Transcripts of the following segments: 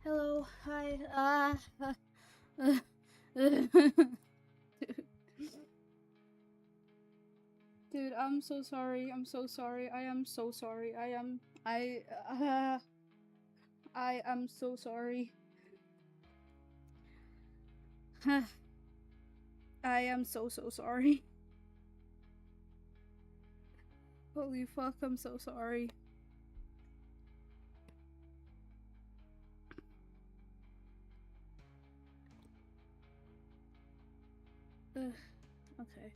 Hello, hi, dude, I'm so sorry. I'm so sorry. I am so sorry. I am so sorry. I am so sorry. Holy fuck, I'm so sorry. Okay.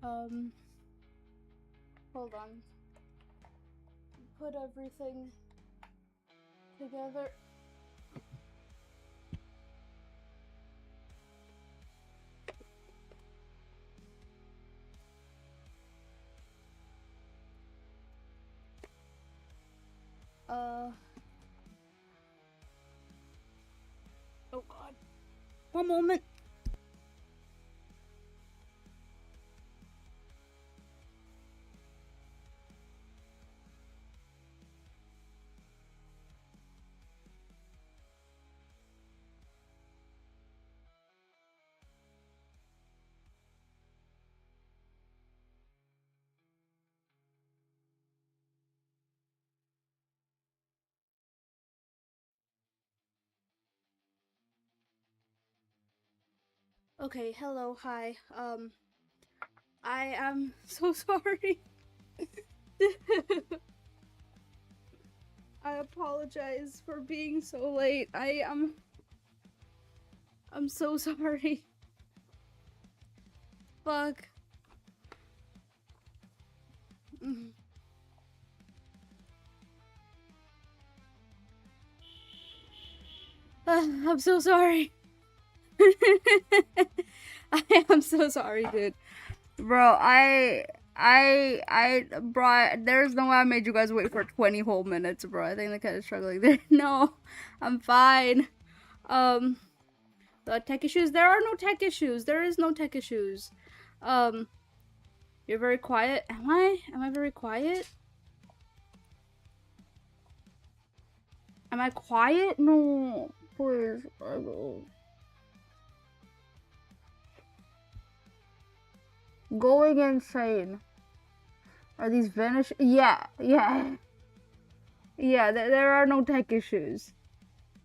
Um, hold on. Put everything together. Uh. Oh god. One moment. Okay, hello, hi. I am so sorry. I apologize for being so late. I'm so sorry. Fuck. I'm so sorry. I am so sorry, dude. Bro, bro, there's no way I made you guys wait for 20 whole minutes, bro. I think they're kind of struggling there. No, I'm fine. The tech issues, there are no tech issues. There is no tech issues. You're very quiet. Am I very quiet? Am I quiet? No, please. Going insane. Are these vanish? Yeah. Yeah, there are no tech issues.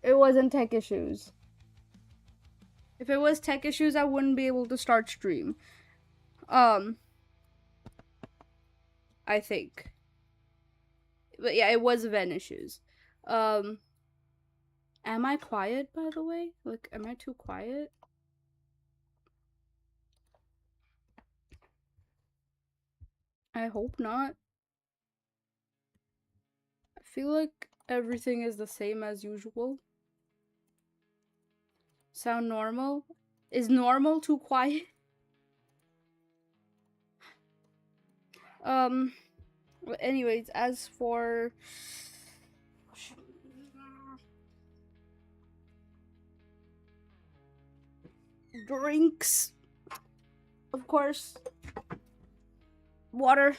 It wasn't tech issues. If it was tech issues, I wouldn't be able to start stream. I think. But yeah, it was Ven issues. Am I quiet, by the way? Like, am I too quiet? I hope not. I feel like everything is the same as usual. Sound normal? Is normal too quiet? Anyways, as for drinks, of course, water.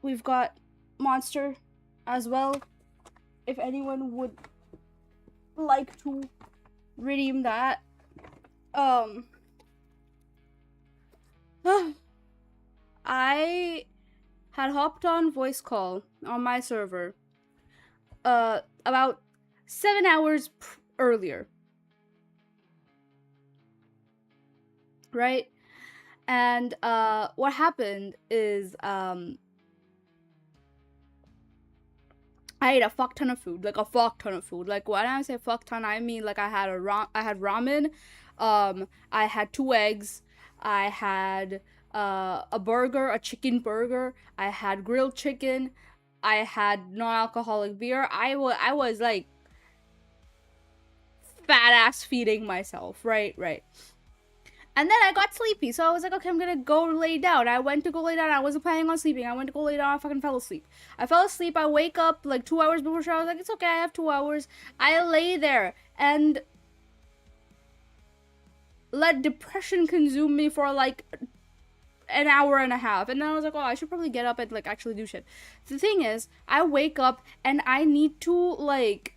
We've got Monster as well. If anyone would like to redeem that. I had hopped on voice call on my server about 7 hours earlier. Right? And what happened is I ate a fuck ton of food, like a fuck ton of food. Like when I say fuck ton, I mean like I had ramen, I had 2 eggs, I had a burger, a chicken burger, I had grilled chicken, I had non-alcoholic beer. I was like fat ass feeding myself, right. And then I got sleepy, so I was like, okay, I'm gonna go lay down. I went to go lay down. I wasn't planning on sleeping. I went to go lay down. I fucking fell asleep. I fell asleep. I wake up like 2 hours before shower. I was like, it's okay. I have 2 hours. I lay there and let depression consume me for like an hour and a half. And then I was like, oh, I should probably get up and like actually do shit. The thing is, I wake up and I need to like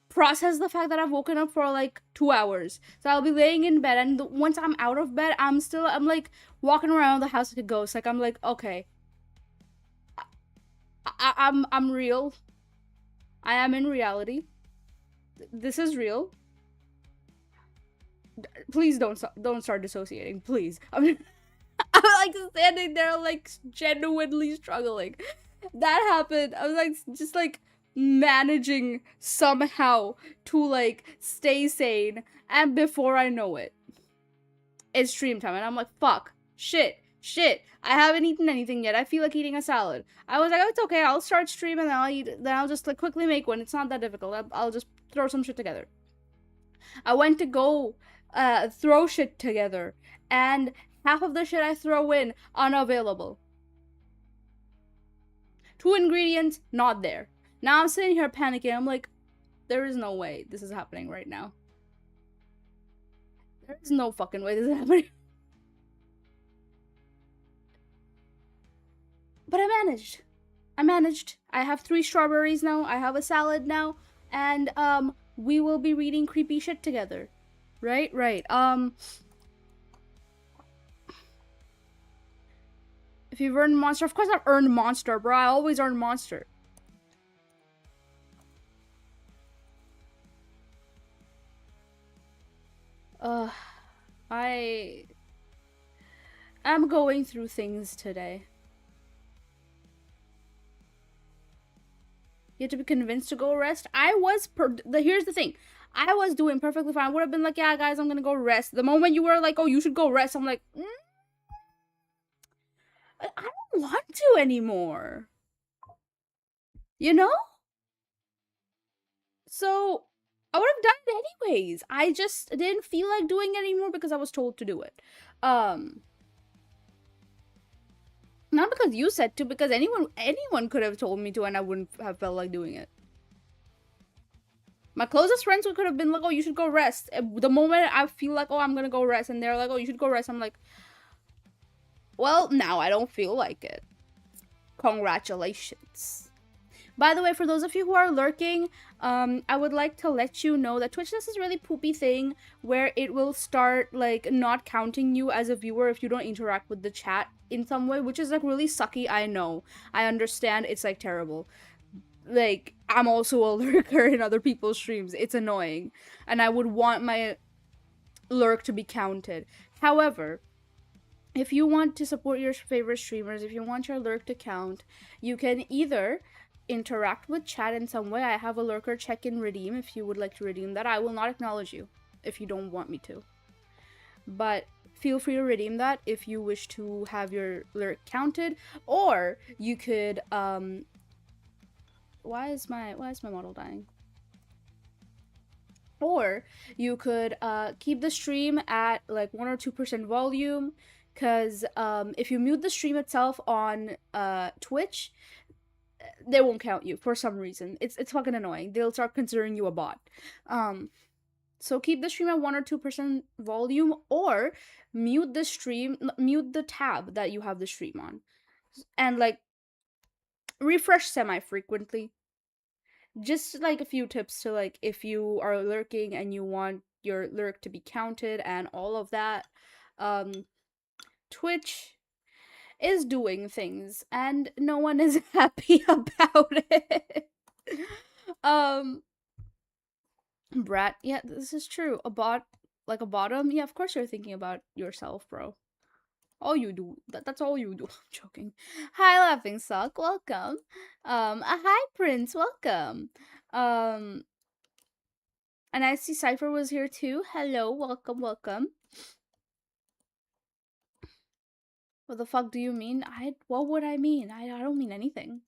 process the fact that I've woken up for like 2 hours. So I'll be laying in bed, and once I'm out of bed, I'm like walking around the house like a ghost. Like I'm like, okay, I'm real. I am in reality. This is real. Please don't start dissociating, please. I'm like standing there like genuinely struggling. That happened. I was like just like managing somehow to like stay sane, and before I know it, it's stream time, and I'm like, fuck, shit, I haven't eaten anything yet. I feel like eating a salad. I was like, oh, it's okay, I'll start stream and then I'll eat, then I'll just like quickly make one. It's not that difficult. I'll just throw some shit together. I went to go throw shit together, and half of the shit I throw in unavailable. 2 ingredients not there. Now I'm sitting here panicking. I'm like, there is no way this is happening right now. There is no fucking way this is happening. But I managed. I have 3 strawberries now. I have a salad now, and we will be reading creepy shit together. Right. If you've earned Monster, of course I've earned Monster, bro. I always earn Monster. I'm going through things today. You have to be convinced to go rest. Here's the thing. I was doing perfectly fine. I would have been like, yeah, guys, I'm gonna go rest. The moment you were like, oh, you should go rest, I'm like, I don't want to anymore. You know? So I would have done it anyways. I just didn't feel like doing it anymore because I was told to do it. Not because you said to, because anyone could have told me to and I wouldn't have felt like doing it. My closest friends could have been like, oh, you should go rest. The moment I feel like, oh, I'm gonna go rest, and they're like, oh, you should go rest, I'm like, well, now I don't feel like it. Congratulations. By the way, for those of you who are lurking, I would like to let you know that Twitch does this really poopy thing where it will start, like, not counting you as a viewer if you don't interact with the chat in some way, which is, like, really sucky, I know. I understand, it's, like, terrible. Like, I'm also a lurker in other people's streams. It's annoying. And I would want my lurk to be counted. However, if you want to support your favorite streamers, if you want your lurk to count, you can either interact with chat in some way. I have a lurker check-in redeem if you would like to redeem that. I will not acknowledge you if you don't want me to. But feel free to redeem that if you wish to have your lurk counted. Or you could, why is my model dying? Or you could keep the stream at like 1 or 2% volume, because if you mute the stream itself on Twitch, they won't count you for some reason. It's fucking annoying. They'll start considering you a bot. So keep the stream at 1 or 2% volume, or mute the tab that you have the stream on, and like refresh semi-frequently. Just like a few tips to, like, if you are lurking and you want your lurk to be counted and all of that. Twitch is doing things and no one is happy about it. Brat, yeah, this is true. A bottom, yeah, of course you're thinking about yourself, bro. All you do, that's all you do. I'm joking. Hi, Laughing Sock, welcome. Hi, Prince, welcome. And I see Cypher was here too. Hello, welcome. What the fuck do you mean? What would I mean? I don't mean anything.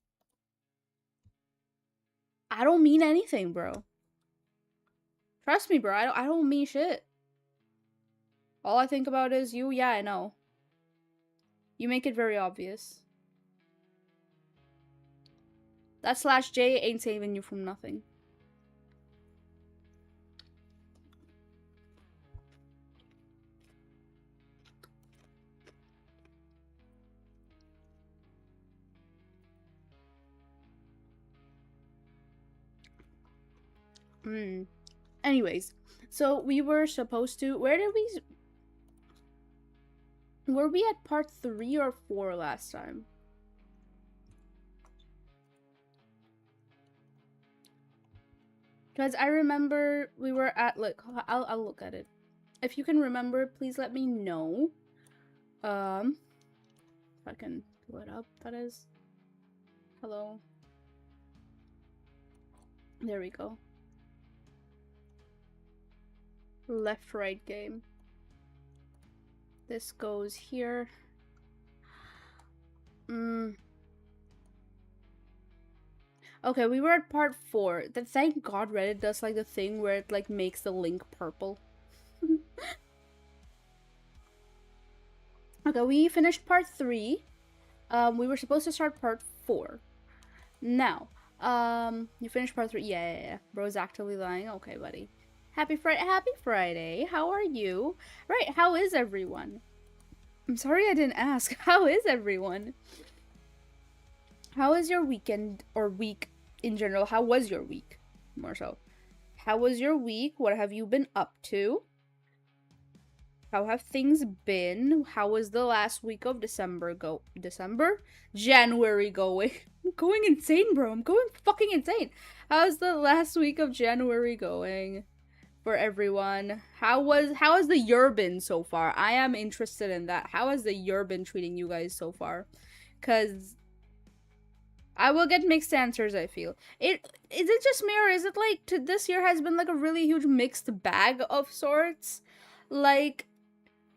I don't mean anything, bro. Trust me, bro. I don't mean shit. All I think about is you. Yeah, I know. You make it very obvious. That /J ain't saving you from nothing. Anyways, so we were supposed to. Were we at part 3 or 4 last time? Because I remember we were at, like, I'll look at it. If you can remember, please let me know. If I can pull it up, that is. Hello. There we go. Left, right game. This goes here. Okay, we were at part 4. Thank God Reddit does like the thing where it like makes the link purple. Okay, we finished part 3. We were supposed to start part 4. Now, you finished part 3. Yeah. Bro's actively lying. Okay, buddy. Happy Friday. How are you? Right, how is everyone? I'm sorry I didn't ask. How is everyone? How is your weekend or week in general? How was your week? More so. How was your week? What have you been up to? How have things been? How was the last week of January going? I'm going insane, bro. I'm going fucking insane. How's the last week of January going for everyone? How has the year been so far? I am interested in that. How has the year been treating you guys so far? Cause I will get mixed answers, I feel. Is it just me, or is it like this year has been like a really huge mixed bag of sorts? Like,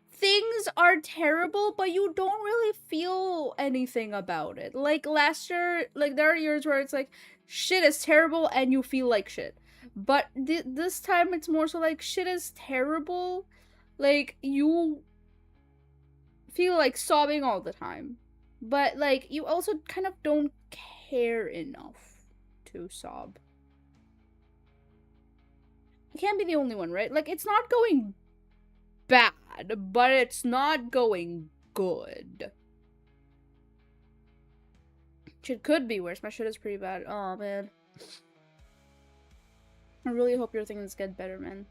things are terrible, but you don't really feel anything about it. Like last year, like there are years where it's like shit is terrible and you feel like shit. But this time it's more so like shit is terrible, like you feel like sobbing all the time. But like you also kind of don't care enough to sob. I can't be the only one, right? Like it's not going bad, but it's not going good. Shit could be worse. My shit is pretty bad. Oh man. I really hope your things get better, man.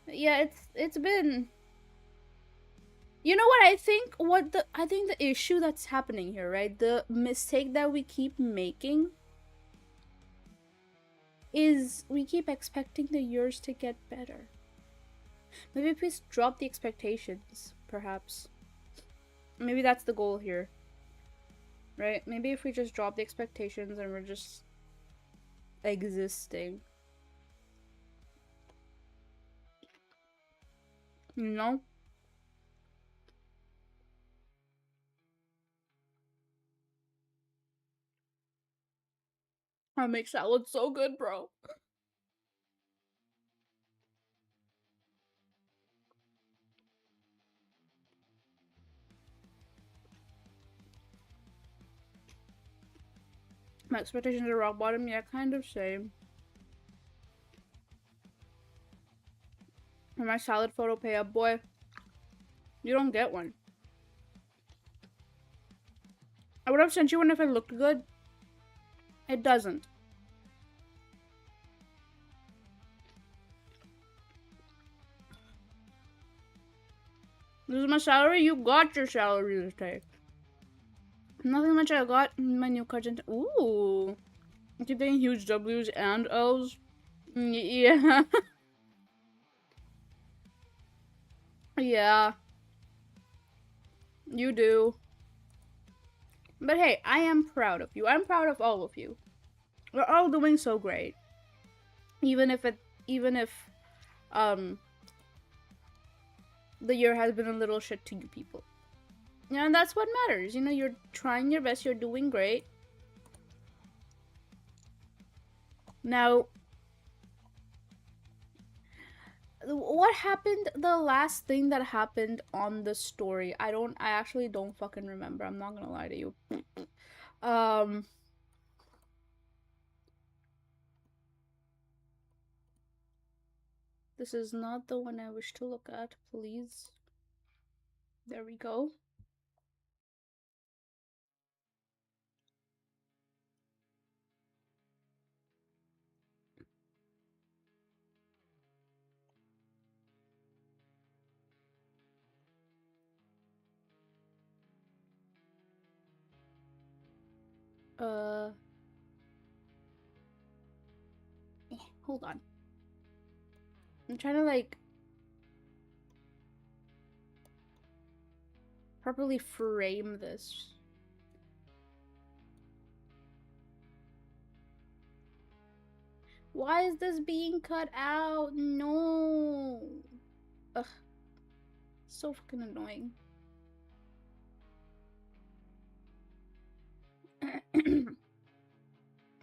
Yeah, it's been. You know what I think? I think the issue that's happening here, right? The mistake that we keep making is we keep expecting the years to get better. Maybe please drop the expectations, perhaps. Maybe that's the goal here. Right? Maybe if we just drop the expectations and we're just existing. You know? I make salad so good, bro. My expectations are rock bottom. Yeah, kind of same. And my salad photo pay up, boy. You don't get one. I would have sent you one if it looked good. It doesn't. This is my salary. You got your salary this day. Nothing much. I got my new cards. Ooh. I keep getting huge W's and L's. Yeah. Yeah. You do. But hey, I am proud of you. I'm proud of all of you. We're all doing so great. Even if the year has been a little shit to you people. Yeah, and that's what matters. You know, you're trying your best, you're doing great. Now, what happened, the last thing that happened on the story, I actually don't fucking remember. I'm not gonna lie to you. This is not the one I wish to look at, please. There we go. Uh, hold on. I'm trying to like properly frame this. Why is this being cut out? No. Ugh. So fucking annoying.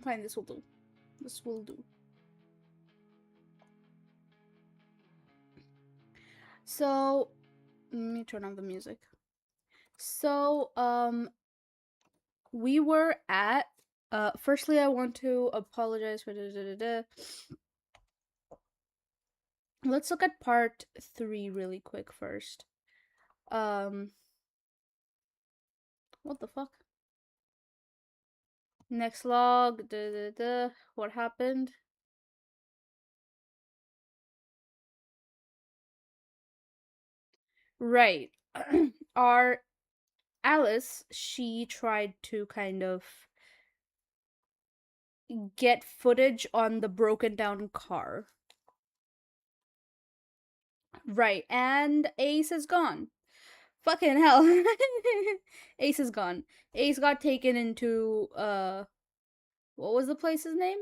Fine, this will do. This will do. So, let me turn on the music. So, we were at, firstly, I want to apologize for Let's look at part 3 really quick first. What the fuck? Next log, what happened? Right. Our Alice, she tried to kind of get footage on the broken down car. Right, and Ace is gone. Fucking hell. Ace is gone. Ace got taken into, what was the place's name?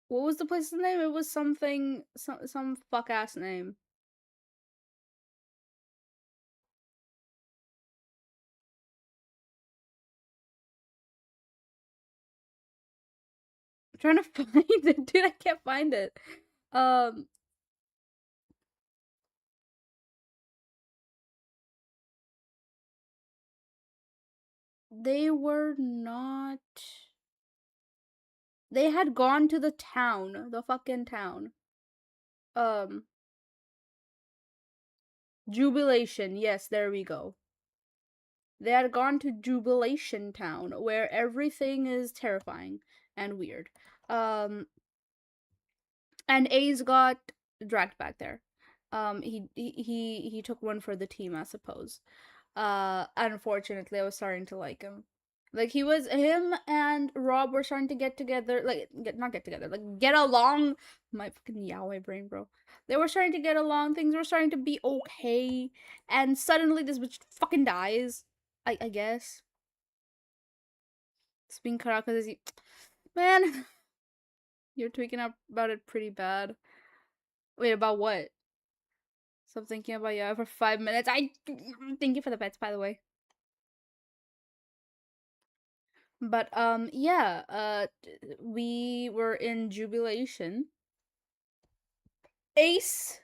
What was the place's name? It was something, some fuck ass name. I'm trying to find it, dude. I can't find it. They were not. They had gone to the town, the fucking town. Jubilation. Yes, there we go. They had gone to Jubilation Town, where everything is terrifying and weird. And Ace got dragged back there. He took one for the team, I suppose. Unfortunately, I was starting to like him. Like him and Rob were starting to get together, like not get together, like get along. My fucking Yahweh brain, bro. They were starting to get along. Things were starting to be okay, and suddenly this bitch fucking dies. I guess it's being cut out because he, man, you're tweaking up about it pretty bad. Wait, about what? Stop thinking about Yahweh for 5 minutes. I thank you for the pets, by the way. But yeah, we were in Jubilation. Ace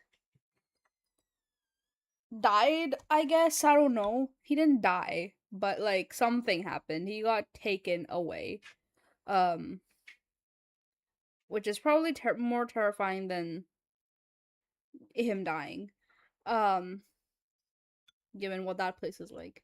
died, I guess. I don't know. He didn't die, but like something happened. He got taken away. Um which is probably more terrifying than him dying. Um given what that place is like.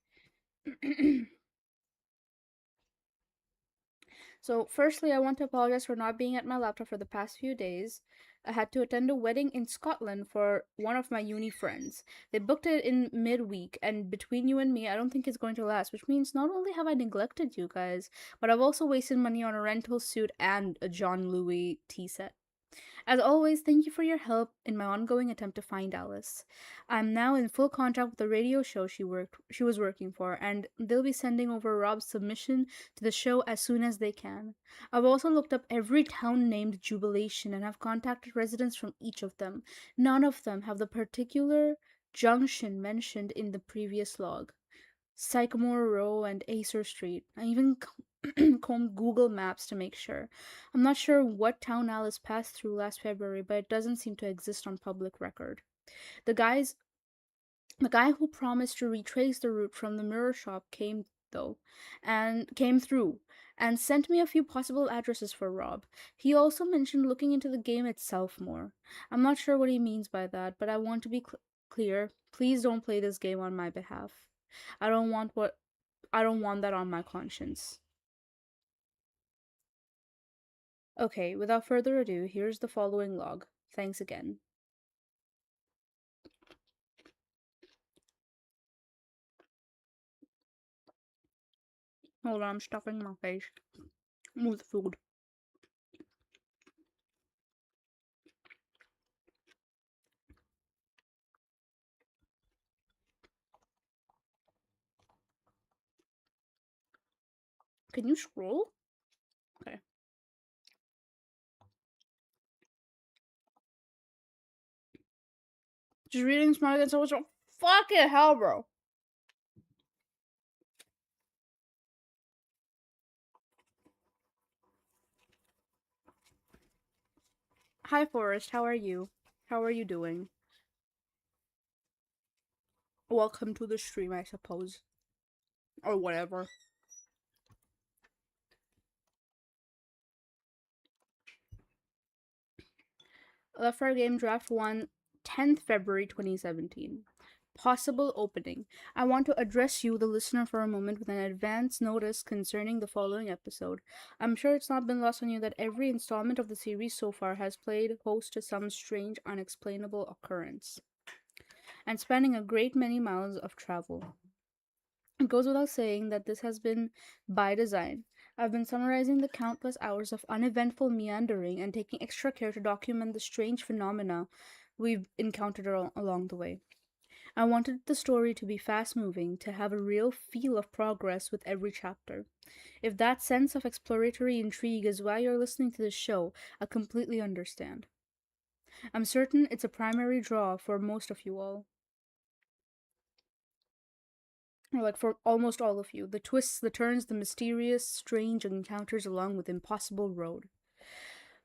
So, firstly, I want to apologize for not being at my laptop for the past few days. I had to attend a wedding in Scotland for one of my uni friends. They booked it in midweek, and between you and me, I don't think it's going to last, which means not only have I neglected you guys, but I've also wasted money on a rental suit and a John Louis tea set. As always, thank you for your help in my ongoing attempt to find Alice. I'm now in full contact with the radio show she was working for, and they'll be sending over Rob's submission to the show as soon as they can. I've also looked up every town named Jubilation and have contacted residents from each of them. None of them have the particular junction mentioned in the previous log. Sycamore Row and Acer Street. I even combed Google Maps to make sure. I'm not sure what town Alice passed through last February, but it doesn't seem to exist on public record. The guys the guy who promised to retrace the route from the mirror shop came through and sent me a few possible addresses for Rob. He also mentioned looking into the game itself more. I'm not sure what he means by that, but I want to be clear. Please don't play this game on my behalf. I don't want that on my conscience. Okay, without further ado, here's the following log. Thanks again. Hold on, I'm stuffing my face with food. Can you scroll? Okay. Just reading Smart Against so much. Fucking hell, bro. Hi, Forrest. How are you? How are you doing? Welcome to the stream, I suppose. Or whatever. Left 4 Game Draft 1, 10th February 2017. Possible opening. I want to address you, the listener, for a moment with an advance notice concerning the following episode. I'm sure it's not been lost on you that every installment of the series so far has played host to some strange, unexplainable occurrence, and spanning a great many miles of travel. It goes without saying that this has been by design. I've been summarizing the countless hours of uneventful meandering and taking extra care to document the strange phenomena we've encountered along the way. I wanted the story to be fast moving, to have a real feel of progress with every chapter. If that sense of exploratory intrigue is why you're listening to this show, I completely understand. I'm certain it's a primary draw for most of you all. Or like for almost all of you. The twists, the turns, the mysterious, strange encounters along with impossible road.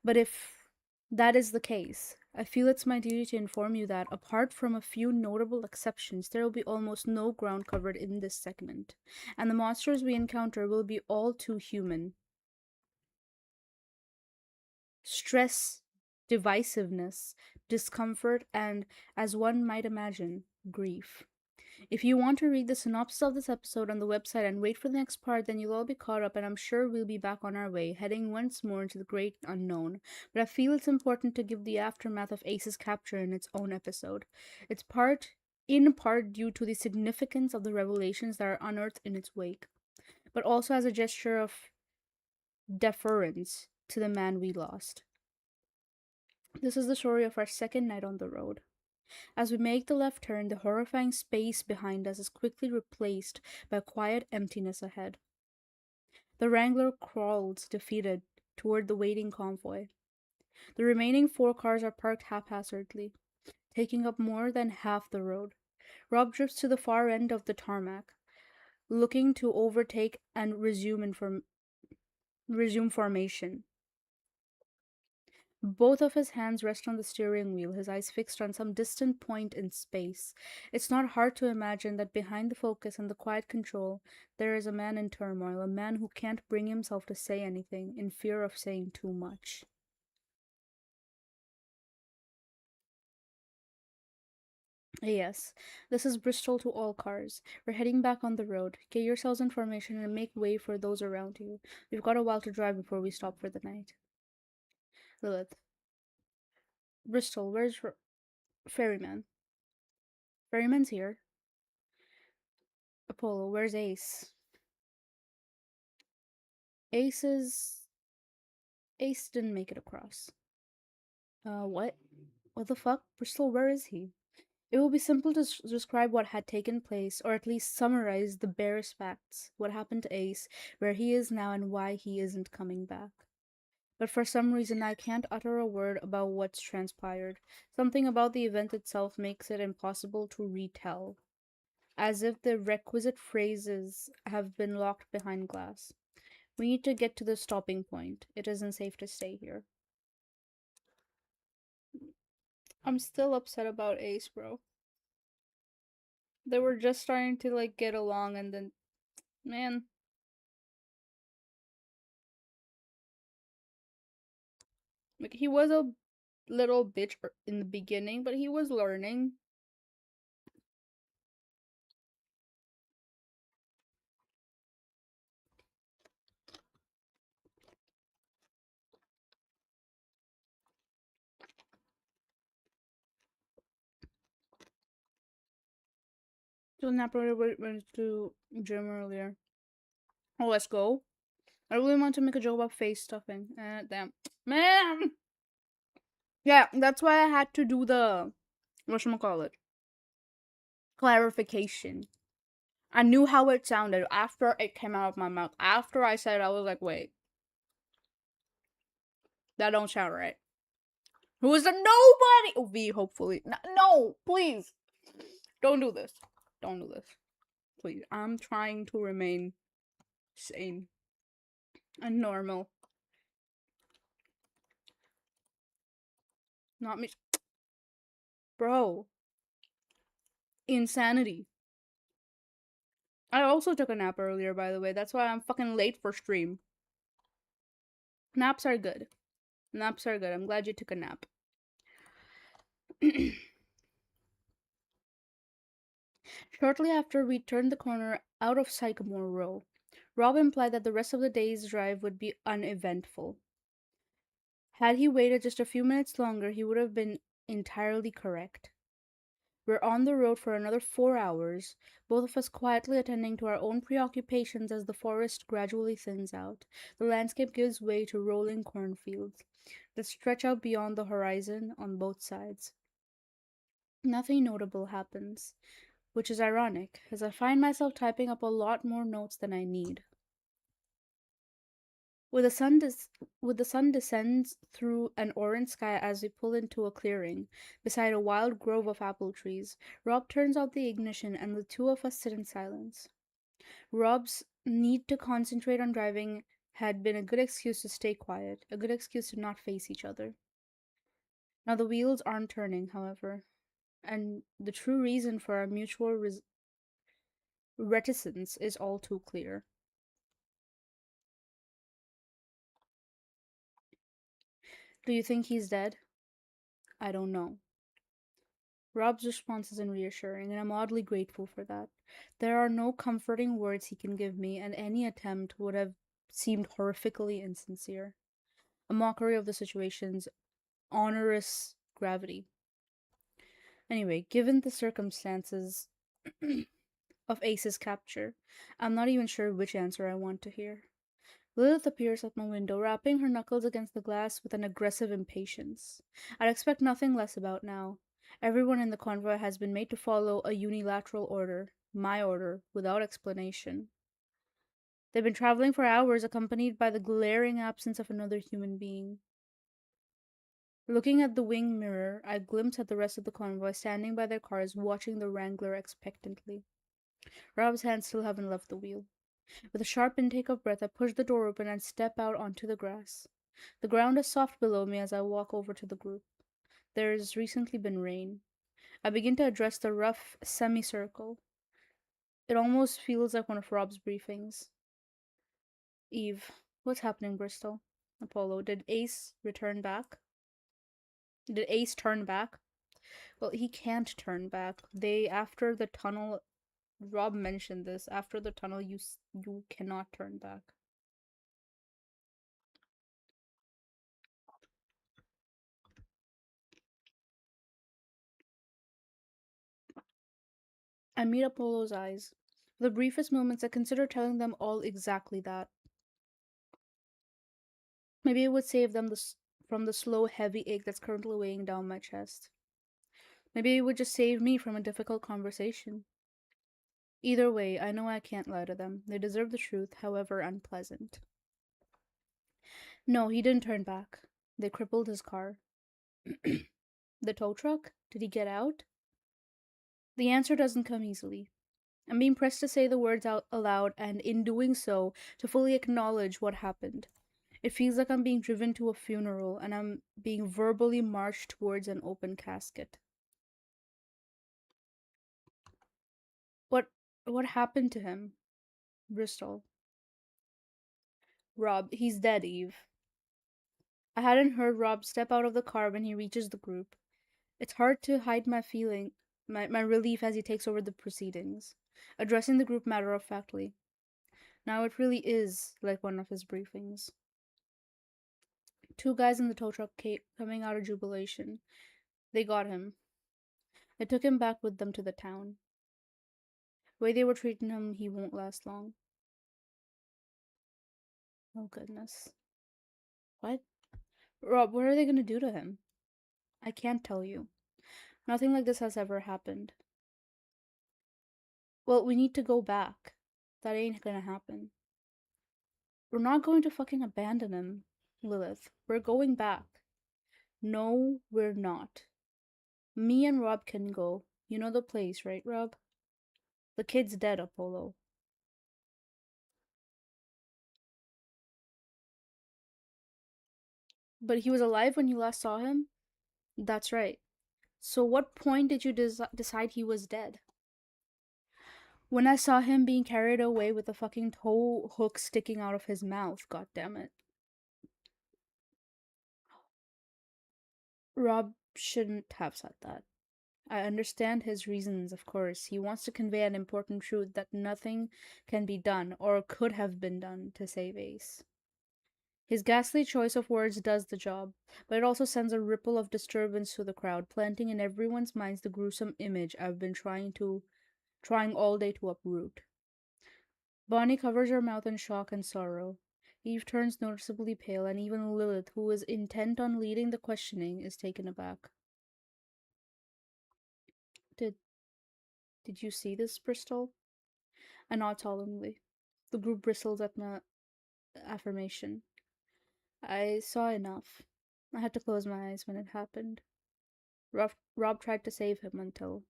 But if that is the case, I feel it's my duty to inform you that, apart from a few notable exceptions, there will be almost no ground covered in this segment, and the monsters we encounter will be all too human. Stress, divisiveness, discomfort, and, as one might imagine, grief. If you want to read the synopsis of this episode on the website and wait for the next part, then you'll all be caught up, and I'm sure we'll be back on our way, heading once more into the great unknown. But I feel it's important to give the aftermath of Ace's capture in its own episode. It's in part due to the significance of the revelations that are unearthed in its wake, but also as a gesture of deference to the man we lost. This is the story of our second night on the road. As we make the left turn, the horrifying space behind us is quickly replaced by a quiet emptiness ahead. The Wrangler crawls, defeated, toward the waiting convoy. The remaining 4 cars are parked haphazardly, taking up more than half the road. Rob drifts to the far end of the tarmac, looking to overtake and resume formation. Both of his hands rest on the steering wheel, his eyes fixed on some distant point in space. It's not hard to imagine that behind the focus and the quiet control, there is a man in turmoil, a man who can't bring himself to say anything, in fear of saying too much. Yes, this is Bristol to all cars. We're heading back on the road. Get yourselves in formation and make way for those around you. We've got a while to drive before we stop for the night. Lilith. Bristol, where's Ferryman? Ferryman's here. Apollo, where's Ace? Ace's Ace didn't make it across. What? What the fuck? Bristol, where is he? It will be simple to describe what had taken place, or at least summarize the barest facts. What happened to Ace, where he is now, and why he isn't coming back. But for some reason, I can't utter a word about what's transpired. Something about the event itself makes it impossible to retell, as if the requisite phrases have been locked behind glass. We need to get to the stopping point. It isn't safe to stay here. I'm still upset about Ace, bro. They were just starting to like get along, and then, man, like he was a little bitch in the beginning, but he was learning. So Napoli went to gym earlier. Oh, let's go. I really want to make a joke about face stuffing. Damn. Man! Yeah, that's why I had to do the, whatchamacallit, clarification. I knew how it sounded after it came out of my mouth. After I said it, I was like, wait, that don't sound right. Who is the nobody? Oh, V, hopefully. No, please. Don't do this. Don't do this. Please. I'm trying to remain sane and normal. Not me. Bro. Insanity. I also took a nap earlier, by the way. That's why I'm fucking late for stream. Naps are good. Naps are good. I'm glad you took a nap. Shortly after we turned the corner out of Sycamore Row, Rob implied that the rest of the day's drive would be uneventful. Had he waited just a few minutes longer, he would have been entirely correct. We're on the road for another 4 hours, both of us quietly attending to our own preoccupations as the forest gradually thins out. The landscape gives way to rolling cornfields that stretch out beyond the horizon on both sides. Nothing notable happens, which is ironic, as I find myself typing up a lot more notes than I need. With the sun des- with the sun descends through an orange sky as we pull into a clearing beside a wild grove of apple trees, Rob turns off the ignition and the two of us sit in silence. Rob's need to concentrate on driving had been a good excuse to stay quiet, a good excuse to not face each other. Now the wheels aren't turning, however, and the true reason for our mutual reticence is all too clear. Do you think he's dead? I don't know. Rob's response isn't reassuring, and I'm oddly grateful for that. There are no comforting words he can give me, and any attempt would have seemed horrifically insincere, a mockery of the situation's onerous gravity. Anyway, given the circumstances of Ace's capture, I'm not even sure which answer I want to hear. Lilith appears at my window, rapping her knuckles against the glass with an aggressive impatience. I'd expect nothing less about now. Everyone in the convoy has been made to follow a unilateral order, my order, without explanation. They've been traveling for hours, accompanied by the glaring absence of another human being. Looking at the wing mirror, I glimpse at the rest of the convoy standing by their cars, watching the Wrangler expectantly. Rob's hands still haven't left the wheel. With a sharp intake of breath, I push the door open and step out onto the grass. The ground is soft below me as I walk over to the group. There has recently been rain. I begin to address the rough semicircle. It almost feels like one of Rob's briefings. Eve, what's happening, Bristol? Apollo, did Ace return back? Did Ace turn back? Well, he can't turn back. After the tunnel, Rob mentioned this. After the tunnel, you cannot turn back. I meet Apollo's eyes. For the briefest moments, I consider telling them all exactly that. Maybe it would save them from the slow, heavy ache that's currently weighing down my chest. Maybe it would just save me from a difficult conversation. Either way, I know I can't lie to them. They deserve the truth, however unpleasant. No, he didn't turn back. They crippled his car. The tow truck? Did he get out? The answer doesn't come easily. I'm being pressed to say the words out aloud, and in doing so, to fully acknowledge what happened. It feels like I'm being driven to a funeral, and I'm being verbally marched towards an open casket. What what happened to him? Bristol. Rob, he's dead, Eve. I hadn't heard Rob step out of the car when he reaches the group. It's hard to hide my relief as he takes over the proceedings, addressing the group matter of factly. Now it really is like one of his briefings. Two guys in the tow truck coming out of jubilation. They got him. They took him back with them to the town. The way they were treating him, he won't last long. Oh, goodness. What? Rob, what are they gonna do to him? I can't tell you. Nothing like this has ever happened. Well, we need to go back. That ain't gonna happen. We're not going to fucking abandon him, Lilith. We're going back. No, we're not. Me and Rob can go. You know the place, right, Rob? The kid's dead, Apollo. But he was alive when you last saw him? That's right. So what point did you decide he was dead? When I saw him being carried away with a fucking tow hook sticking out of his mouth, god damn it. Rob shouldn't have said that. I understand his reasons, of course. He wants to convey an important truth that nothing can be done or could have been done to save Ace. His ghastly choice of words does the job, but it also sends a ripple of disturbance to the crowd, planting in everyone's minds the gruesome image I've been trying all day to uproot. Bonnie covers her mouth in shock and sorrow. Eve turns noticeably pale, and even Lilith, who is intent on leading the questioning, is taken aback. Did did you see this, Bristol? I nod solemnly. The group bristles at my affirmation. I saw enough. I had to close my eyes when it happened. Rob tried to save him until.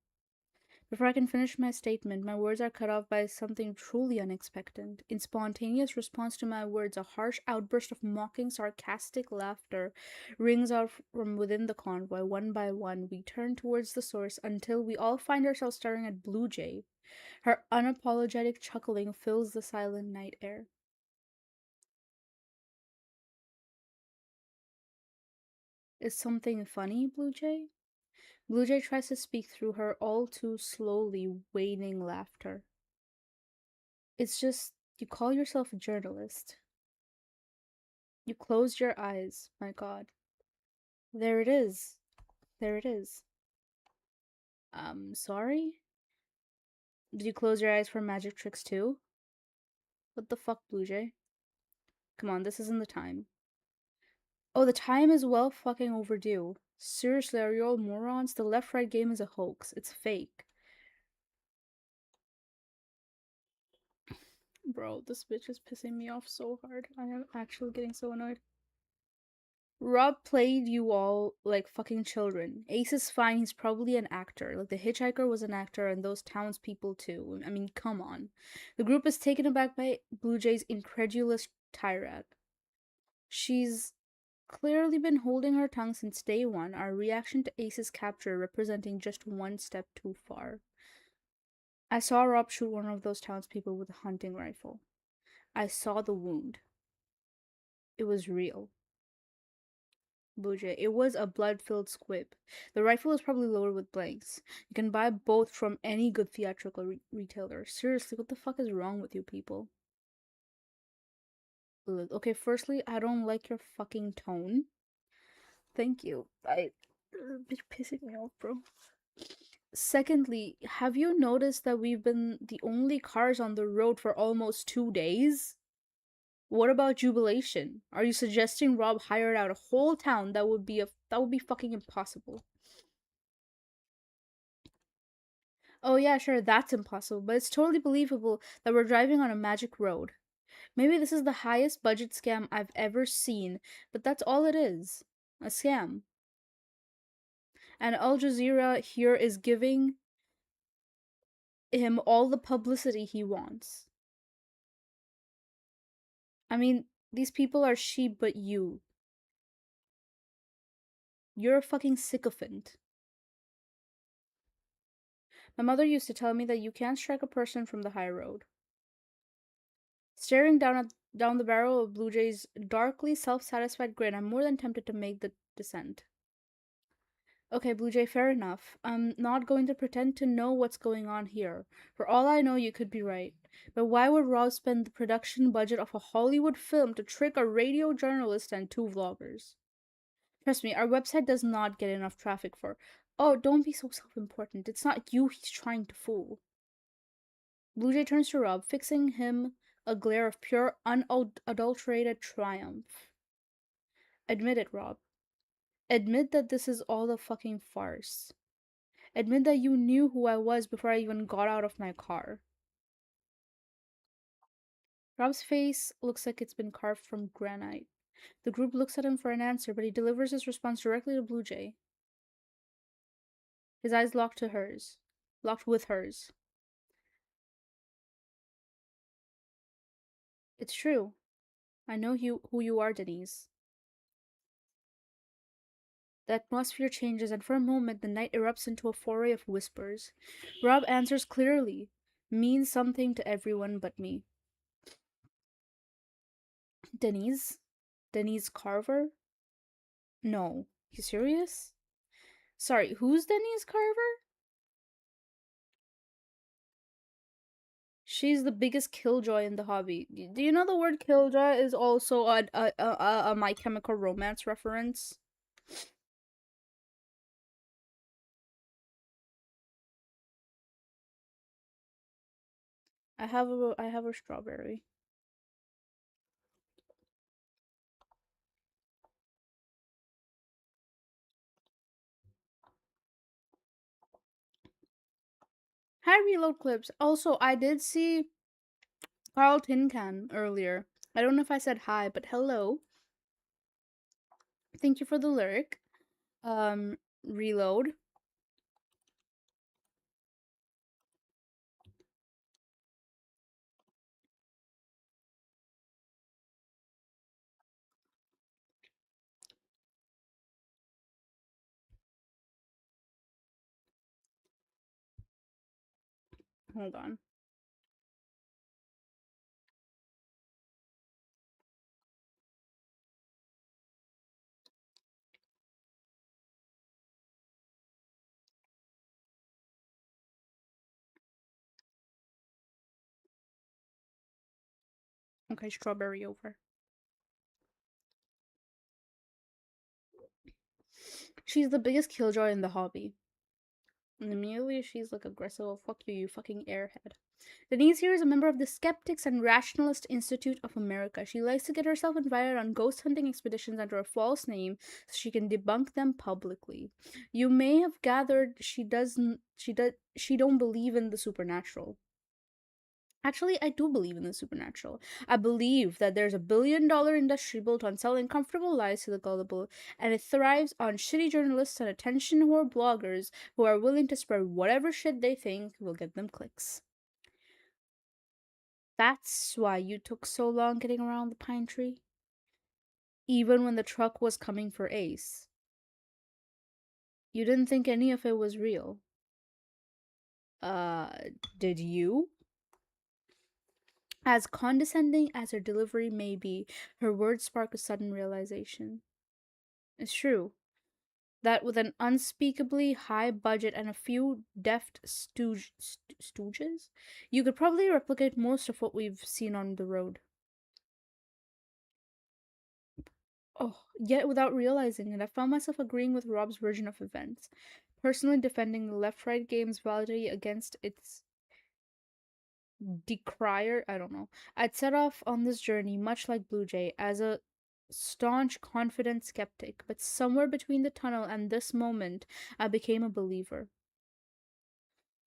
Before I can finish my statement, my words are cut off by something truly unexpected. In spontaneous response to my words, a harsh outburst of mocking, sarcastic laughter rings out from within the convoy. One by one, we turn towards the source until we all find ourselves staring at Blue Jay. Her unapologetic chuckling fills the silent night air. Is something funny, Blue Jay? Blue Jay tries to speak through her all too slowly waning laughter. It's just, you call yourself a journalist. You closed your eyes, my god. There it is. There it is. Sorry? Did you close your eyes for magic tricks too? What the fuck, Blue Jay? Come on, this isn't the time. Oh, the time is well fucking overdue. Seriously, are you all morons? The left-right game is a hoax. It's fake. Bro, this bitch is pissing me off so hard. I am actually getting so annoyed. Rob played you all like fucking children. Ace is fine, he's probably an actor. Like the hitchhiker was an actor and those townspeople too. I mean, come on. The group is taken aback by Blue Jay's incredulous tirade. She's clearly been holding her tongue since day one, our reaction to Ace's capture representing just one step too far. I saw Rob shoot one of those townspeople with a hunting rifle. I saw the wound. It was real. Blue Jay. It was a blood-filled squib. The rifle is probably loaded with blanks. You can buy both from any good theatrical retailer. Seriously, what the fuck is wrong with you people? Okay, firstly, I don't like your fucking tone. Thank you. It's pissing me off, bro. Secondly, have you noticed that we've been the only cars on the road for almost 2 days? What about jubilation? Are you suggesting Rob hired out a whole town? That would be fucking impossible. Oh yeah, sure, that's impossible, but it's totally believable that we're driving on a magic road. Maybe this is the highest budget scam I've ever seen, but that's all it is. A scam. And Al Jazeera here is giving him all the publicity he wants. I mean, these people are sheep, but you're a fucking sycophant. My mother used to tell me that you can't strike a person from the high road. Staring down the barrel of Blue Jay's darkly self-satisfied grin, I'm more than tempted to make the descent. Okay, Blue Jay, fair enough. I'm not going to pretend to know what's going on here. For all I know, you could be right. But why would Rob spend the production budget of a Hollywood film to trick a radio journalist and 2 vloggers? Trust me, our website does not get enough traffic for. Oh, don't be so self-important. It's not you he's trying to fool. Blue Jay turns to Rob, fixing him a glare of pure, unadulterated triumph. Admit it, Rob. Admit that this is all a fucking farce. Admit that you knew who I was before I even got out of my car. Rob's face looks like it's been carved from granite. The group looks at him for an answer, but he delivers his response directly to Blue Jay. His eyes locked to hers. Locked with hers. It's true. I know who you are, Denise. The atmosphere changes, and for a moment the night erupts into a foray of whispers. Rob answers clearly. Means something to everyone but me. Denise? Denise Carver? No. You serious? Sorry, who's Denise Carver? She's the biggest killjoy in the hobby. Do you know the word killjoy is also a My Chemical Romance reference? I have a strawberry. Hi, reload clips. Also, I did see Carl Tin Can earlier. I don't know if I said hi, but hello. Thank you for the lyric. Reload. Hold on. Okay, strawberry over. She's the biggest killjoy in the hobby. And immediately she's like aggressive. Oh, fuck you, you fucking airhead. Denise here is a member of the Skeptics and Rationalist Institute of America. She likes to get herself invited on ghost hunting expeditions under a false name so she can debunk them publicly. You may have gathered she don't believe in the supernatural. Actually, I do believe in the supernatural. I believe that there's $1 billion industry built on selling comfortable lies to the gullible, and it thrives on shitty journalists and attention whore bloggers who are willing to spread whatever shit they think will get them clicks. That's why you took so long getting around the pine tree? Even when the truck was coming for Ace. You didn't think any of it was real. Uh, did you? As condescending as her delivery may be, her words spark a sudden realization. It's true that with an unspeakably high budget and a few deft stooges, you could probably replicate most of what we've seen on the road. Oh, yet without realizing it, I found myself agreeing with Rob's version of events, personally defending the left-right game's validity against its decrier. I don't know. I'd set off on this journey, much like Blue Jay, as a staunch, confident skeptic, but somewhere between the tunnel and this moment, I became a believer.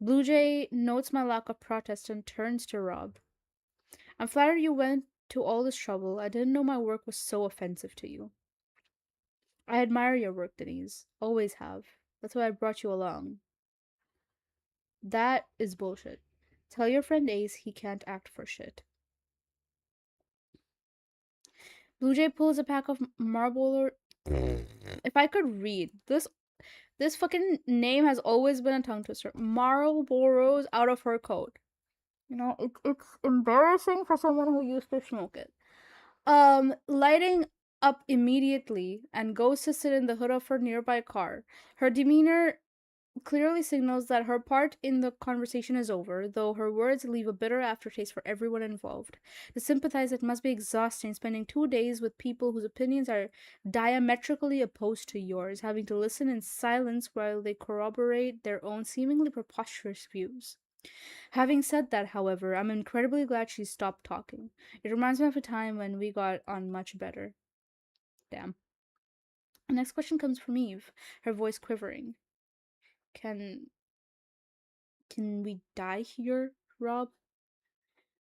Blue Jay notes my lack of protest and turns to Rob. I'm flattered you went to all this trouble. I didn't know my work was so offensive to you. I admire your work, Denise. Always have. That's why I brought you along. That is bullshit. Tell your friend Ace he can't act for shit. Blue Jay pulls a pack of Marlboro. If I could read this fucking name has always been a tongue twister. Marlboros out of her coat. You know, it's embarrassing for someone who used to smoke it. Lighting up immediately and goes to sit in the hood of her nearby car. Her demeanor clearly signals that her part in the conversation is over, though her words leave a bitter aftertaste for everyone involved. To sympathize, it must be exhausting spending 2 days with people whose opinions are diametrically opposed to yours, having to listen in silence while they corroborate their own seemingly preposterous views. Having said that, however, I'm incredibly glad she stopped talking. It reminds me of a time when we got on much better. Damn. The next question comes from Eve, her voice quivering. Can can we die here, Rob?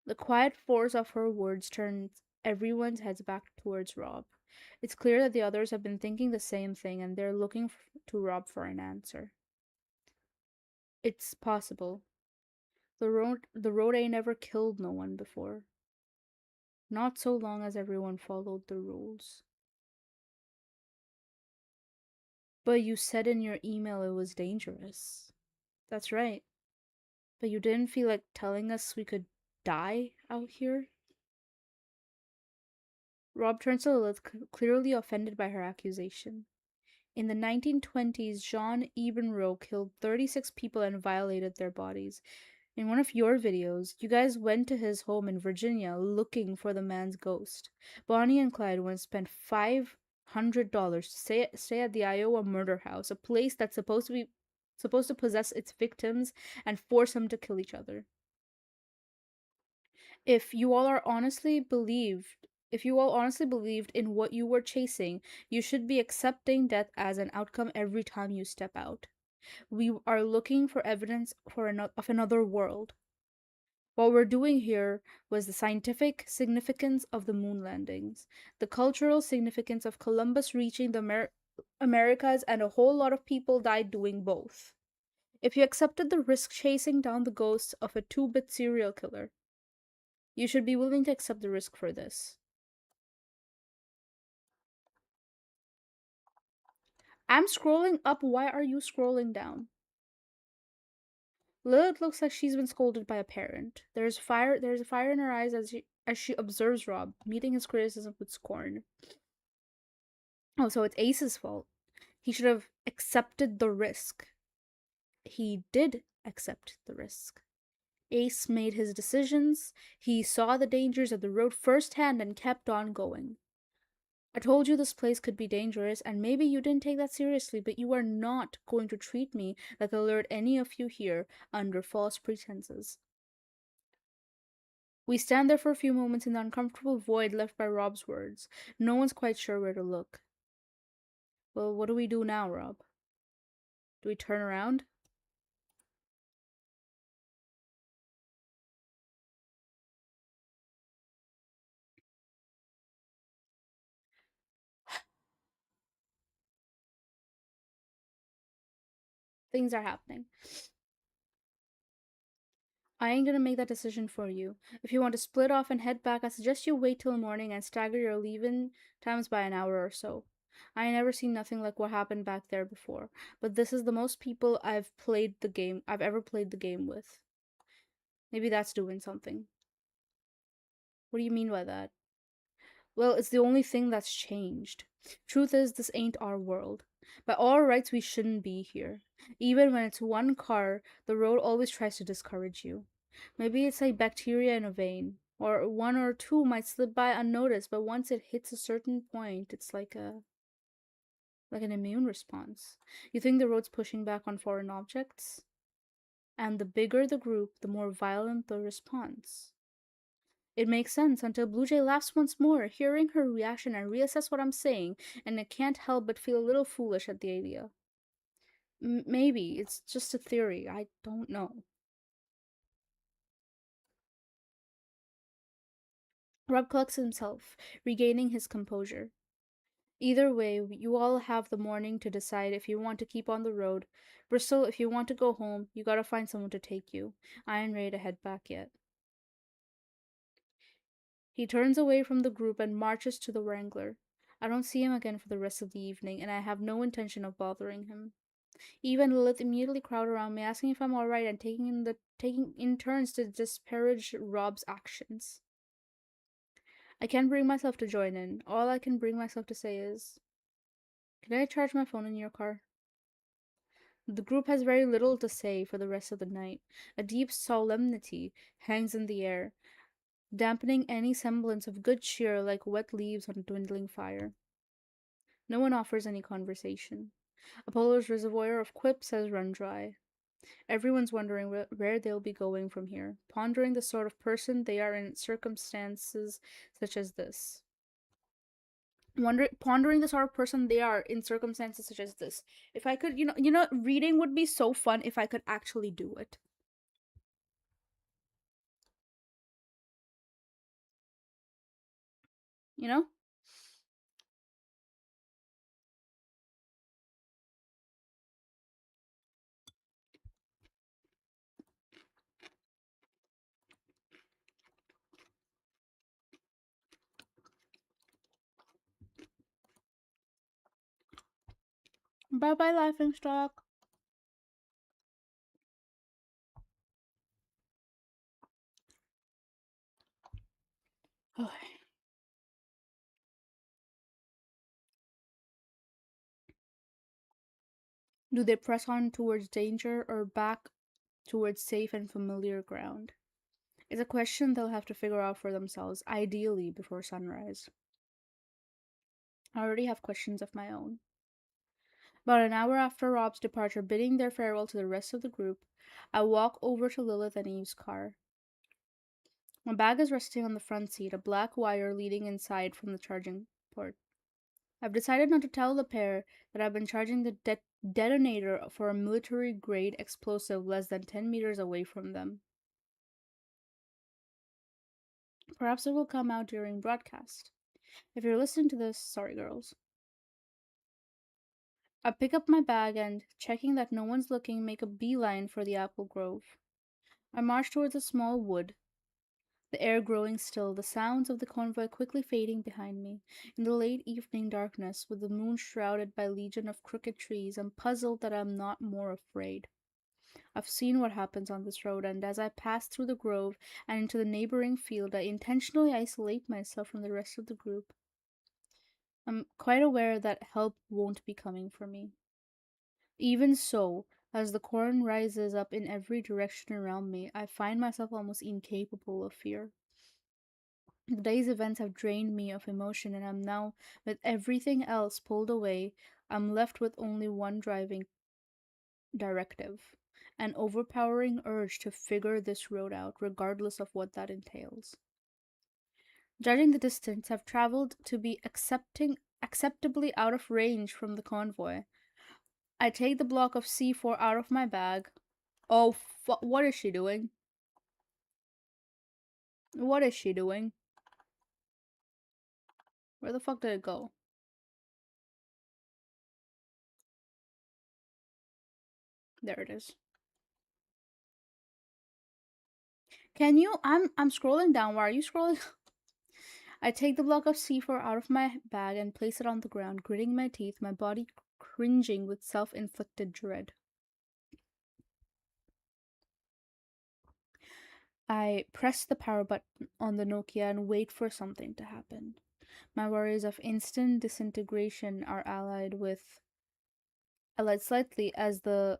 The quiet force of her words turns everyone's heads back towards Rob. It's clear that the others have been thinking the same thing and they're looking to Rob for an answer. It's possible. The road ain't never killed no one before. Not so long as everyone followed the rules. But you said in your email it was dangerous. That's right. But you didn't feel like telling us we could die out here? Rob turns to Lilith, clearly offended by her accusation. In the 1920s, John Ebenroe killed 36 people and violated their bodies. In one of your videos, you guys went to his home in Virginia looking for the man's ghost. Bonnie and Clyde once spent $500 to stay at the Iowa murder house, a place that's supposed to possess its victims and force them to kill each other. If you all are honestly believed if you all honestly believed in what you were chasing, you should be accepting death as an outcome every time you step out. We are looking for evidence of another world. What we're doing here was the scientific significance of the moon landings, the cultural significance of Columbus reaching the Americas, and a whole lot of people died doing both. If you accepted the risk chasing down the ghosts of a 2-bit serial killer, you should be willing to accept the risk for this. I'm scrolling up. Why are you scrolling down? Lilith looks like she's been scolded by a parent. There's a fire in her eyes as she observes Rob, meeting his criticism with scorn. Oh, so it's Ace's fault. He should have accepted the risk. He did accept the risk. Ace made his decisions. He saw the dangers of the road firsthand and kept on going. I told you this place could be dangerous, and maybe you didn't take that seriously, but you are not going to treat me like I lured any of you here under false pretenses. We stand there for a few moments in the uncomfortable void left by Rob's words. No one's quite sure where to look. Well, what do we do now, Rob? Do we turn around? Things are happening. I ain't gonna make that decision for you. If you want to split off and head back, I suggest you wait till morning and stagger your leaving times by an hour or so. I ain't never seen nothing like what happened back there before, but this is the most people I've ever played the game with. Maybe that's doing something. What do you mean by that? Well, it's the only thing that's changed. Truth is, this ain't our world. By all rights, we shouldn't be here. Even when it's one car, the road always tries to discourage you. Maybe it's like bacteria in a vein, or one or two might slip by unnoticed, but once it hits a certain point, it's like an immune response. You think the road's pushing back on foreign objects? And the bigger the group, the more violent the response. It makes sense until Blue Jay laughs once more, hearing her reaction and reassess what I'm saying, and I can't help but feel a little foolish at the idea. Maybe it's just a theory. I don't know. Rob collects himself, regaining his composure. Either way, you all have the morning to decide if you want to keep on the road. Bristol, if you want to go home, you gotta find someone to take you. I ain't ready to head back yet. He turns away from the group and marches to the Wrangler. I don't see him again for the rest of the evening, and I have no intention of bothering him. Eve and Lilith immediately crowd around me, asking if I'm alright and taking in turns to disparage Rob's actions. I can't bring myself to join in. All I can bring myself to say is, can I charge my phone in your car? The group has very little to say for the rest of the night. A deep solemnity hangs in the air, dampening any semblance of good cheer like wet leaves on a dwindling fire. No one offers any conversation. Apollo's reservoir of quips has run dry. Everyone's wondering where they'll be going from here, pondering the sort of person they are in circumstances such as this. Pondering the sort of person they are in circumstances such as this. If I could, reading would be so fun if I could actually do it. You know? Bye bye, laughing stock. Do they press on towards danger or back towards safe and familiar ground? It's a question they'll have to figure out for themselves, ideally before sunrise. I already have questions of my own. About an hour after Rob's departure, bidding their farewell to the rest of the group, I walk over to Lilith and Eve's car. My bag is resting on the front seat, a black wire leading inside from the charging port. I've decided not to tell the pair that I've been charging the detonator for a military grade explosive less than 10 meters away from them. Perhaps it will come out during broadcast. If you're listening to this, sorry, girls. I pick up my bag and, checking that no one's looking, make a beeline for the apple grove. I march towards a small wood, the air growing still, the sounds of the convoy quickly fading behind me. In the late evening darkness, with the moon shrouded by a legion of crooked trees, I'm puzzled that I'm not more afraid. I've seen what happens on this road, and as I pass through the grove and into the neighboring field, I intentionally isolate myself from the rest of the group. I'm quite aware that help won't be coming for me. Even so, as the corn rises up in every direction around me, I find myself almost incapable of fear. The day's events have drained me of emotion, and I'm now, with everything else pulled away, I'm left with only one driving directive, an overpowering urge to figure this road out, regardless of what that entails. Judging the distance, I've traveled to be acceptably out of range from the convoy. I take the block of C4 out of my bag. Oh, what is she doing? What is she doing? Where the fuck did it go? There it is. Can you? I'm scrolling down. Why are you scrolling? I take the block of C4 out of my bag and place it on the ground, gritting my teeth, my body cringing with self-inflicted dread. I press the power button on the Nokia and wait for something to happen. My worries of instant disintegration are allied slightly as the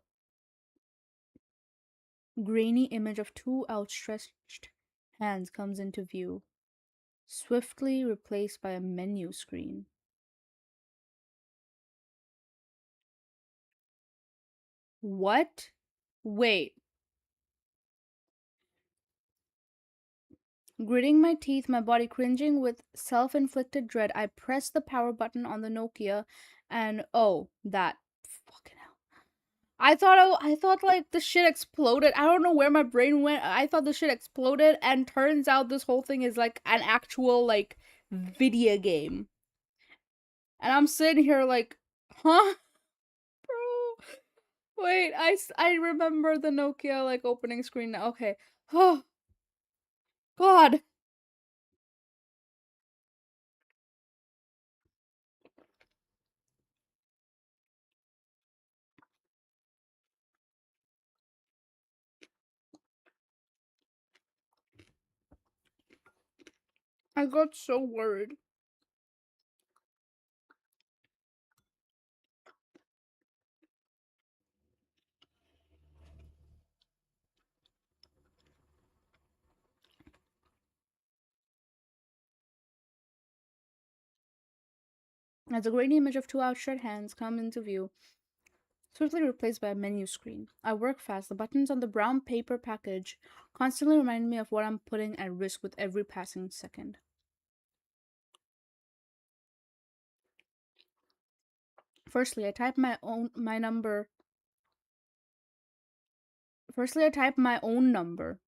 grainy image of two outstretched hands comes into view, swiftly replaced by a menu screen. What? Wait. Gritting my teeth, my body cringing with self inflicted dread, I press the power button on the Nokia and oh, that. Fucking hell. I thought like the shit exploded. I don't know where my brain went. I thought the shit exploded, and turns out this whole thing is like an actual like video game. And I'm sitting here like, huh? Bro. Wait, I remember the Nokia like opening screen now. Okay. Oh, God. I got so worried. As a grainy image of two outstretched hands come into view, swiftly replaced by a menu screen. I work fast. The buttons on the brown paper package constantly remind me of what I'm putting at risk with every passing second. Firstly, I type my number. Firstly, I type my own number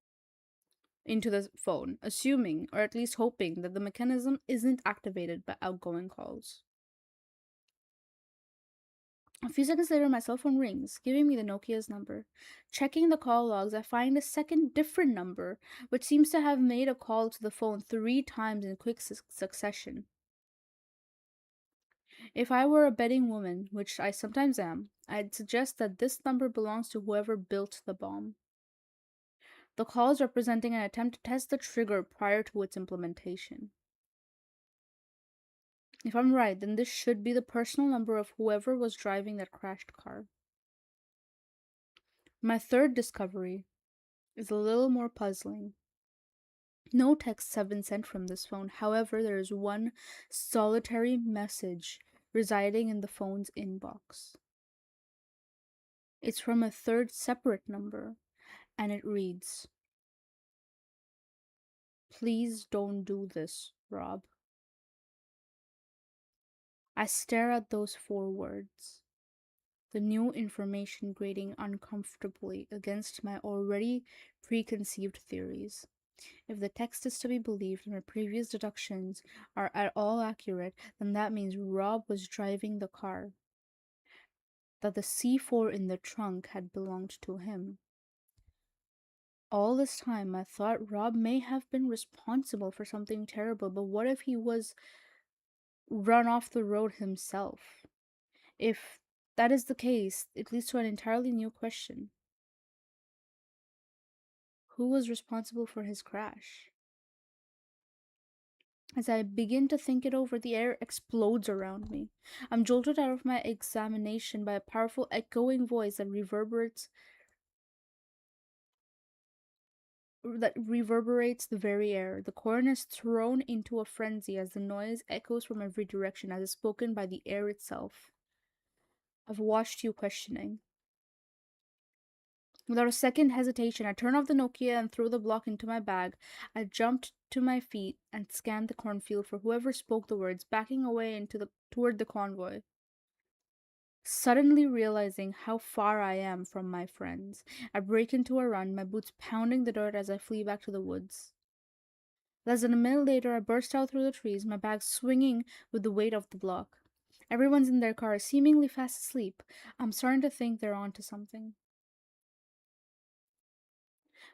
into the phone, assuming, or at least hoping, that the mechanism isn't activated by outgoing calls. A few seconds later, my cell phone rings, giving me the Nokia's number. Checking the call logs, I find a second different number, which seems to have made a call to the phone 3 times in quick succession. If I were a betting woman, which I sometimes am, I'd suggest that this number belongs to whoever built the bomb. The call is representing an attempt to test the trigger prior to its implementation. If I'm right, then this should be the personal number of whoever was driving that crashed car. My third discovery is a little more puzzling. No texts have been sent from this phone. However, there is one solitary message residing in the phone's inbox. It's from a third separate number, and it reads, "Please don't do this, Rob." I stare at those 4 words, the new information grating uncomfortably against my already preconceived theories. If the text is to be believed and my previous deductions are at all accurate, then that means Rob was driving the car, that the C4 in the trunk had belonged to him. All this time, I thought Rob may have been responsible for something terrible, but what if he was run off the road himself? If that is the case, it leads to an entirely new question. Who was responsible for his crash? As I begin to think it over, the air explodes around me. I'm jolted out of my examination by a powerful echoing voice that reverberates the very air. The coroner is thrown into a frenzy as the noise echoes from every direction as is spoken by the air itself. "I've watched you questioning." Without a second hesitation, I turn off the Nokia and throw the block into my bag. I jumped to my feet and scanned the cornfield for whoever spoke the words, backing away toward the convoy. Suddenly realizing how far I am from my friends, I break into a run, my boots pounding the dirt as I flee back to the woods. Less than a minute later, I burst out through the trees, my bag swinging with the weight of the block. Everyone's in their cars, seemingly fast asleep. I'm starting to think they're onto something.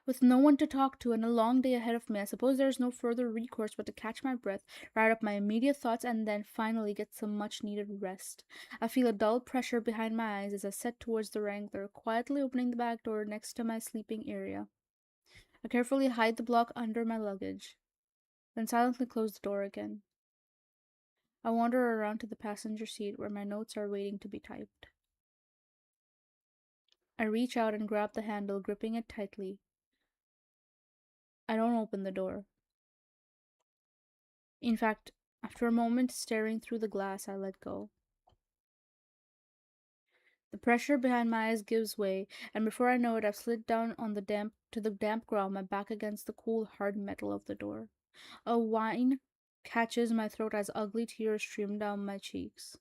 With no one to talk to and a long day ahead of me, I suppose there is no further recourse but to catch my breath, write up my immediate thoughts, and then finally get some much needed rest. I feel a dull pressure behind my eyes as I set towards the Wrangler, quietly opening the back door next to my sleeping area. I carefully hide the block under my luggage, then silently close the door again. I wander around to the passenger seat where my notes are waiting to be typed. I reach out and grab the handle, gripping it tightly. I don't open the door. In fact, after a moment staring through the glass, I let go. The pressure behind my eyes gives way, and before I know it, I've slid down on the damp ground, my back against the cool, hard metal of the door. A whine catches my throat as ugly tears stream down my cheeks.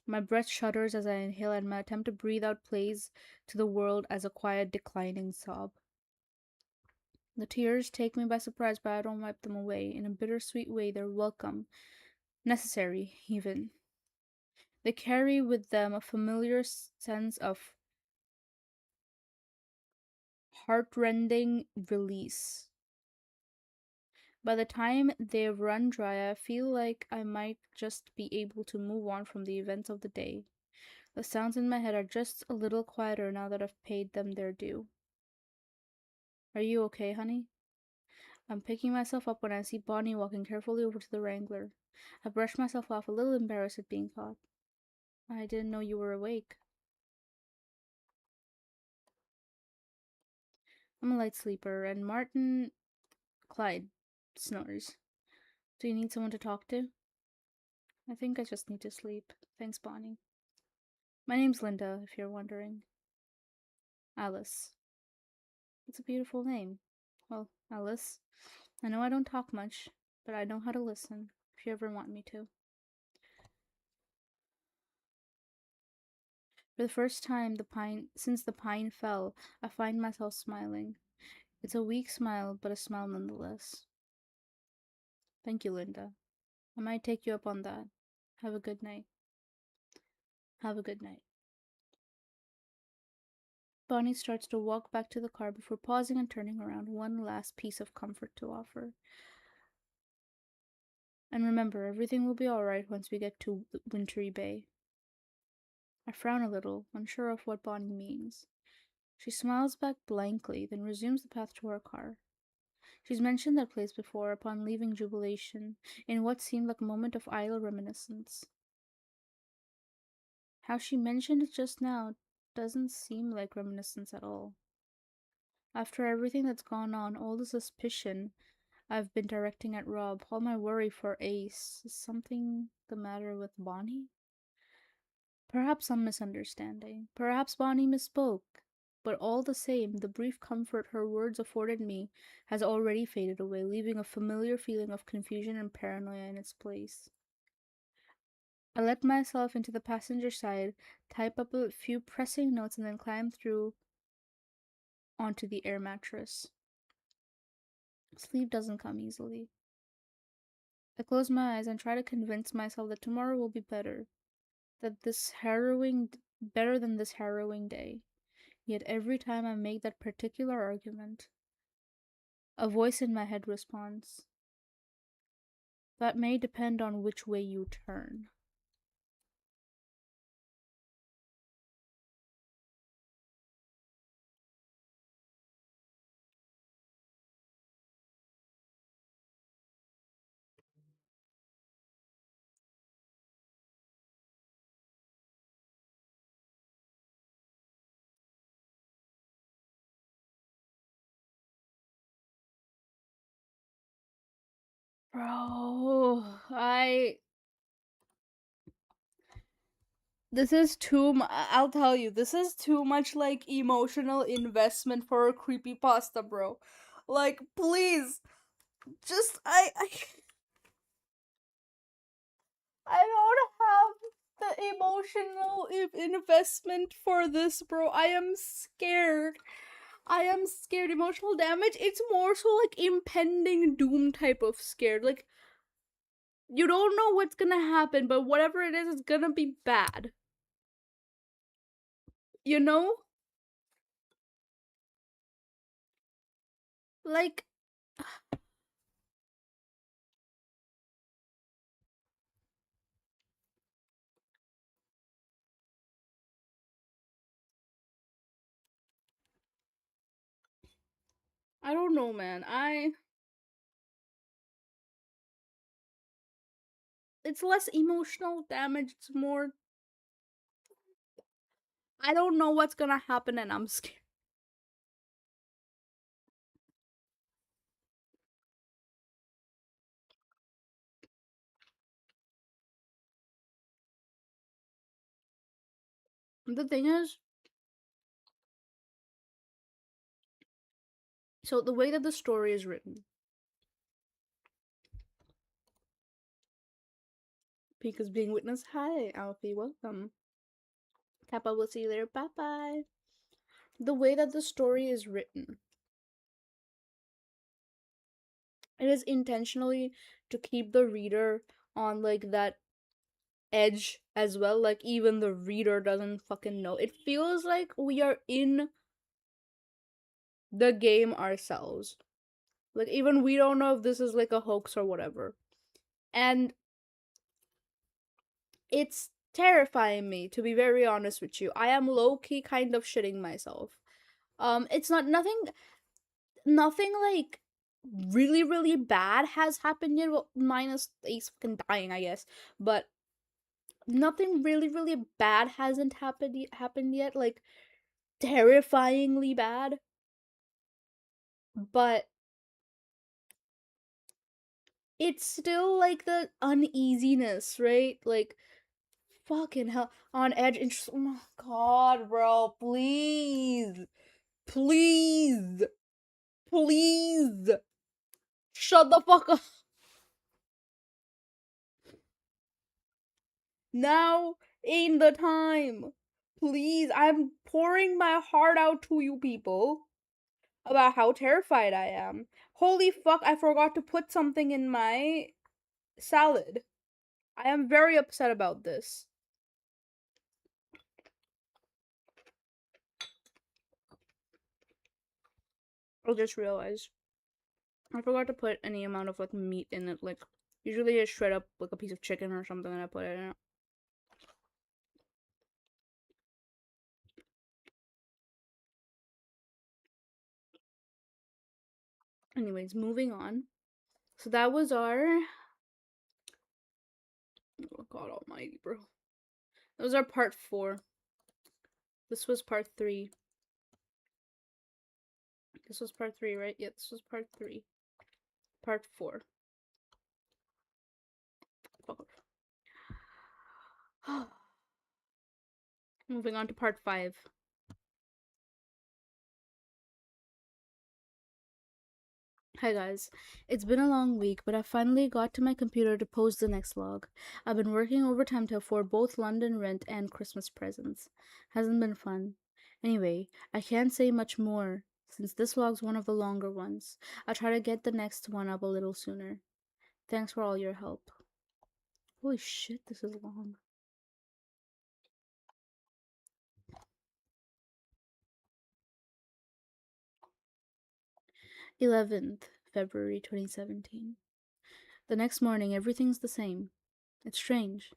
My breath shudders as I inhale, and my attempt to breathe out plays to the world as a quiet, declining sob. The tears take me by surprise, but I don't wipe them away. In a bittersweet way, they're welcome, necessary, even. They carry with them a familiar sense of heartrending release. By the time they've run dry, I feel like I might just be able to move on from the events of the day. The sounds in my head are just a little quieter now that I've paid them their due. Are you okay, honey? I'm picking myself up when I see Bonnie walking carefully over to the Wrangler. I brush myself off, a little embarrassed at being caught. I didn't know you were awake. I'm a light sleeper, and Clyde snores. Do you need someone to talk to? I think I just need to sleep. Thanks, Bonnie. My name's Linda, if you're wondering. Alice. It's a beautiful name. Well, Alice, I know I don't talk much, but I know how to listen, if you ever want me to. For the first time since the pine fell, I find myself smiling. It's a weak smile, but a smile nonetheless. Thank you, Linda. I might take you up on that. Have a good night. Have a good night. Bonnie starts to walk back to the car before pausing and turning around, one last piece of comfort to offer. And remember, everything will be alright once we get to Wintry Bay. I frown a little, unsure of what Bonnie means. She smiles back blankly, then resumes the path to her car. She's mentioned that place before upon leaving Jubilation, in what seemed like a moment of idle reminiscence. How she mentioned it just now doesn't seem like reminiscence at all. After everything that's gone on, all the suspicion I've been directing at Rob, all my worry for Ace, is something the matter with Bonnie? Perhaps some misunderstanding. Perhaps Bonnie misspoke. But all the same, the brief comfort her words afforded me has already faded away, leaving a familiar feeling of confusion and paranoia in its place. I let myself into the passenger side, type up a few pressing notes, and then climb through onto the air mattress. Sleep doesn't come easily. I close my eyes and try to convince myself that tomorrow will be better. Better than this harrowing day. Yet every time I make that particular argument, a voice in my head responds, "That may depend on which way you turn." Bro, this is I'll tell you, this is too much like emotional investment for a creepypasta, bro. Like, please, just I don't have the emotional investment for this, bro. I am scared. I am scared. Emotional damage, it's more so like impending doom type of scared. Like, you don't know what's gonna happen, but whatever it is, it's gonna be bad. You know? Like, I don't know, man. It's less emotional damage, it's more. I don't know what's gonna happen and I'm scared. The thing is, so the way that the story is written, because being witness, hi, Alfie, welcome. Kappa, will see you later, bye bye. The way that the story is written, it is intentionally to keep the reader on like that edge as well. Like, even the reader doesn't fucking know. It feels like we are in the game ourselves. Like, even we don't know if this is like a hoax or whatever. And it's terrifying me, to be very honest with you. I am low-key kind of shitting myself. It's not nothing like really, really bad has happened yet. Well, minus Ace fucking dying, I guess. But nothing really, really bad hasn't happened yet. Like, terrifyingly bad. But it's still like the uneasiness, right? Like, fucking hell. On edge. Oh my god, bro. Please. Please. Please. Shut the fuck up. Now ain't the time. Please. I'm pouring my heart out to you people about how terrified I am. Holy fuck, I forgot to put something in my salad. I am very upset about this. I just realized I forgot to put any amount of like meat in it. Like usually I shred up like a piece of chicken or something and I put it in it. Anyways, moving on. So that was our oh god almighty, bro. That was our part 4. This was part 3. This was part 3, right? Yeah, this was part 3. Part 4. Moving on to part 5. Hi guys, it's been a long week, but I finally got to my computer to post the next log. I've been working overtime to afford both London rent and Christmas presents. Hasn't been fun. Anyway, I can't say much more since this vlog's one of the longer ones. I'll try to get the next one up a little sooner. Thanks for all your help. Holy shit, this is long. February 11th, 2017. The next morning, everything's the same. It's strange.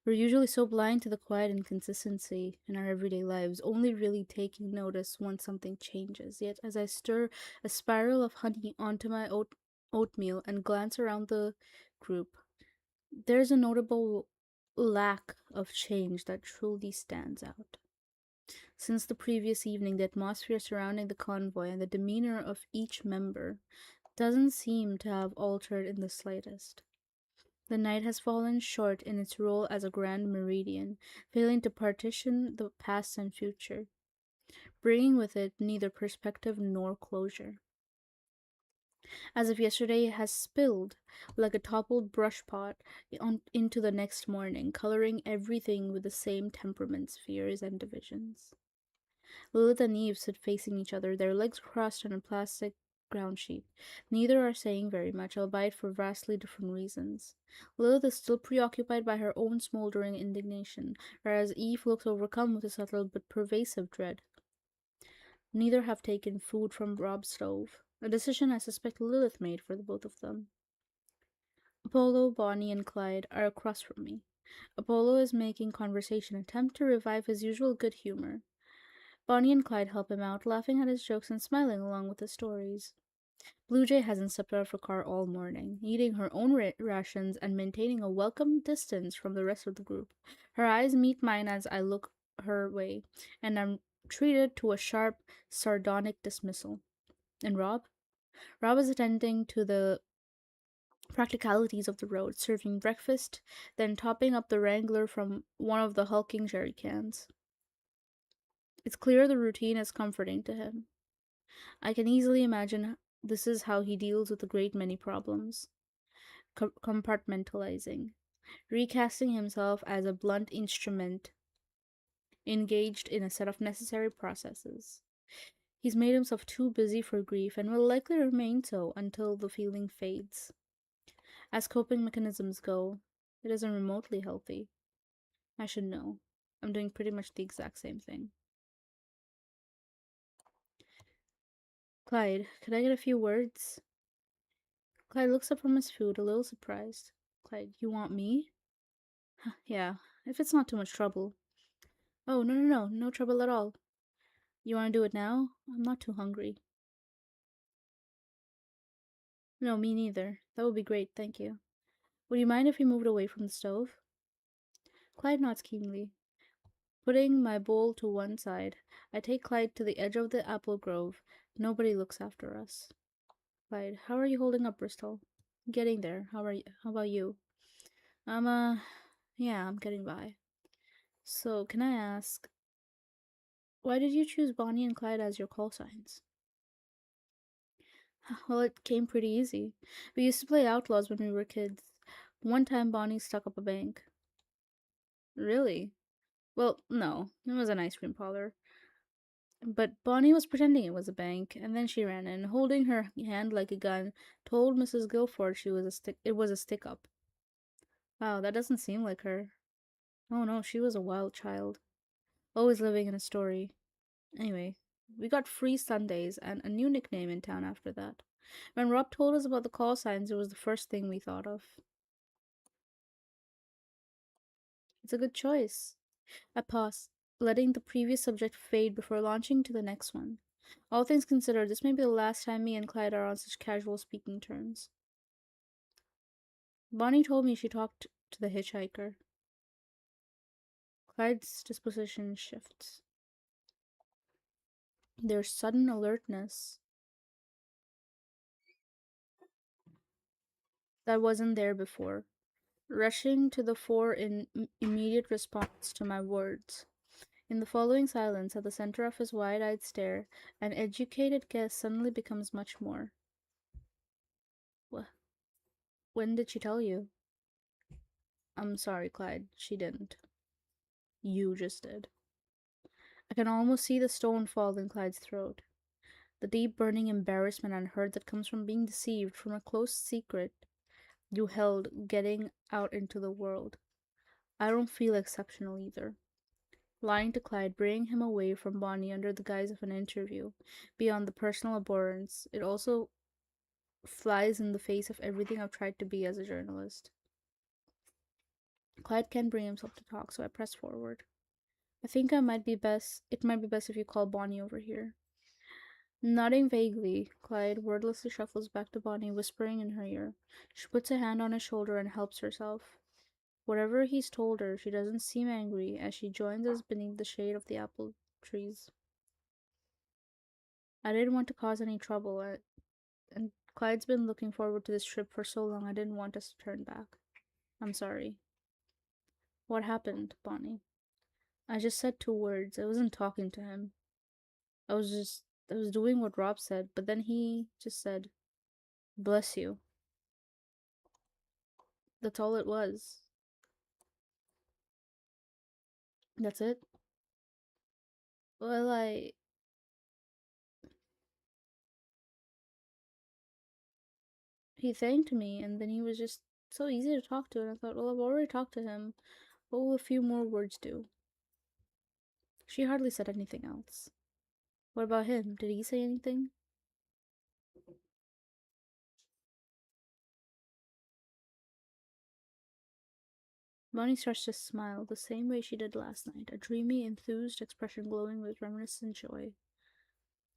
We're usually so blind to the quiet inconsistency in our everyday lives, only really taking notice when something changes. Yet, as I stir a spiral of honey onto my oatmeal and glance around the group, there's a notable lack of change that truly stands out. Since the previous evening, the atmosphere surrounding the convoy and the demeanor of each member doesn't seem to have altered in the slightest. The night has fallen short in its role as a grand meridian, failing to partition the past and future, bringing with it neither perspective nor closure. As if yesterday has spilled like a toppled brush pot into the next morning, coloring everything with the same temperaments, fears, and divisions. Lilith and Eve sit facing each other, their legs crossed on a plastic ground sheet. Neither are saying very much, albeit for vastly different reasons. Lilith is still preoccupied by her own smoldering indignation, whereas Eve looks overcome with a subtle but pervasive dread. Neither have taken food from Rob's stove, a decision I suspect Lilith made for the both of them. Apollo, Bonnie, and Clyde are across from me. Apollo is making conversation attempt to revive his usual good humor. Bonnie and Clyde help him out, laughing at his jokes and smiling along with his stories. Blue Jay hasn't stepped out of her car all morning, eating her own rations and maintaining a welcome distance from the rest of the group. Her eyes meet mine as I look her way, and I'm treated to a sharp, sardonic dismissal. And Rob? Rob is attending to the practicalities of the road, serving breakfast, then topping up the Wrangler from one of the hulking jerry cans. It's clear the routine is comforting to him. I can easily imagine this is how he deals with a great many problems. Compartmentalizing, recasting himself as a blunt instrument engaged in a set of necessary processes. He's made himself too busy for grief and will likely remain so until the feeling fades. As coping mechanisms go, it isn't remotely healthy. I should know. I'm doing pretty much the exact same thing. Clyde, could I get a few words? Clyde looks up from his food, a little surprised. Clyde, you want me? Yeah, if it's not too much trouble. Oh, no trouble at all. You want to do it now? I'm not too hungry. No, me neither. That would be great, thank you. Would you mind if we moved away from the stove? Clyde nods keenly. Putting my bowl to one side, I take Clyde to the edge of the apple grove. Nobody looks after us. Clyde, how are you holding up, Bristol? Getting there. How about you? Yeah, I'm getting by. So, can I ask, why did you choose Bonnie and Clyde as your call signs? Well, it came pretty easy. We used to play Outlaws when we were kids. One time, Bonnie stuck up a bank. Really? Well, no, it was an ice cream parlor. But Bonnie was pretending it was a bank, and then she ran in, holding her hand like a gun, told Mrs. Guilford it was a stick up. Wow, that doesn't seem like her. Oh no, she was a wild child, always living in a story. Anyway, we got free Sundays and a new nickname in town after that. When Rob told us about the call signs, it was the first thing we thought of. It's a good choice. I paused, letting the previous subject fade before launching to the next one. All things considered, this may be the last time me and Clyde are on such casual speaking terms. Bonnie told me she talked to the hitchhiker. Clyde's disposition shifts. There's sudden alertness that wasn't there before, rushing to the fore in immediate response to my words. In the following silence, at the center of his wide eyed stare, an educated guess suddenly becomes much more. When did she tell you? I'm sorry, Clyde. She didn't. You just did. I can almost see the stone fall in Clyde's throat. The deep burning embarrassment and hurt that comes from being deceived from a close secret you held getting out into the world. I don't feel exceptional either. Lying to Clyde, bringing him away from Bonnie under the guise of an interview, beyond the personal abhorrence, it also flies in the face of everything I've tried to be as a journalist. Clyde can't bring himself to talk, so I press forward. I think it might be best if you call Bonnie over here. Nodding vaguely, Clyde wordlessly shuffles back to Bonnie, whispering in her ear. She puts a hand on his shoulder and helps herself. Whatever he's told her, she doesn't seem angry as she joins us beneath the shade of the apple trees. I didn't want to cause any trouble, and Clyde's been looking forward to this trip for so long I didn't want us to turn back. I'm sorry. What happened, Bonnie? I just said 2 words. I wasn't talking to him. I was doing what Rob said, but then he just said, "Bless you." That's all it was. That's it? Well, he thanked me, and then he was just so easy to talk to, and I thought, well, I've already talked to him. What will a few more words do? She hardly said anything else. What about him? Did he say anything? Bonnie starts to smile the same way she did last night, a dreamy, enthused expression glowing with reminiscent joy.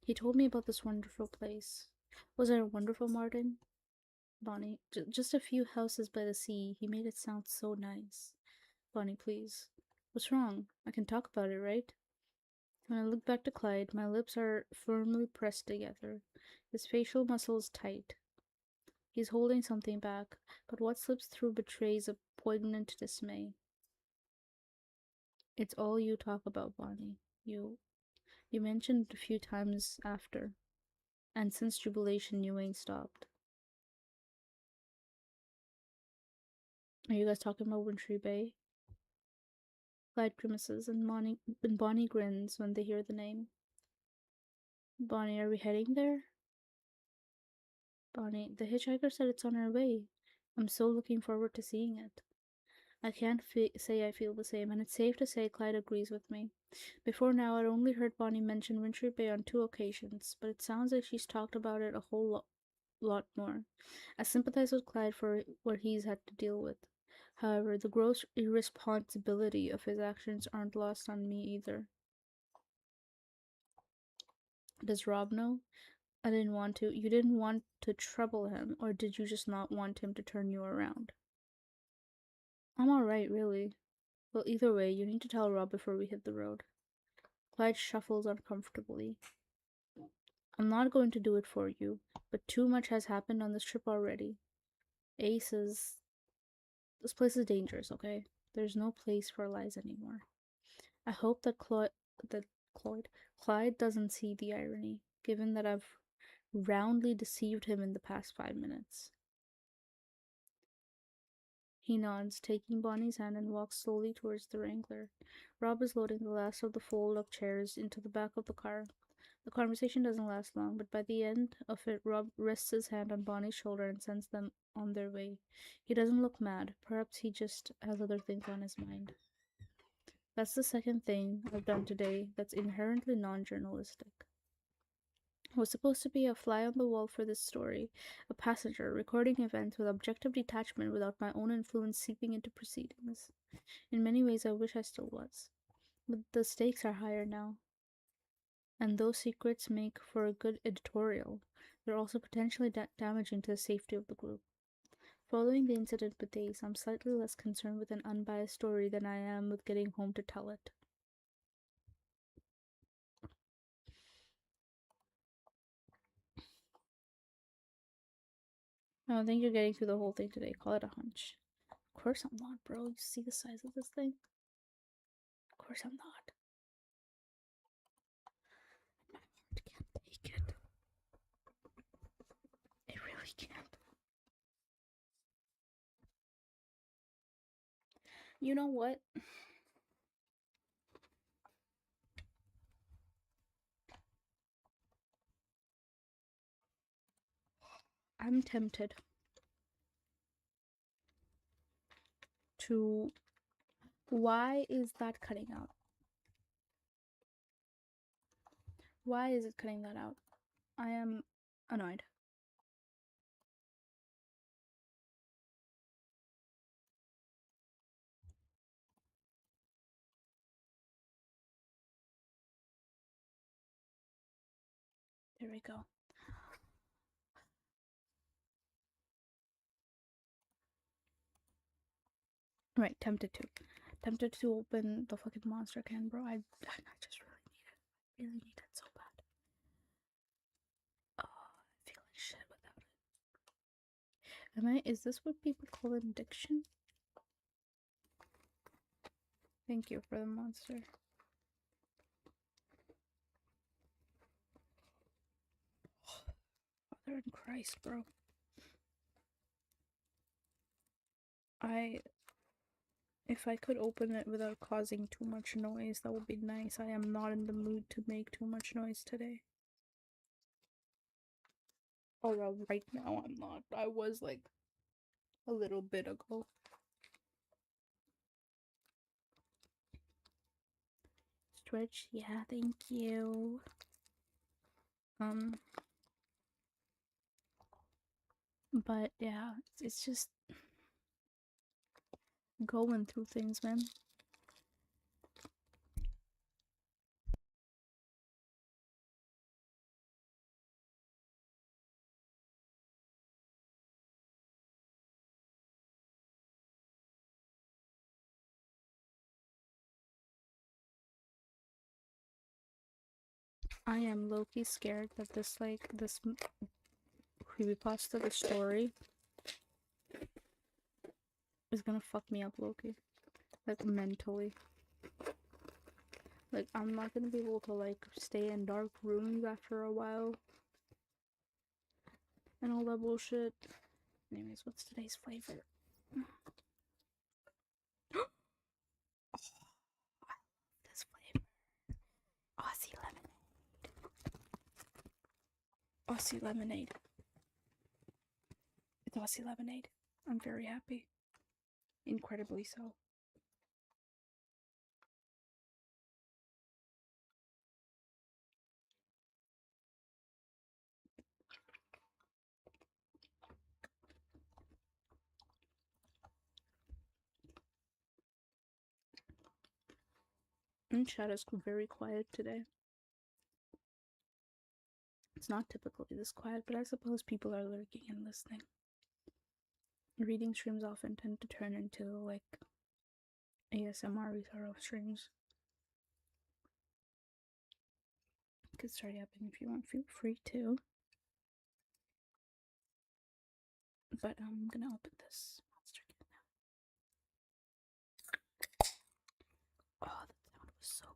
He told me about this wonderful place. Was it wonderful, Martin? Bonnie, just a few houses by the sea. He made it sound so nice. Bonnie, please. What's wrong? I can talk about it, right? When I look back to Clyde, my lips are firmly pressed together, his facial muscles tight. He's holding something back, but what slips through betrays a poignant dismay. It's all you talk about, Bonnie. You mentioned a few times after, and since jubilation you ain't stopped. Are you guys talking about Wintry Bay? Clyde grimaces and Bonnie grins when they hear the name. Bonnie, are we heading there? Bonnie, the hitchhiker said it's on our way. I'm so looking forward to seeing it. I can't say I feel the same, and it's safe to say Clyde agrees with me. Before now, I'd only heard Bonnie mention Wintry Bay on 2 occasions, but it sounds like she's talked about it a whole lot more. I sympathize with Clyde for what he's had to deal with. However, the gross irresponsibility of his actions aren't lost on me either. Does Rob know? I didn't want to. You didn't want to trouble him, or did you just not want him to turn you around? I'm alright, really. Well, either way, you need to tell Rob before we hit the road. Clyde shuffles uncomfortably. I'm not going to do it for you, but too much has happened on this trip already. This place is dangerous, okay? There's no place for lies anymore. I hope that Clyde doesn't see the irony, given that I've roundly deceived him in the past 5 minutes. He nods, taking Bonnie's hand, and walks slowly towards the Wrangler. Rob is loading the last of the fold-up chairs into the back of the car. The conversation doesn't last long, but by the end of it, Rob rests his hand on Bonnie's shoulder and sends them on their way. He doesn't look mad. Perhaps he just has other things on his mind. That's the second thing I've done today that's inherently non-journalistic. I was supposed to be a fly on the wall for this story, a passenger, recording events with objective detachment without my own influence seeping into proceedings. In many ways, I wish I still was. But the stakes are higher now. And those secrets make for a good editorial. They're also potentially damaging to the safety of the group. Following the incident with Ace, I'm slightly less concerned with an unbiased story than I am with getting home to tell it. I don't think you're getting through the whole thing today. Call it a hunch. Of course I'm not, bro. You see the size of this thing? Of course I'm not. My heart can't take it. It really can't. You know what? I'm tempted to... Why is that cutting out? Why is it cutting that out? I am annoyed. There we go. Right, tempted to open the fucking monster can, bro. I just really need it. I really need it so bad. Oh, I feel like shit without it. Is this what people call an addiction? Thank you for the monster. Father in Christ, bro. If I could open it without causing too much noise, that would be nice. I am not in the mood to make too much noise today. Although right now I'm not. I was like a little bit ago. Stretch, yeah, thank you. But yeah, it's just going through things, man. I am low-key scared that this creepypasta, the story, is gonna fuck me up, low-key. Like, mentally. Like, I'm not gonna be able to, like, stay in dark rooms after a while. And all that bullshit. Anyways, what's today's flavor? Oh, I love this flavor. Aussie lemonade. Aussie lemonade. It's Aussie lemonade. I'm very happy. Incredibly so. And chat is very quiet today. It's not typically this quiet, but I suppose people are lurking and listening. Reading streams often tend to turn into, like, ASMR Rizaro streams. You could start yapping if you want, feel free to. But I'm gonna open this monster can now. Oh, that sound was so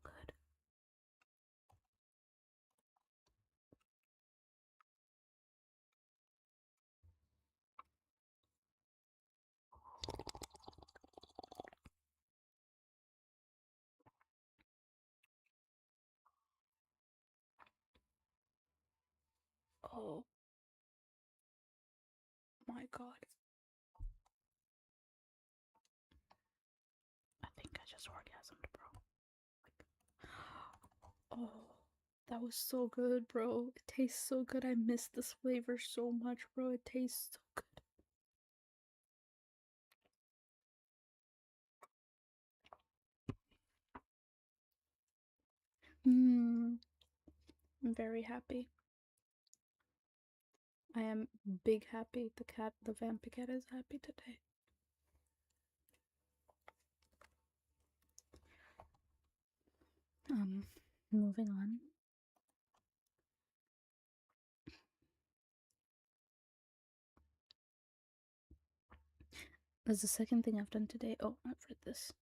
Oh my god. I think I just orgasmed, bro. Oh, that was so good, bro. It tastes so good. I miss this flavor so much, bro. It tastes so good. I'm very happy. I am big happy. The Vampy Cat is happy today. Moving on. That's the second thing I've done today. Oh, I've read this.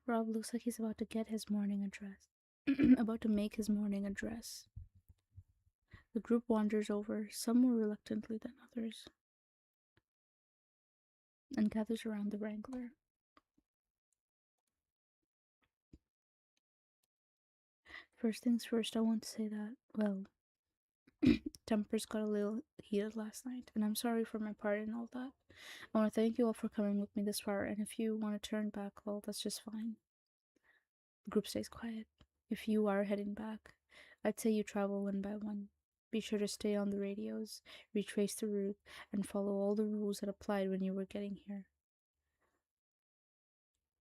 Rob looks like he's about to get his morning address. About to make his morning address. The group wanders over, some more reluctantly than others, and gathers around the Wrangler. First things first, I want to say that, well, tempers got a little heated last night, and I'm sorry for my part in all that. I want to thank you all for coming with me this far, and if you want to turn back, well, that's just fine. The group stays quiet. If you are heading back, I'd say you travel one by one. Be sure to stay on the radios, retrace the route, and follow all the rules that applied when you were getting here.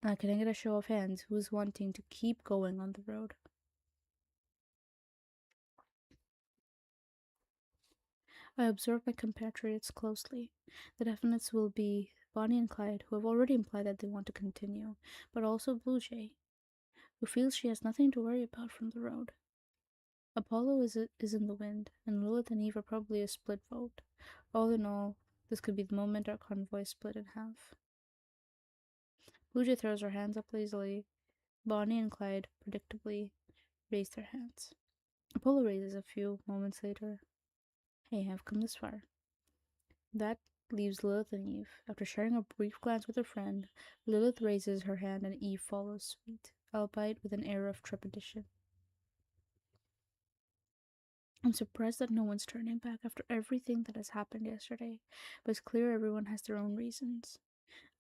Now, can I get a show of hands who's wanting to keep going on the road? I observe my compatriots closely. The definites will be Bonnie and Clyde, who have already implied that they want to continue, but also Blue Jay, who feels she has nothing to worry about from the road. Apollo is in the wind, and Lilith and Eve are probably a split vote. All in all, this could be the moment our convoy split in half. Blue Jay throws her hands up lazily. Bonnie and Clyde, predictably, raise their hands. Apollo raises a few moments later. Hey, I've come this far. That leaves Lilith and Eve. After sharing a brief glance with her friend, Lilith raises her hand and Eve follows suit, albeit with an air of trepidation. I'm surprised that no one's turning back after everything that has happened yesterday, but it's clear everyone has their own reasons.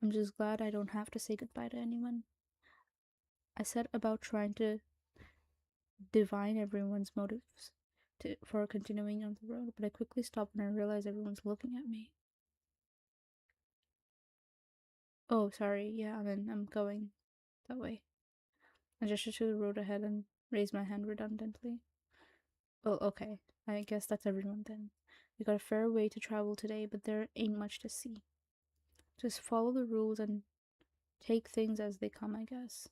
I'm just glad I don't have to say goodbye to anyone. I set about trying to divine everyone's motives for continuing on the road, but I quickly stopped when I realized everyone's looking at me. Oh, sorry, yeah, I'm going that way. I gestured to the road ahead and raised my hand redundantly. Oh, okay. I guess that's everyone then. We got a fair way to travel today, but there ain't much to see. Just follow the rules and take things as they come, I guess.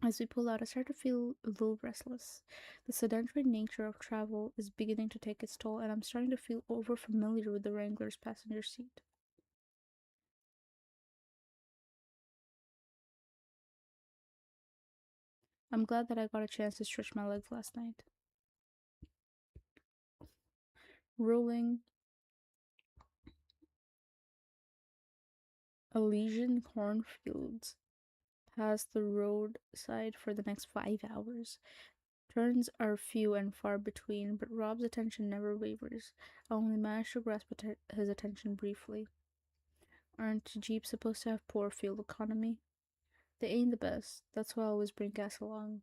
As we pull out, I start to feel a little restless. The sedentary nature of travel is beginning to take its toll, and I'm starting to feel over-familiar with the Wrangler's passenger seat. I'm glad that I got a chance to stretch my legs last night. Rolling Elysian cornfields past the roadside for the next 5 hours. Turns are few and far between, but Rob's attention never wavers. I only manage to grasp his attention briefly. Aren't Jeeps supposed to have poor fuel economy? They ain't the best. That's why I always bring gas along.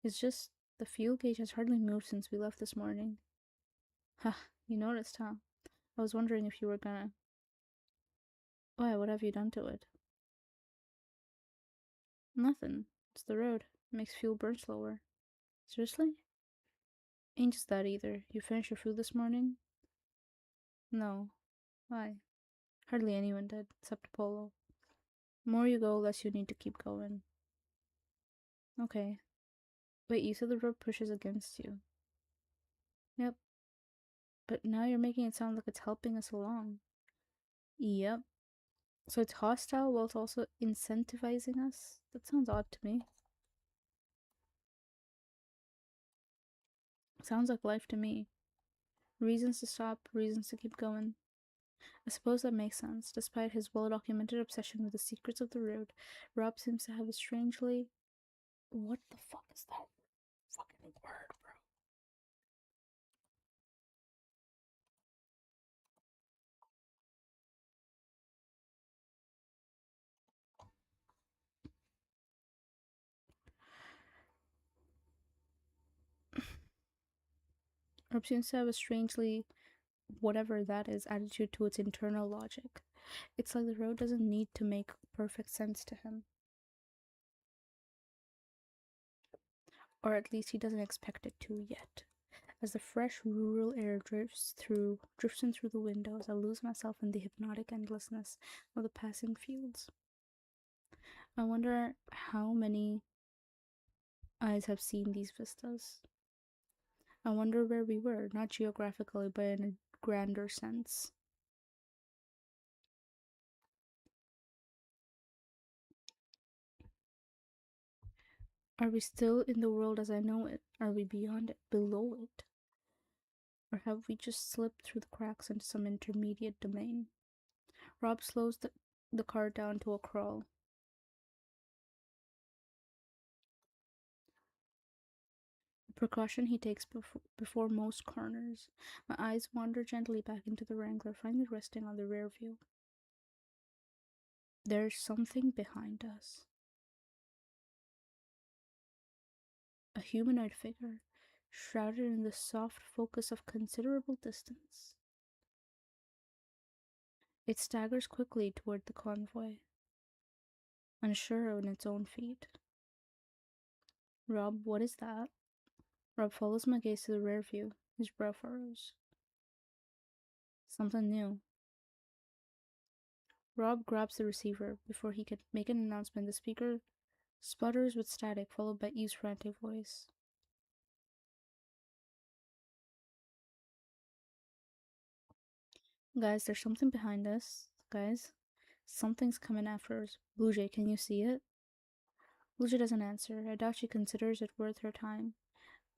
It's just the fuel gauge has hardly moved since we left this morning. Ha, you noticed, huh? I was wondering if you were gonna. Why, what have you done to it? Nothing. It's the road. It makes fuel burn slower. Seriously? Ain't just that either. You finished your food this morning? No. Why? Hardly anyone did, except Apollo. The more you go, less you need to keep going. Okay. Wait, you said the road pushes against you. Yep. But now you're making it sound like it's helping us along. Yep. So it's hostile while it's also incentivizing us? That sounds odd to me. Sounds like life to me. Reasons to stop, reasons to keep going. I suppose that makes sense. Despite his well-documented obsession with the secrets of the road, Rob seems to have a strangely... What the fuck is that? fucking word, bro. Rob seems to have a strangely, whatever that is, attitude to its internal logic. It's like the road doesn't need to make perfect sense to him. Or at least he doesn't expect it to yet. As the fresh rural air drifts in through the windows, I lose myself in the hypnotic endlessness of the passing fields. I wonder how many eyes have seen these vistas. I wonder where we were, not geographically, but in a grander sense. Are we still in the world as I know it? Are we beyond it, below it? Or have we just slipped through the cracks into some intermediate domain? Rob slows the car down to a crawl. A precaution he takes before most corners. My eyes wander gently back into the Wrangler, finally resting on the rear view. There's something behind us. A humanoid figure, shrouded in the soft focus of considerable distance. It staggers quickly toward the convoy, unsure on its own feet. Rob, what is that? Rob follows my gaze to the rear view, his brow furrows. Something new. Rob grabs the receiver. Before he can make an announcement, the speaker sputters with static, followed by Eve's frantic voice. Guys, there's something behind us. Guys, something's coming after us. Blue Jay, can you see it? Blue Jay doesn't answer. I doubt she considers it worth her time.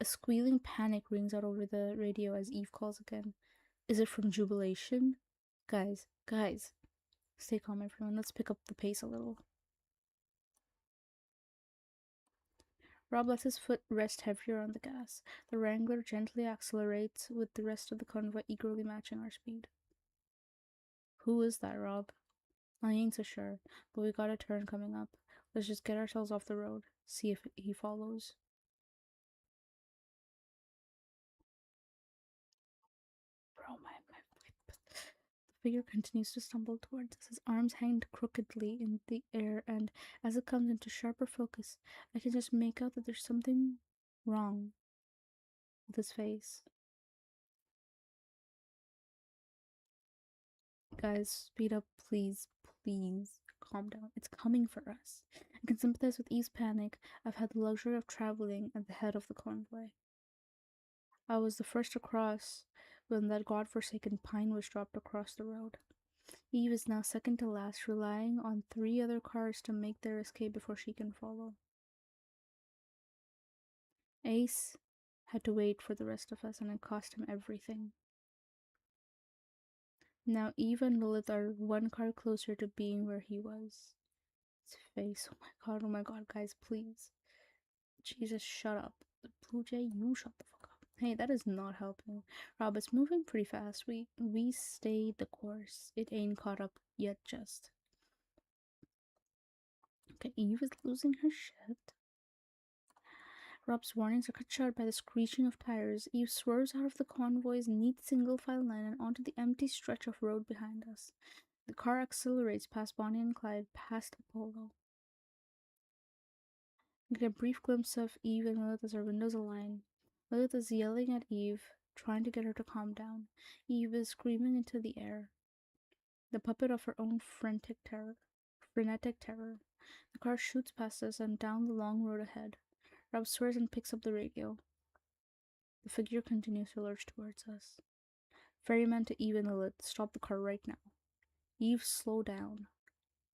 A squealing panic rings out over the radio as Eve calls again. Is it from Jubilation? Guys. Stay calm, everyone. Let's pick up the pace a little. Rob lets his foot rest heavier on the gas. The Wrangler gently accelerates, with the rest of the convoy eagerly matching our speed. Who is that, Rob? I ain't so sure, but we got a turn coming up. Let's just get ourselves off the road, see if he follows. Bro, the figure continues to stumble towards us. His arms hang crookedly in the air, and as it comes into sharper focus, I can just make out that there's something wrong with his face. Guys, speed up, please. Calm down. It's coming for us. I can sympathize with Eve's panic. I've had the luxury of traveling at the head of the convoy. I was the first across when that godforsaken pine was dropped across the road. Eve is now second to last, relying on 3 other cars to make their escape before she can follow. Ace had to wait for the rest of us, and it cost him everything. Now Eve and Lilith are 1 car closer to being where he was. His face, oh my god, guys, please. Jesus, shut up. Blue Jay, you shut the fuck up. Hey, that is not helping. Rob, it's moving pretty fast. We stayed the course. It ain't caught up yet just. Okay, Eve is losing her shit. Rob's warnings are cut short by the screeching of tires. Eve swerves out of the convoy's neat single file line and onto the empty stretch of road behind us. The car accelerates past Bonnie and Clyde, past Apollo. We get a brief glimpse of Eve and Lilith as our windows align. Lilith is yelling at Eve, trying to get her to calm down. Eve is screaming into the air, the puppet of her own frenetic terror. The car shoots past us and down the long road ahead. Rob swears and picks up the radio. The figure continues to lurch towards us. Ferryman to Eve and Lilith, stop the car right now. Eve, slow down.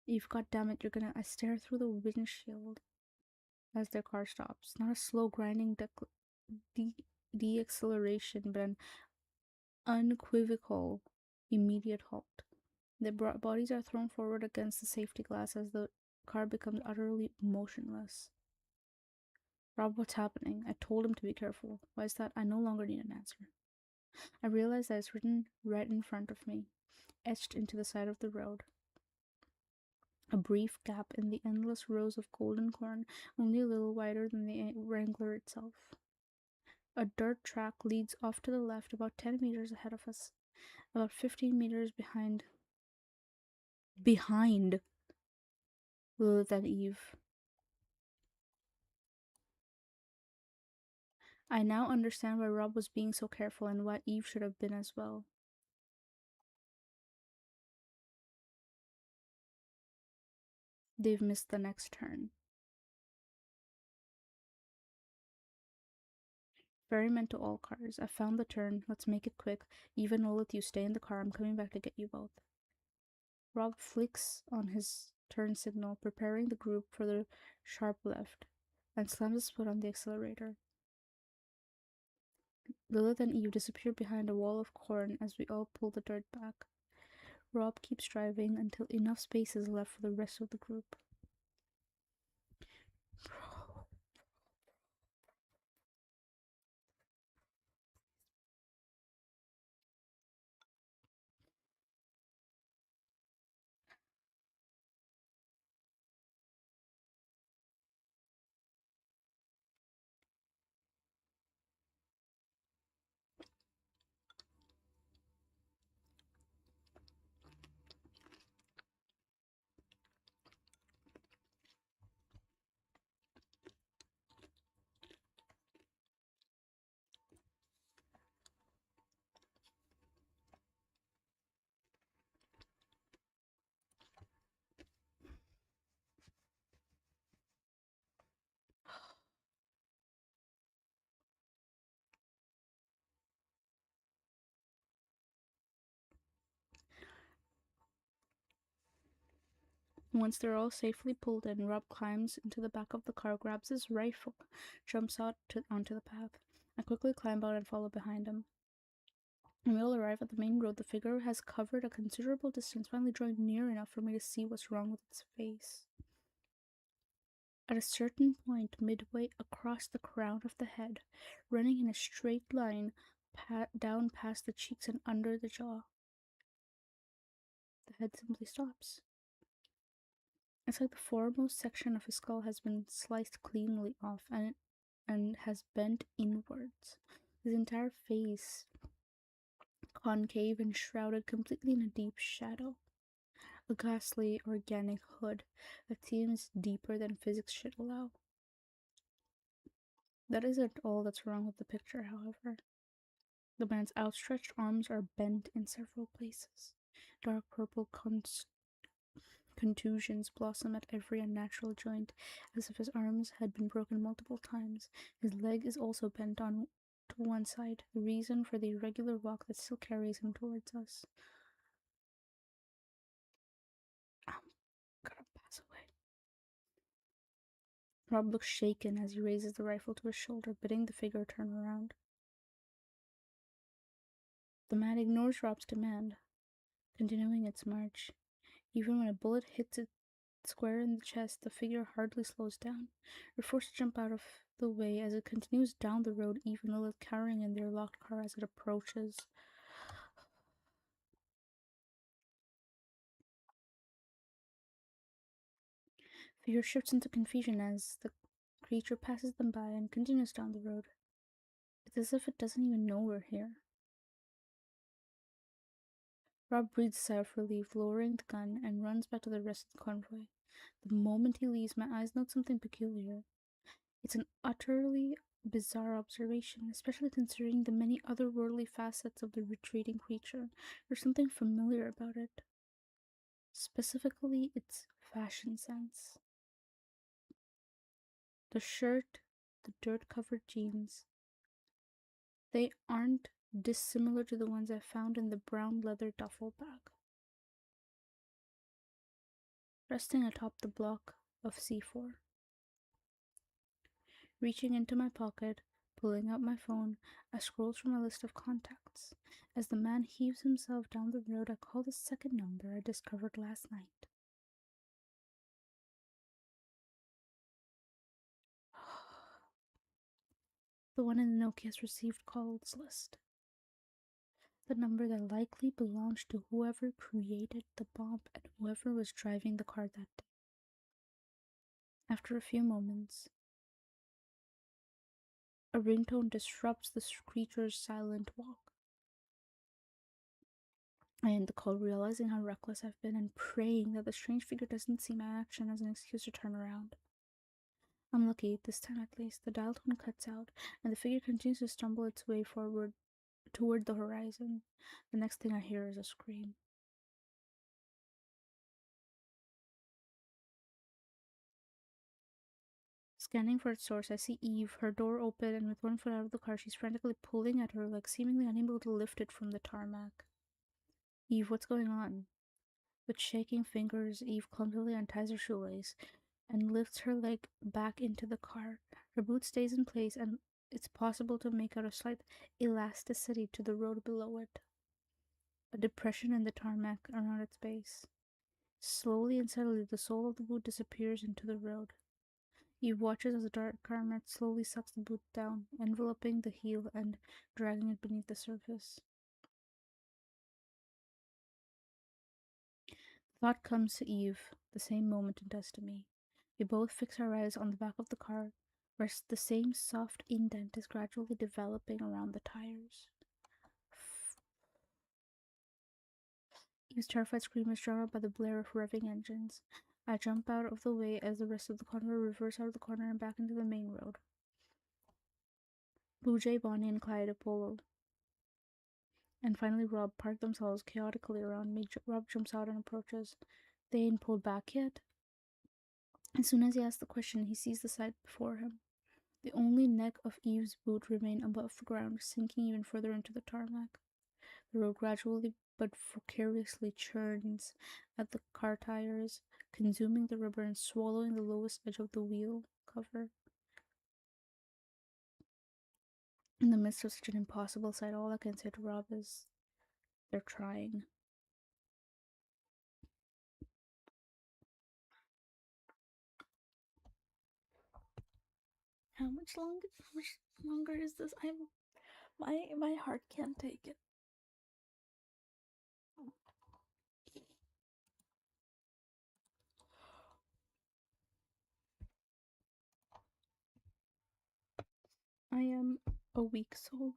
Eve, goddammit, you're gonna. I stare through the windshield as their car stops. Not a slow grinding de-acceleration, but an unequivocal immediate halt. Their bodies are thrown forward against the safety glass as the car becomes utterly motionless. Rob, what's happening? I told him to be careful. Why is that? I no longer need an answer. I realized that it's written right in front of me, etched into the side of the road. A brief gap in the endless rows of golden corn, only a little wider than the Wrangler itself. A dirt track leads off to the left about 10 meters ahead of us, about 15 meters behind. Behind Lilith and Eve. I now understand why Rob was being so careful and why Eve should have been as well. They've missed the next turn. Ferry meant to all cars. I found the turn. Let's make it quick. Eve and Lilith, you stay in the car. I'm coming back to get you both. Rob flicks on his turn signal, preparing the group for the sharp left, and slams his foot on the accelerator. Lilith and Eve disappear behind a wall of corn as we all pull the dirt back. Rob keeps driving until enough space is left for the rest of the group. Once they're all safely pulled in, Rob climbs into the back of the car, grabs his rifle, jumps out onto the path. I quickly climb out and follow behind him. When we all arrive at the main road, the figure has covered a considerable distance, finally drawing near enough for me to see what's wrong with its face. At a certain point, midway across the crown of the head, running in a straight line down past the cheeks and under the jaw, the head simply stops. It's like the foremost section of his skull has been sliced cleanly off and has bent inwards. His entire face concave and shrouded completely in a deep shadow. A ghastly organic hood that seems deeper than physics should allow. That isn't all that's wrong with the picture, however. The man's outstretched arms are bent in several places. Dark purple contusions blossom at every unnatural joint, as if his arms had been broken multiple times. His leg is also bent on to one side, the reason for the irregular walk that still carries him towards us. I'm gonna pass away. Rob looks shaken as he raises the rifle to his shoulder, bidding the figure turn around. The man ignores Rob's command, continuing its march. Even when a bullet hits it square in the chest, the figure hardly slows down. We're forced to jump out of the way as it continues down the road, even Lilith carrying in their locked car as it approaches. Fear shifts into confusion as the creature passes them by and continues down the road. It's as if it doesn't even know we're here. Rob breathes a sigh of relief, lowering the gun, and runs back to the rest of the convoy. The moment he leaves, my eyes note something peculiar. It's an utterly bizarre observation, especially considering the many otherworldly facets of the retreating creature. There's something familiar about it. Specifically, its fashion sense. The shirt, the dirt-covered jeans. They aren't dissimilar to the ones I found in the brown leather duffel bag. Resting atop the block of C4. Reaching into my pocket, pulling out my phone, I scroll through my list of contacts. As the man heaves himself down the road, I call the second number I discovered last night. The one in the Nokia's received calls list. The number that likely belonged to whoever created the bomb and whoever was driving the car that day. After a few moments, a ringtone disrupts the creature's silent walk. I end the call realizing how reckless I've been and praying that the strange figure doesn't see my action as an excuse to turn around. I'm lucky, this time at least. The dial tone cuts out, and the figure continues to stumble its way forward toward the horizon. The next thing I hear is a scream. Scanning for its source, I see Eve, her door open, and with one foot out of the car, she's frantically pulling at her leg, seemingly unable to lift it from the tarmac. Eve, what's going on? With shaking fingers, Eve clumsily unties her shoelace and lifts her leg back into the car. Her boot stays in place, and it's possible to make out a slight elasticity to the road below it. A depression in the tarmac around its base. Slowly and steadily, the sole of the boot disappears into the road. Eve watches as the dark garment slowly sucks the boot down, enveloping the heel and dragging it beneath the surface. The thought comes to Eve the same moment it does to me. We both fix our eyes on the back of the car, where the same soft indent is gradually developing around the tires. Eve's terrified scream is drowned out by the blare of revving engines. I jump out of the way as the rest of the convoy reverse out of the corner and back into the main road. Blue Jay, Bonnie, and Clyde, Apollo, and finally Rob park themselves chaotically around me. Rob jumps out and approaches. They ain't pulled back yet. As soon as he asks the question, he sees the sight before him. The only neck of Eve's boot remained above the ground, sinking even further into the tarmac. The road gradually but precariously churns at the car tires, consuming the rubber and swallowing the lowest edge of the wheel cover. In the midst of such an impossible sight, all I can say to Rob is, they're trying. How much longer is this? My heart can't take it. I am a weak soul.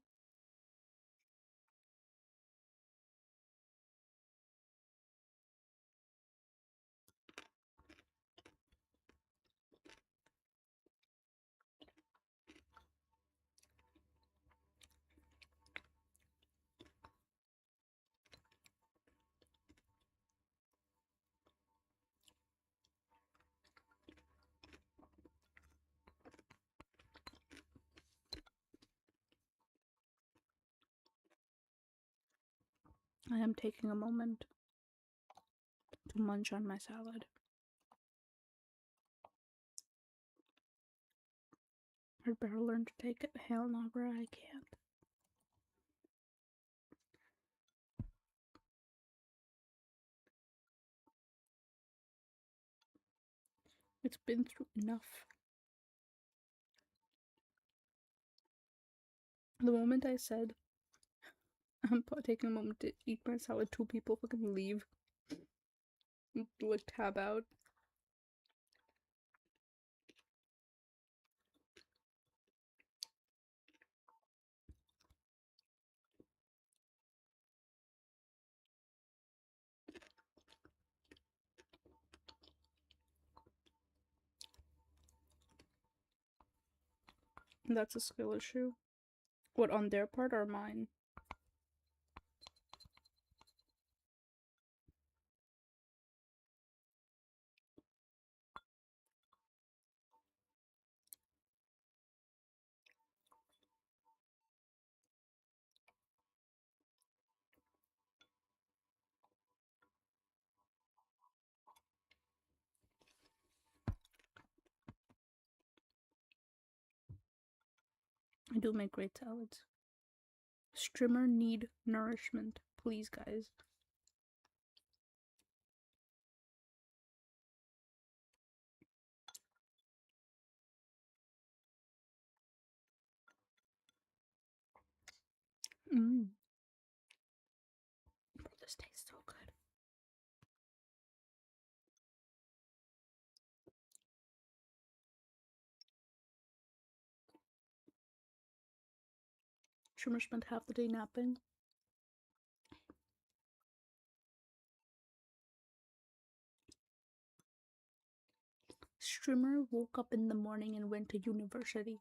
I am taking a moment to munch on my salad. I'd better learn to take it. Hell no, bro, I can't. It's been through enough. The moment I said I'm taking a moment to eat my salad, two people fucking leave. Like, tab out. That's a skill issue. What, on their part or mine? I do make great salads. Strimmer need nourishment. Please, guys. Bro, this tastes so good. Shimmer spent half the day napping. Strimmer woke up in the morning and went to university.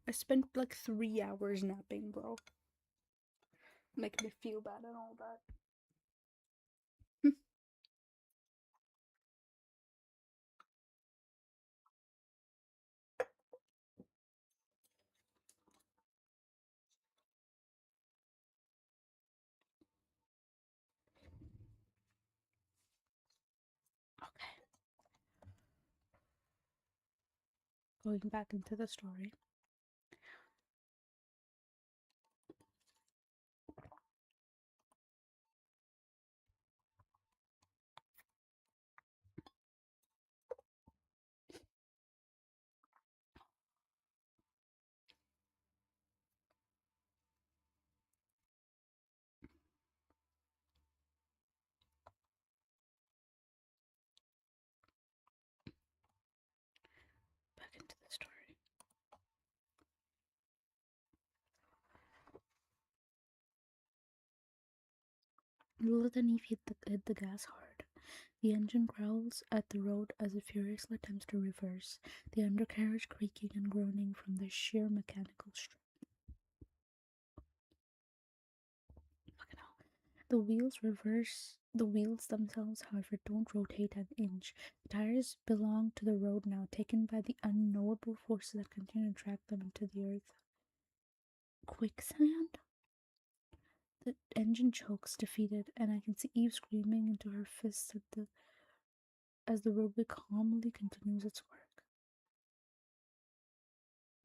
I spent like 3 hours napping, bro. Making me feel bad and all that. Okay. Going back into the story. Back into the story. Lilith and Eve hit the gas hard. The engine growls at the road as it furiously attempts to reverse, the undercarriage creaking and groaning from the sheer mechanical strength. Fucking hell. The wheels themselves, however, don't rotate an inch. The tires belong to the road now, taken by the unknowable forces that continue to drag them into the earth. Quicksand? The engine chokes, defeated, and I can see Eve screaming into her fists as the roadway calmly continues its work.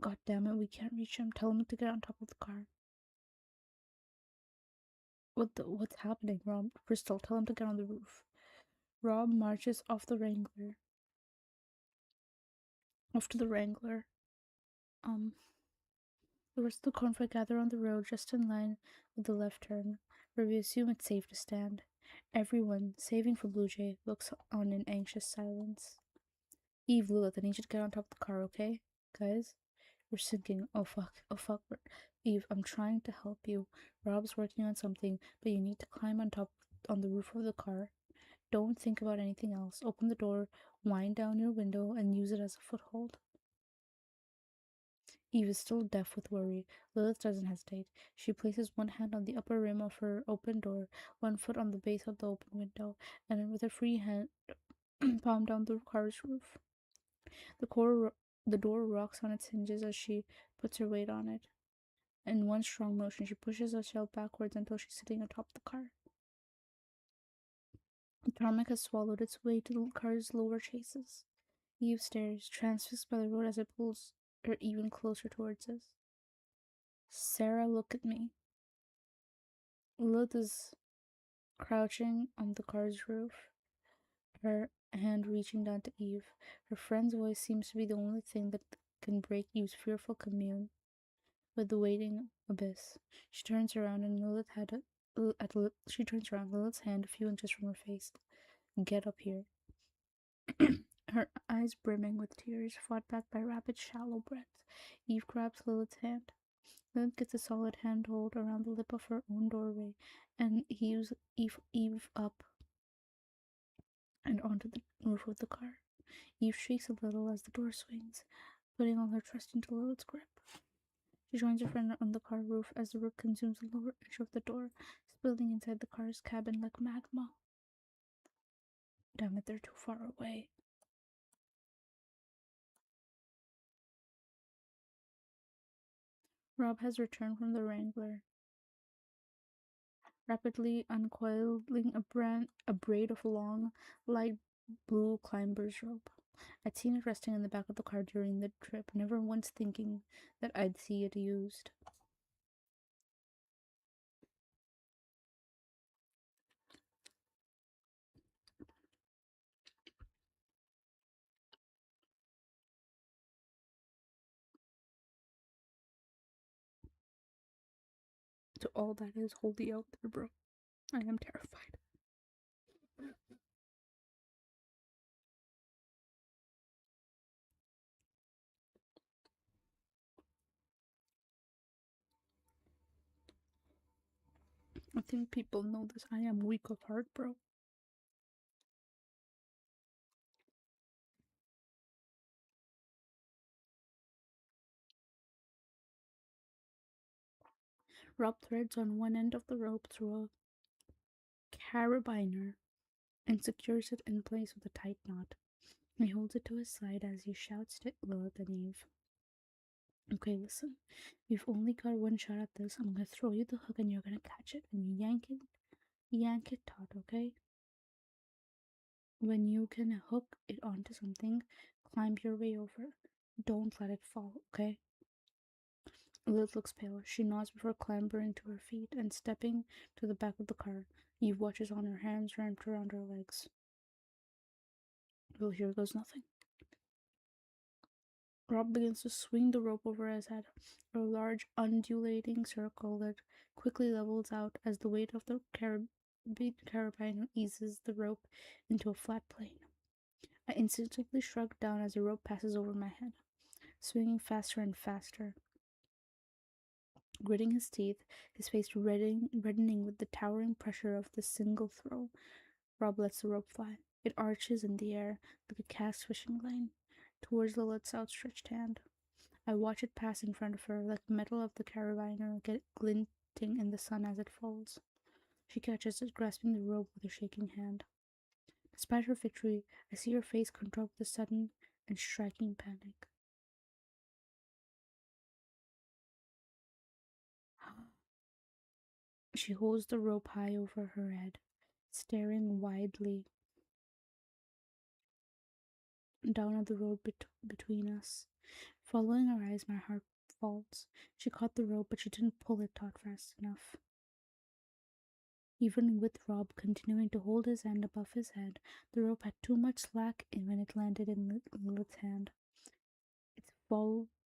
God damn it, we can't reach him. Tell him to get on top of the car. What's happening, Rob? Crystal, tell him to get on the roof. Rob marches off to the Wrangler. The rest of the convoy gather on the road just in line with the left turn, where we assume it's safe to stand. Everyone, saving for Blue Jay, looks on in anxious silence. Eve, Lilith, I need you to get on top of the car, okay? Guys? We're sinking. Oh fuck. Eve, I'm trying to help you. Rob's working on something, but you need to climb on the roof of the car. Don't think about anything else. Open the door, wind down your window, and use it as a foothold. Eve is still deaf with worry. Lilith doesn't hesitate. She places one hand on the upper rim of her open door, one foot on the base of the open window, and then with her free hand palm down the car's roof. The door rocks on its hinges as she puts her weight on it. In one strong motion, she pushes the shell backwards until she's sitting atop the car. The tarmac has swallowed its way to the car's lower chases. Eve stares, transfixed by the road as it pulls her even closer towards us. Sarah, look at me. Lilith is crouching on the car's roof, her hand reaching down to Eve. Her friend's voice seems to be the only thing that can break Eve's fearful commune with the waiting abyss. She turns around and she turns around, Lilith's hand a few inches from her face. Get up here. Her eyes brimming with tears, fought back by rapid, shallow breaths. Eve grabs Lilith's hand. Lilith gets a solid handhold around the lip of her own doorway and heaves Eve up and onto the roof of the car. Eve shrieks a little as the door swings, putting all her trust into Lilith's grip. She joins her friend on the car roof as the root consumes the lower edge of the door, spilling inside the car's cabin like magma. Damn it, they're too far away. Rob has returned from the Wrangler, rapidly uncoiling a braid of long, light blue climber's rope. I'd seen it resting in the back of the car during the trip, never once thinking that I'd see it used. So all that is wholly out there, bro. I am terrified. I think people know this. I am weak of heart, bro. Rob threads on one end of the rope through a carabiner and secures it in place with a tight knot. He holds it to his side as he shouts to Lilith and Eve. Okay, listen. We've only got one shot at this. I'm gonna throw you the hook and you're gonna catch it. And you yank it taut, okay? When you can hook it onto something, climb your way over. Don't let it fall, okay? Lilith looks pale. She nods before clambering to her feet and stepping to the back of the car. Eve watches on, her hands wrapped around her legs. Well, here goes nothing. Rob begins to swing the rope over his head, a large undulating circle that quickly levels out as the weight of the carabiner eases the rope into a flat plane. I instinctively shrug down as the rope passes over my head, swinging faster and faster. Gritting his teeth, his face reddening with the towering pressure of the single throw, Rob lets the rope fly. It arches in the air like a cast fishing line towards Lilith's outstretched hand. I watch it pass in front of her, like the metal of the carabiner glinting in the sun as it falls. She catches it, grasping the rope with a shaking hand. Despite her victory, I see her face contract with a sudden and striking panic. She holds the rope high over her head, staring widely down at the road between us. Following her eyes, my heart falls. She caught the rope, but she didn't pull it taut fast enough. Even with Rob continuing to hold his hand above his head, the rope had too much slack when it landed in Lilith's hand.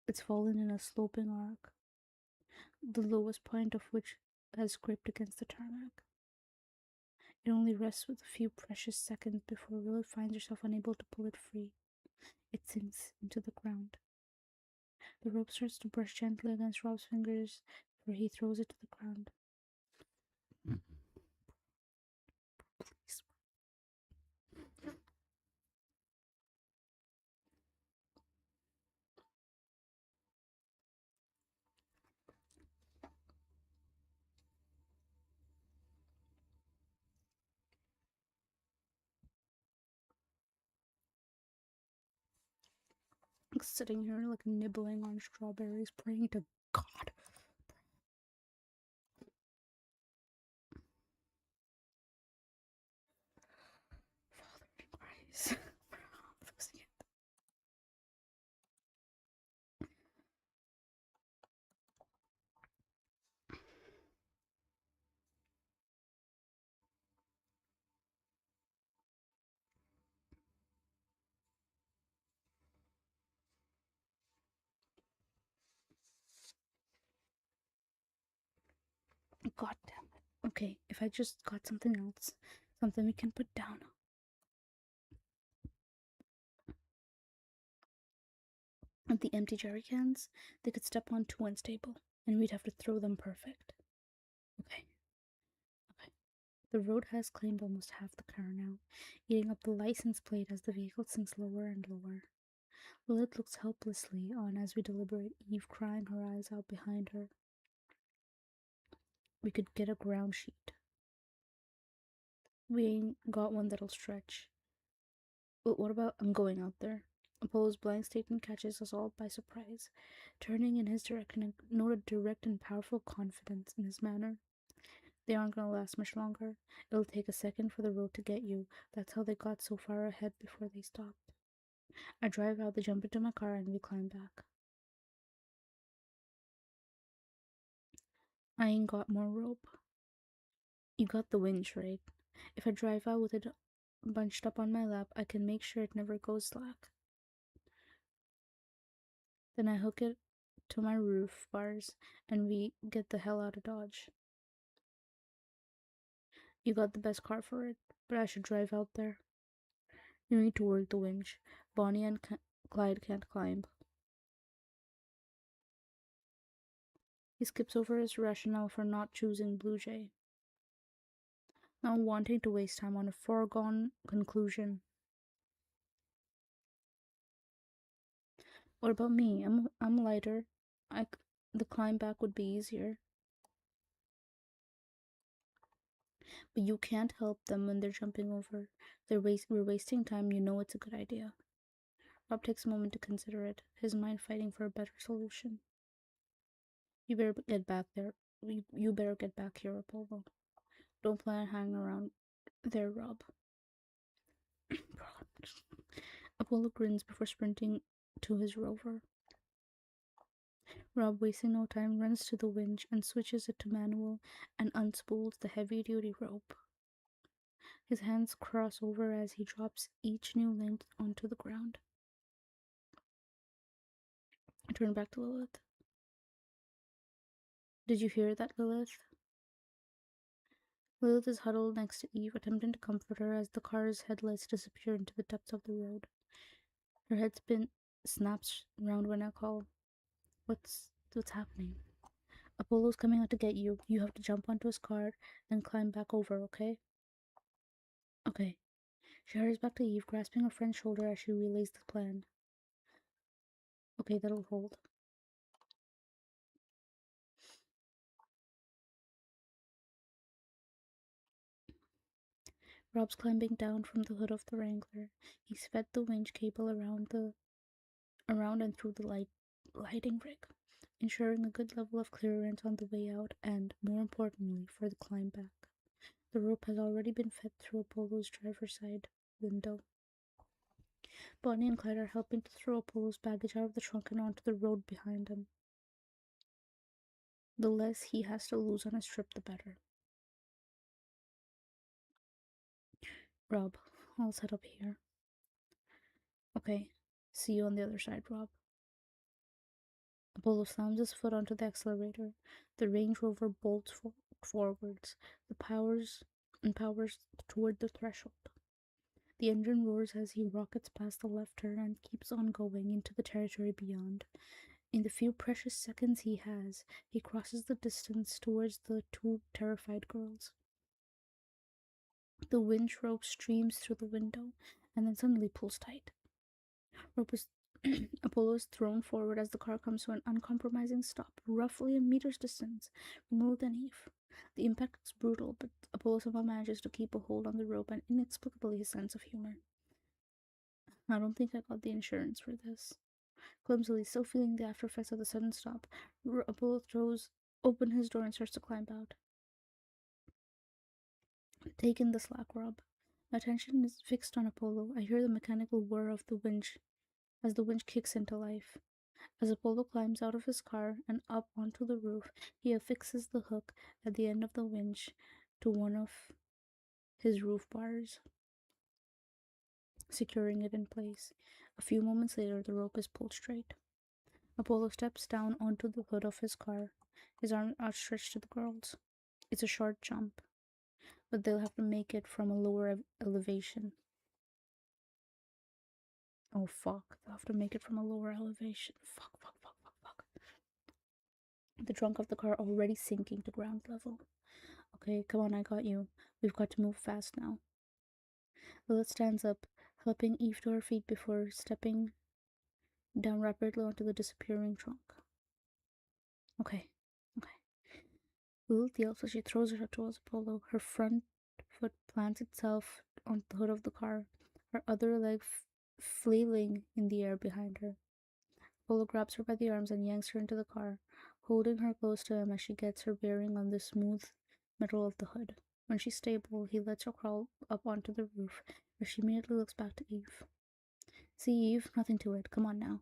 It's fallen in a sloping arc, the lowest point of which has scraped against the tarmac. It only rests with a few precious seconds before Lilith finds herself unable to pull it free. It sinks into the ground. The rope starts to brush gently against Rob's fingers before he throws it to the ground. Please. I'm sitting here like nibbling on strawberries, praying to God. Father in Christ. God damn it. Okay, if I just got something else, something we can put down. And the empty jerry cans, they could step on too unstable, and we'd have to throw them perfect. Okay. The road has claimed almost half the car now, eating up the license plate as the vehicle sinks lower and lower. Lilith looks helplessly on as we deliberate, Eve crying her eyes out behind her. We could get a ground sheet. We ain't got one that'll stretch. But what about I'm going out there? Apollo's blank statement catches us all by surprise, turning in his direction and note a direct and powerful confidence in his manner. They aren't gonna last much longer. It'll take a second for the road to get you. That's how they got so far ahead before they stopped. I drive out, they jump into my car, and we climb back. I ain't got more rope. You got the winch, right? If I drive out with it bunched up on my lap, I can make sure it never goes slack. Then I hook it to my roof bars, and we get the hell out of Dodge. You got the best car for it, but I should drive out there. You need to work the winch. Bonnie and Clyde can't climb. He skips over his rationale for not choosing Blue Jay, not wanting to waste time on a foregone conclusion. What about me? I'm lighter. The climb back would be easier. But you can't help them when they're jumping over. We're wasting time. You know it's a good idea. Rob takes a moment to consider it, his mind fighting for a better solution. You better get back there. You better get back here, Apollo. Don't plan on hanging around there, Rob. Apollo grins before sprinting to his rover. Rob, wasting no time, runs to the winch and switches it to manual and unspools the heavy-duty rope. His hands cross over as he drops each new length onto the ground. I turn back to Lilith. Did you hear that, Lilith? Lilith is huddled next to Eve, attempting to comfort her as the car's headlights disappear into the depths of the road. Her head snaps round when I call. What's happening? Apollo's coming out to get you. You have to jump onto his car and climb back over, okay? Okay. She hurries back to Eve, grasping her friend's shoulder as she relays the plan. Okay, that'll hold. Rob's climbing down from the hood of the Wrangler. He's fed the winch cable around and through the lighting rig, ensuring a good level of clearance on the way out and, more importantly, for the climb back. The rope has already been fed through Apollo's driver's side window. Bonnie and Clyde are helping to throw Apollo's baggage out of the trunk and onto the road behind him. The less he has to lose on his trip, the better. Rob, I'll set up here. Okay, see you on the other side, Rob. Apollo slams his foot onto the accelerator. The Range Rover bolts forwards, the powers toward the threshold. The engine roars as he rockets past the left turn and keeps on going into the territory beyond. In the few precious seconds he has, he crosses the distance towards the two terrified girls. The winch rope streams through the window and then suddenly pulls tight. Apollo is thrown forward as the car comes to an uncompromising stop, roughly a meter's distance from Lilith and Eve. The impact is brutal, but Apollo somehow manages to keep a hold on the rope and inexplicably his sense of humor. I don't think I got the insurance for this. Clumsily, still feeling the after effects of the sudden stop, Apollo throws open his door and starts to climb out. Take in the slack, Rob. My attention is fixed on Apollo. I hear the mechanical whir of the winch as the winch kicks into life. As Apollo climbs out of his car and up onto the roof, he affixes the hook at the end of the winch to one of his roof bars, securing it in place. A few moments later, the rope is pulled straight. Apollo steps down onto the hood of his car, his arm outstretched to the girls. It's a short jump, but they'll have to make it from a lower elevation. Oh fuck, they'll have to make it from a lower elevation. Fuck. The trunk of the car already sinking to ground level. Okay, come on, I got you. We've got to move fast now. Lilith stands up, helping Eve to her feet before stepping down rapidly onto the disappearing trunk. Okay. Lilith yells as she throws herself towards Apollo. Her front foot plants itself on the hood of the car, her other leg flailing in the air behind her. Apollo grabs her by the arms and yanks her into the car, holding her close to him as she gets her bearing on the smooth metal of the hood. When she's stable, he lets her crawl up onto the roof, where she immediately looks back to Eve. See, Eve, nothing to it. Come on now.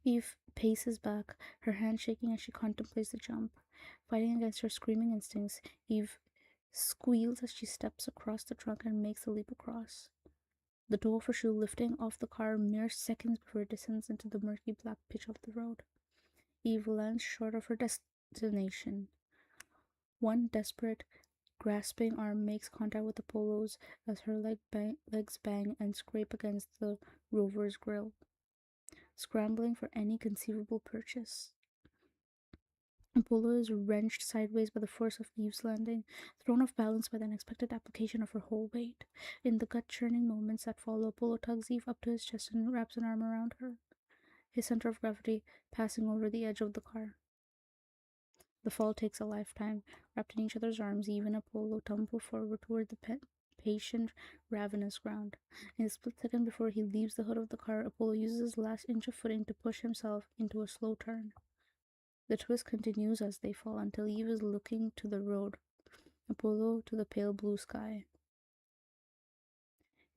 Eve paces back, her hand shaking as she contemplates the jump. Fighting against her screaming instincts, Eve squeals as she steps across the trunk and makes the leap across. The door for shoe lifting off the car mere seconds before it descends into the murky black pitch of the road. Eve lands short of her destination. One desperate, grasping arm makes contact with Apollo's as her legs bang and scrape against the Rover's grill, scrambling for any conceivable purchase. Apollo is wrenched sideways by the force of Eve's landing, thrown off balance by the unexpected application of her whole weight. In the gut-churning moments that follow, Apollo tugs Eve up to his chest and wraps an arm around her, his center of gravity passing over the edge of the car. The fall takes a lifetime. Wrapped in each other's arms, Eve and Apollo tumble forward toward the patient, ravenous ground. In the split second before he leaves the hood of the car, Apollo uses his last inch of footing to push himself into a slow turn. The twist continues as they fall until Eve is looking to the road, Apollo to the pale blue sky.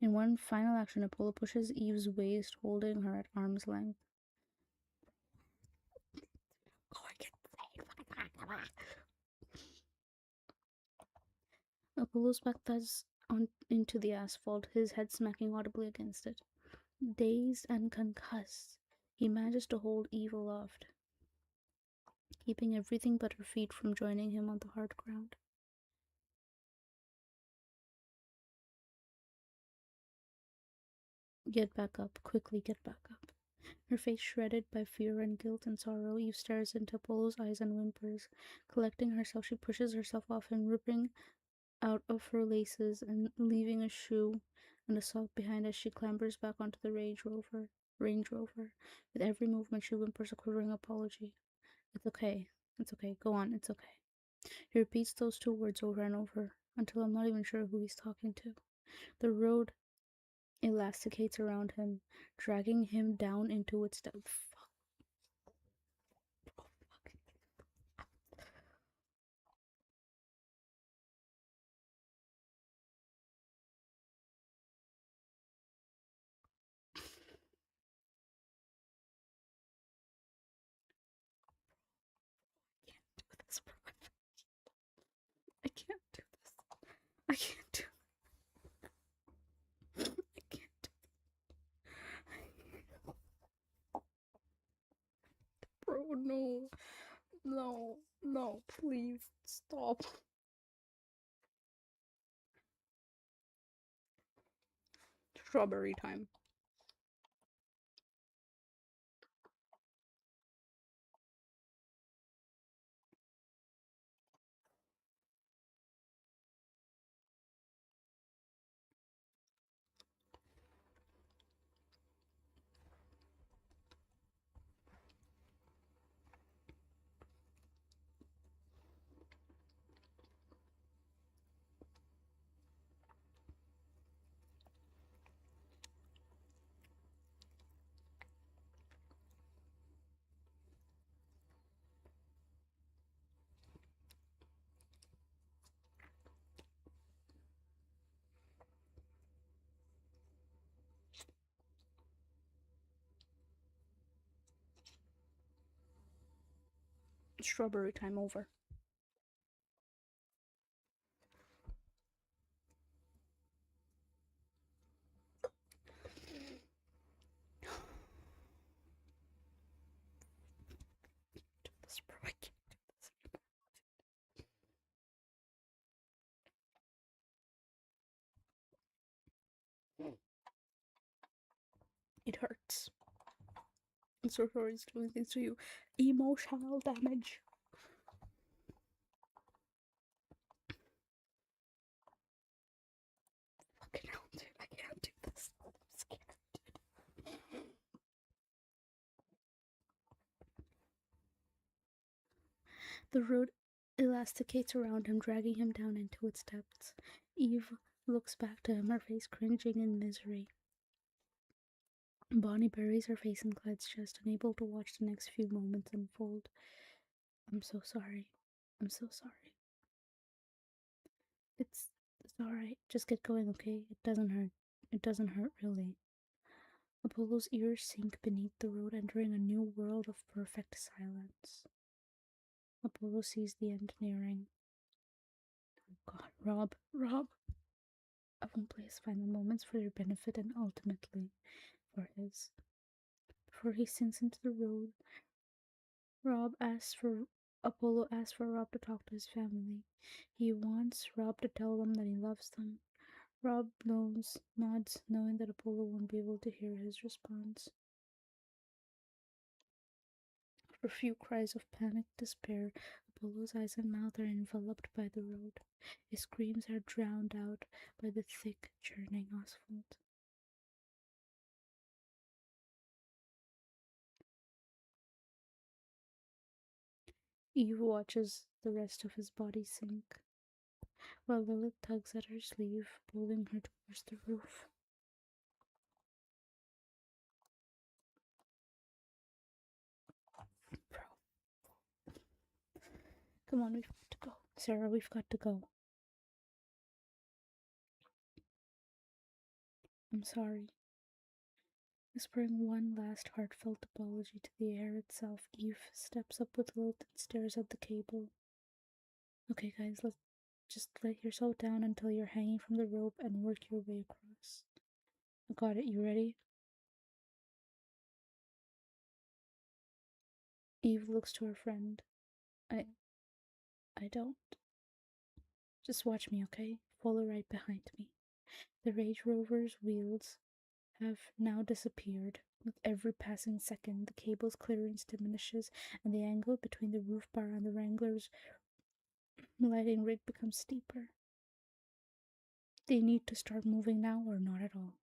In one final action, Apollo pushes Eve's waist, holding her at arm's length. Apollo's back thuds into the asphalt, his head smacking audibly against it. Dazed and concussed, he manages to hold Eve aloft, keeping everything but her feet from joining him on the hard ground. Get back up, quickly get back up. Her face shredded by fear and guilt and sorrow, Eve stares into Apollo's eyes and whimpers. Collecting herself, she pushes herself off him, ripping out of her laces and leaving a shoe and a sock behind as she clambers back onto the Range Rover. With every movement, she whimpers a quivering apology. It's okay. It's okay. Go on. It's okay. He repeats those two words over and over until I'm not even sure who he's talking to. The road elasticates around him, dragging him down into its depth. I can't do this. I can't do this. I can't do this. Bro, no. No. No, please. Stop. Strawberry time. Strawberry time over. Do this, bro. I can't do this anymore. It hurts. I'm so sorry it's doing things to you. Emotional damage. Fucking hell, dude. I can't do this. I'm scared, dude. The road elasticates around him, dragging him down into its depths. Eve looks back to him, her face cringing in misery. Bonnie buries her face in Clyde's chest, unable to watch the next few moments unfold. I'm so sorry. I'm so sorry. It's alright. Just get going, okay? It doesn't hurt. It doesn't hurt, really. Apollo's ears sink beneath the road, entering a new world of perfect silence. Apollo sees the end nearing. Oh God, Rob. I won't place final moments for your benefit and ultimately for his. Before he sinks into the road, Apollo asks for Rob to talk to his family. He wants Rob to tell them that he loves them. Rob nods, knowing that Apollo won't be able to hear his response. After a few cries of panicked despair, Apollo's eyes and mouth are enveloped by the road. His screams are drowned out by the thick, churning asphalt. Eve watches the rest of his body sink, while Lilith tugs at her sleeve, pulling her towards the roof. Bro. Come on, we've got to go. Sarah, we've got to go. I'm sorry. Whispering one last heartfelt apology to the air itself, Eve steps up with Lilith and stares at the cable. Okay, guys, let's just let yourself down until you're hanging from the rope and work your way across. I got it. You ready? Eve looks to her friend. I don't. Just watch me, okay? Follow right behind me. The Range Rover's wheels have now disappeared. With every passing second, the cable's clearance diminishes, and the angle between the roof bar and the Wrangler's lighting rig becomes steeper. They need to start moving now or not at all.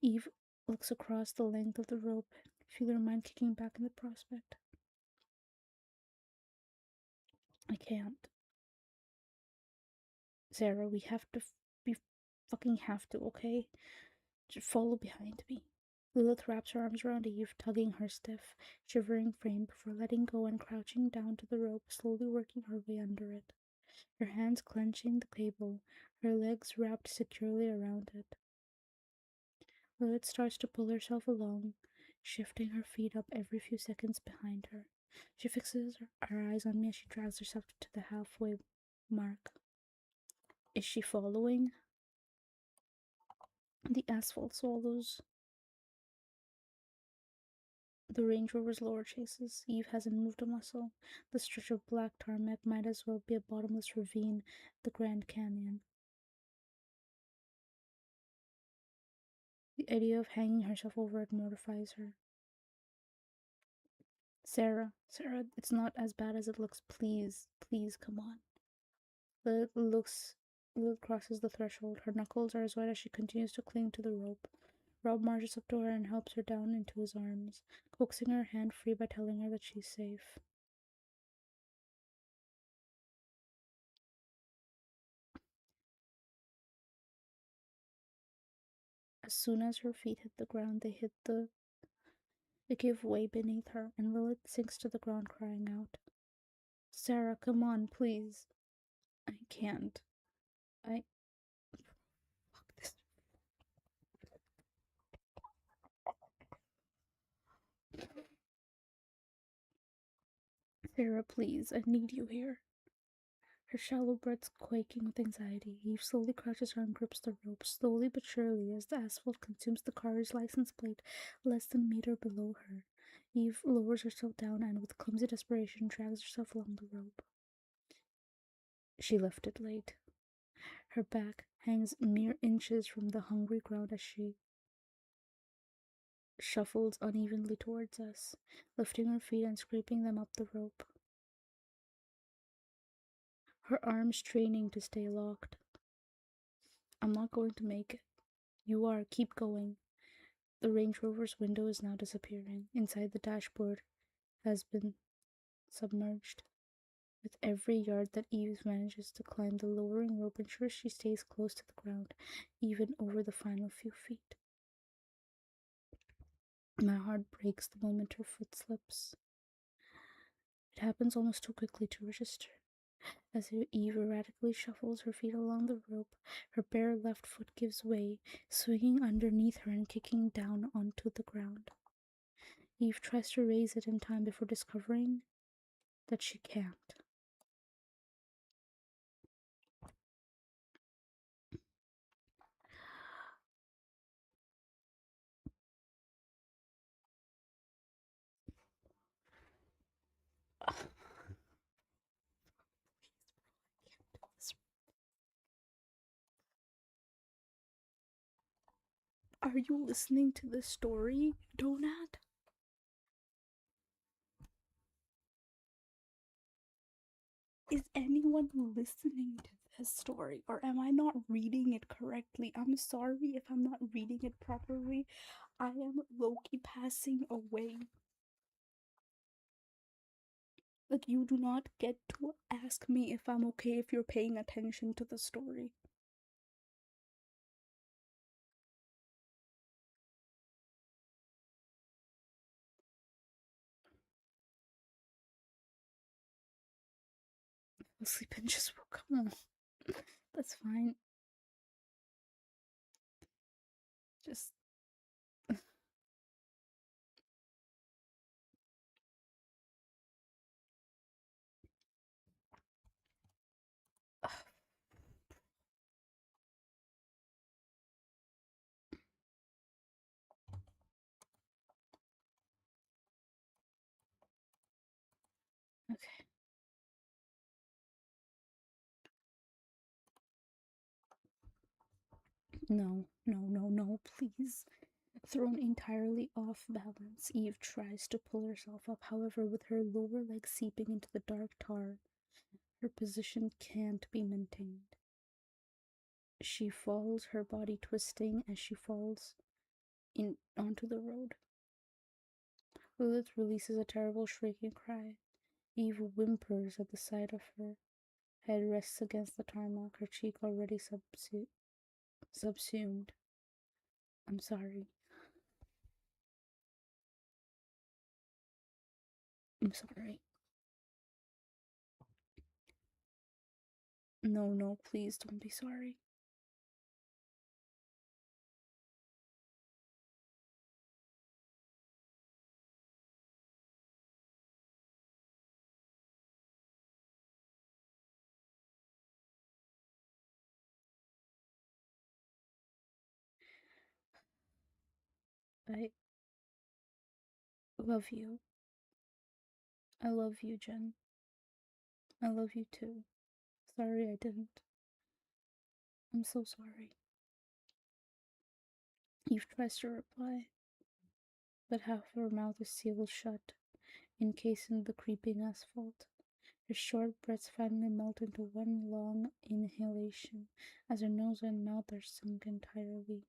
Eve looks across the length of the rope, feel her mind kicking back in the prospect. I can't. Sarah, we have to. We fucking have to, okay? Just follow behind me. Lilith wraps her arms around Eve, tugging her stiff, shivering frame before letting go and crouching down to the rope, slowly working her way under it. Her hands clenching the cable, her legs wrapped securely around it. Lilith starts to pull herself along, shifting her feet up every few seconds behind her. She fixes her eyes on me as she drags herself to the halfway mark. Is she following? The asphalt swallows the Range Rover's lower chases. Eve hasn't moved a muscle. The stretch of black tarmac might as well be a bottomless ravine, the Grand Canyon. The idea of hanging herself over it mortifies her. Sarah, it's not as bad as it looks. Please, come on. Lilith crosses the threshold. Her knuckles are as white as she continues to cling to the rope. Rob marches up to her and helps her down into his arms, coaxing her hand free by telling her that she's safe. As soon as her feet hit the ground, they give way beneath her, and Lilith sinks to the ground crying out. Sarah, come on, please. I can't. Fuck this. Sarah, please, I need you here. Her shallow breaths quaking with anxiety, Eve slowly crouches her and grips the rope, slowly but surely, as the asphalt consumes the car's license plate less than a meter below her. Eve lowers herself down and, with clumsy desperation, drags herself along the rope. She left it late. Her back hangs mere inches from the hungry ground as she shuffles unevenly towards us, lifting her feet and scraping them up the rope. Her arms straining to stay locked. I'm not going to make it. You are. Keep going. The Range Rover's window is now disappearing. Inside, the dashboard has been submerged. With every yard that Eve manages to climb, the lowering rope ensures she stays close to the ground, even over the final few feet. My heart breaks the moment her foot slips. It happens almost too quickly to register. As Eve erratically shuffles her feet along the rope, her bare left foot gives way, swinging underneath her and kicking down onto the ground. Eve tries to raise it in time before discovering that she can't. Are you listening to this story, Donut? Is anyone listening to this story, or am I not reading it correctly? I'm sorry if I'm not reading it properly. I am low-key passing away. Like, you do not get to ask me if I'm okay if you're paying attention to the story. I fell asleep and just woke up. No, that's fine. Just okay. No, please. Thrown entirely off balance, Eve tries to pull herself up. However, with her lower leg seeping into the dark tar, her position can't be maintained. She falls, her body twisting as she falls onto the road. Lilith releases a terrible shrieking cry. Eve whimpers at the sight of her. Head rests against the tarmac, her cheek already subsumed. I'm sorry. I'm sorry. No, please don't be sorry. I love you. I love you, Jen. I love you too. Sorry I didn't. I'm so sorry. Eve tries to reply, but half of her mouth is sealed shut, encased in the creeping asphalt. Her short breaths finally melt into one long inhalation as her nose and mouth are sunk entirely.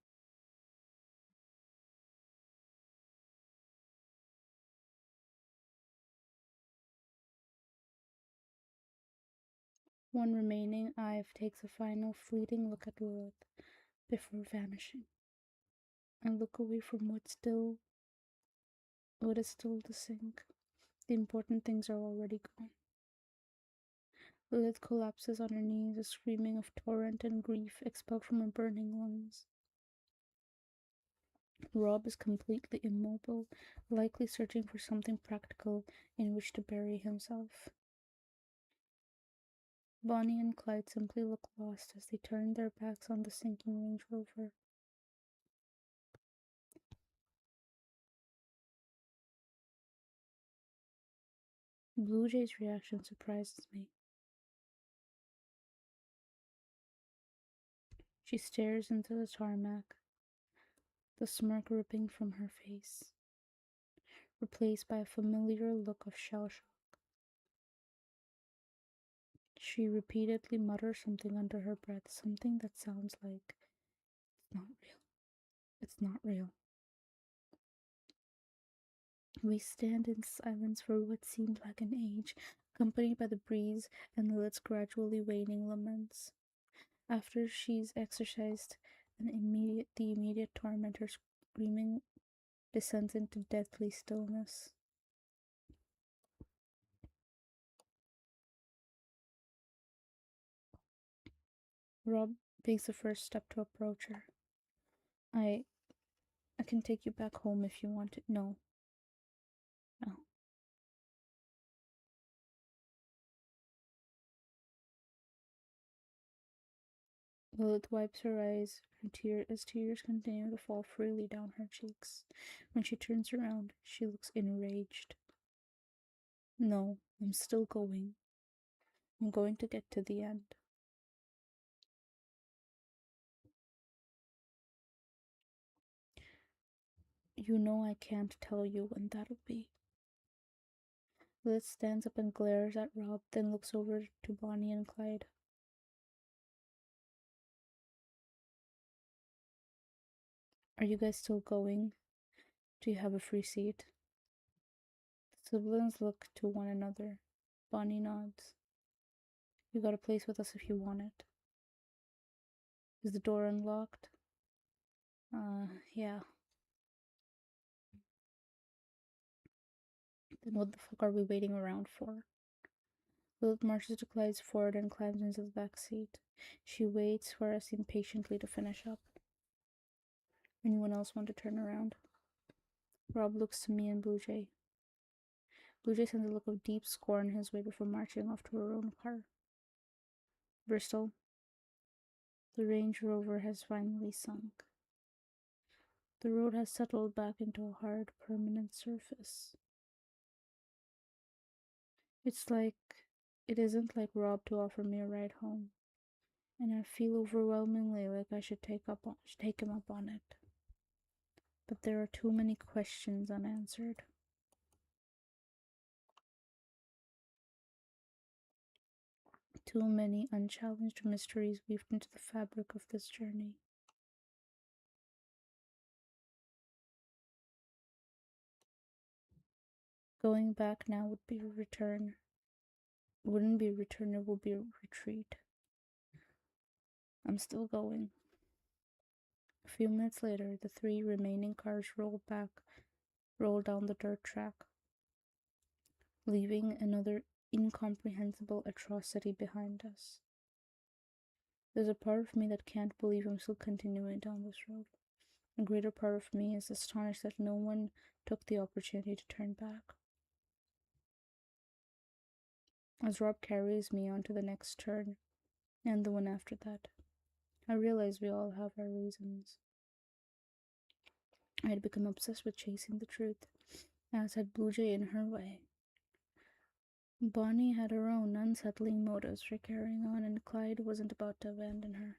One remaining eye takes a final fleeting look at Lilith before vanishing. I look away from what is still to sink. The important things are already gone. Lilith collapses on her knees, a screaming of torrent and grief expelled from her burning lungs. Rob is completely immobile, likely searching for something practical in which to bury himself. Bonnie and Clyde simply look lost as they turn their backs on the sinking Range Rover. Blue Jay's reaction surprises me. She stares into the tarmac, the smirk ripping from her face, replaced by a familiar look of shell shock. She repeatedly mutters something under her breath, something that sounds like, "It's not real. It's not real." We stand in silence for what seemed like an age, accompanied by the breeze and Lilith's gradually waning laments. After she's exorcised, the immediate tormentor screaming descends into deathly stillness. Rob takes the first step to approach her. I can take you back home if you want to. No. No. Lilith wipes her eyes as tears continue to fall freely down her cheeks. When she turns around, she looks enraged. No, I'm still going. I'm going to get to the end. You know I can't tell you when that'll be. Lilith stands up and glares at Rob, then looks over to Bonnie and Clyde. Are you guys still going? Do you have a free seat? The siblings look to one another. Bonnie nods. You got a place with us if you want it. Is the door unlocked? Yeah. Then what the fuck are we waiting around for? Lilith marches to Clyde's forward and climbs into the back seat. She waits for us impatiently to finish up. Anyone else want to turn around? Rob looks to me and Blue Jay. Blue Jay sends a look of deep scorn his way before marching off to her own car. Bristol. The Range Rover has finally sunk. The road has settled back into a hard, permanent surface. It isn't like Rob to offer me a ride home, and I feel overwhelmingly like I should take him up on it. But there are too many questions unanswered. Too many unchallenged mysteries weaved into the fabric of this journey. Going back now would be a return. Wouldn't be a return, it would be a retreat. I'm still going. A few minutes later, the 3 remaining cars roll down the dirt track, leaving another incomprehensible atrocity behind us. There's a part of me that can't believe I'm still continuing down this road. A greater part of me is astonished that no one took the opportunity to turn back. As Rob carries me onto the next turn, and the one after that, I realize we all have our reasons. I had become obsessed with chasing the truth, as had Blue Jay in her way. Bonnie had her own unsettling motives for carrying on, and Clyde wasn't about to abandon her.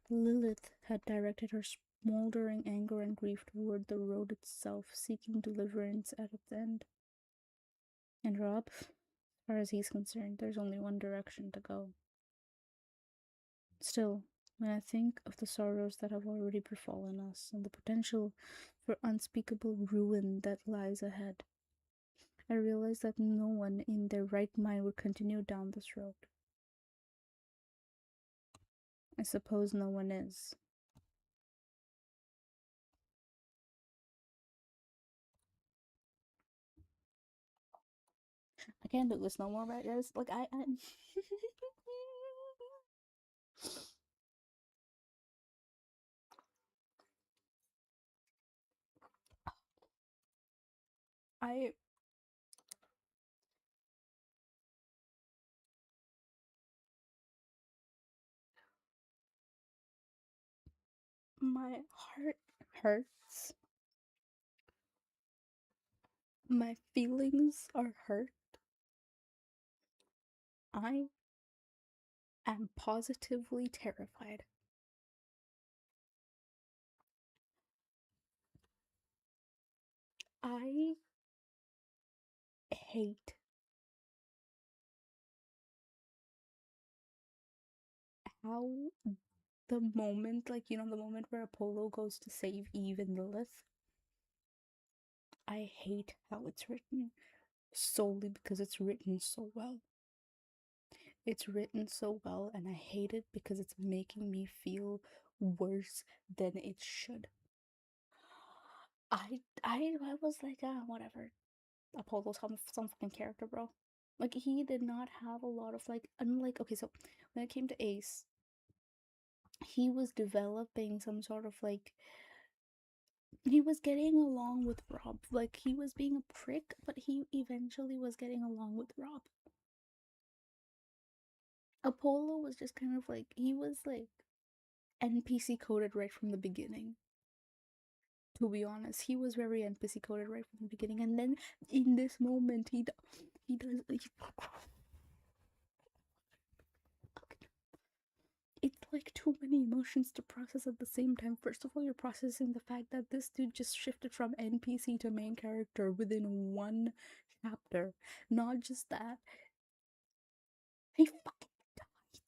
Lilith had directed her smoldering anger and grief toward the road itself, seeking deliverance at its end. And Rob, as far as he's concerned, there's only one direction to go. Still, when I think of the sorrows that have already befallen us and the potential for unspeakable ruin that lies ahead, I realize that no one in their right mind would continue down this road. I suppose no one is. I can't do this no more, right, guys? Like, I my heart hurts. My feelings are hurt. I am positively terrified. I hate how the moment, like, you know, the moment where Apollo goes to save Eve and Lilith, I hate how it's written solely because it's written so well. It's written so well, and I hate it because it's making me feel worse than it should. I was like, whatever. Apollo's some fucking character, bro. Like, he did not have a lot of, like, unlike, okay, so when it came to Ace, he was developing some sort of like he was getting along with Rob. Like he was being a prick, but he eventually was getting along with Rob. Apollo was just kind of like he was like NPC coded right from the beginning. To be honest, he was very NPC coded right from the beginning, and then in this moment he does it's like too many emotions to process at the same time. First of all, you're processing the fact that this dude just shifted from NPC to main character within one chapter. Not just that, he fucking died.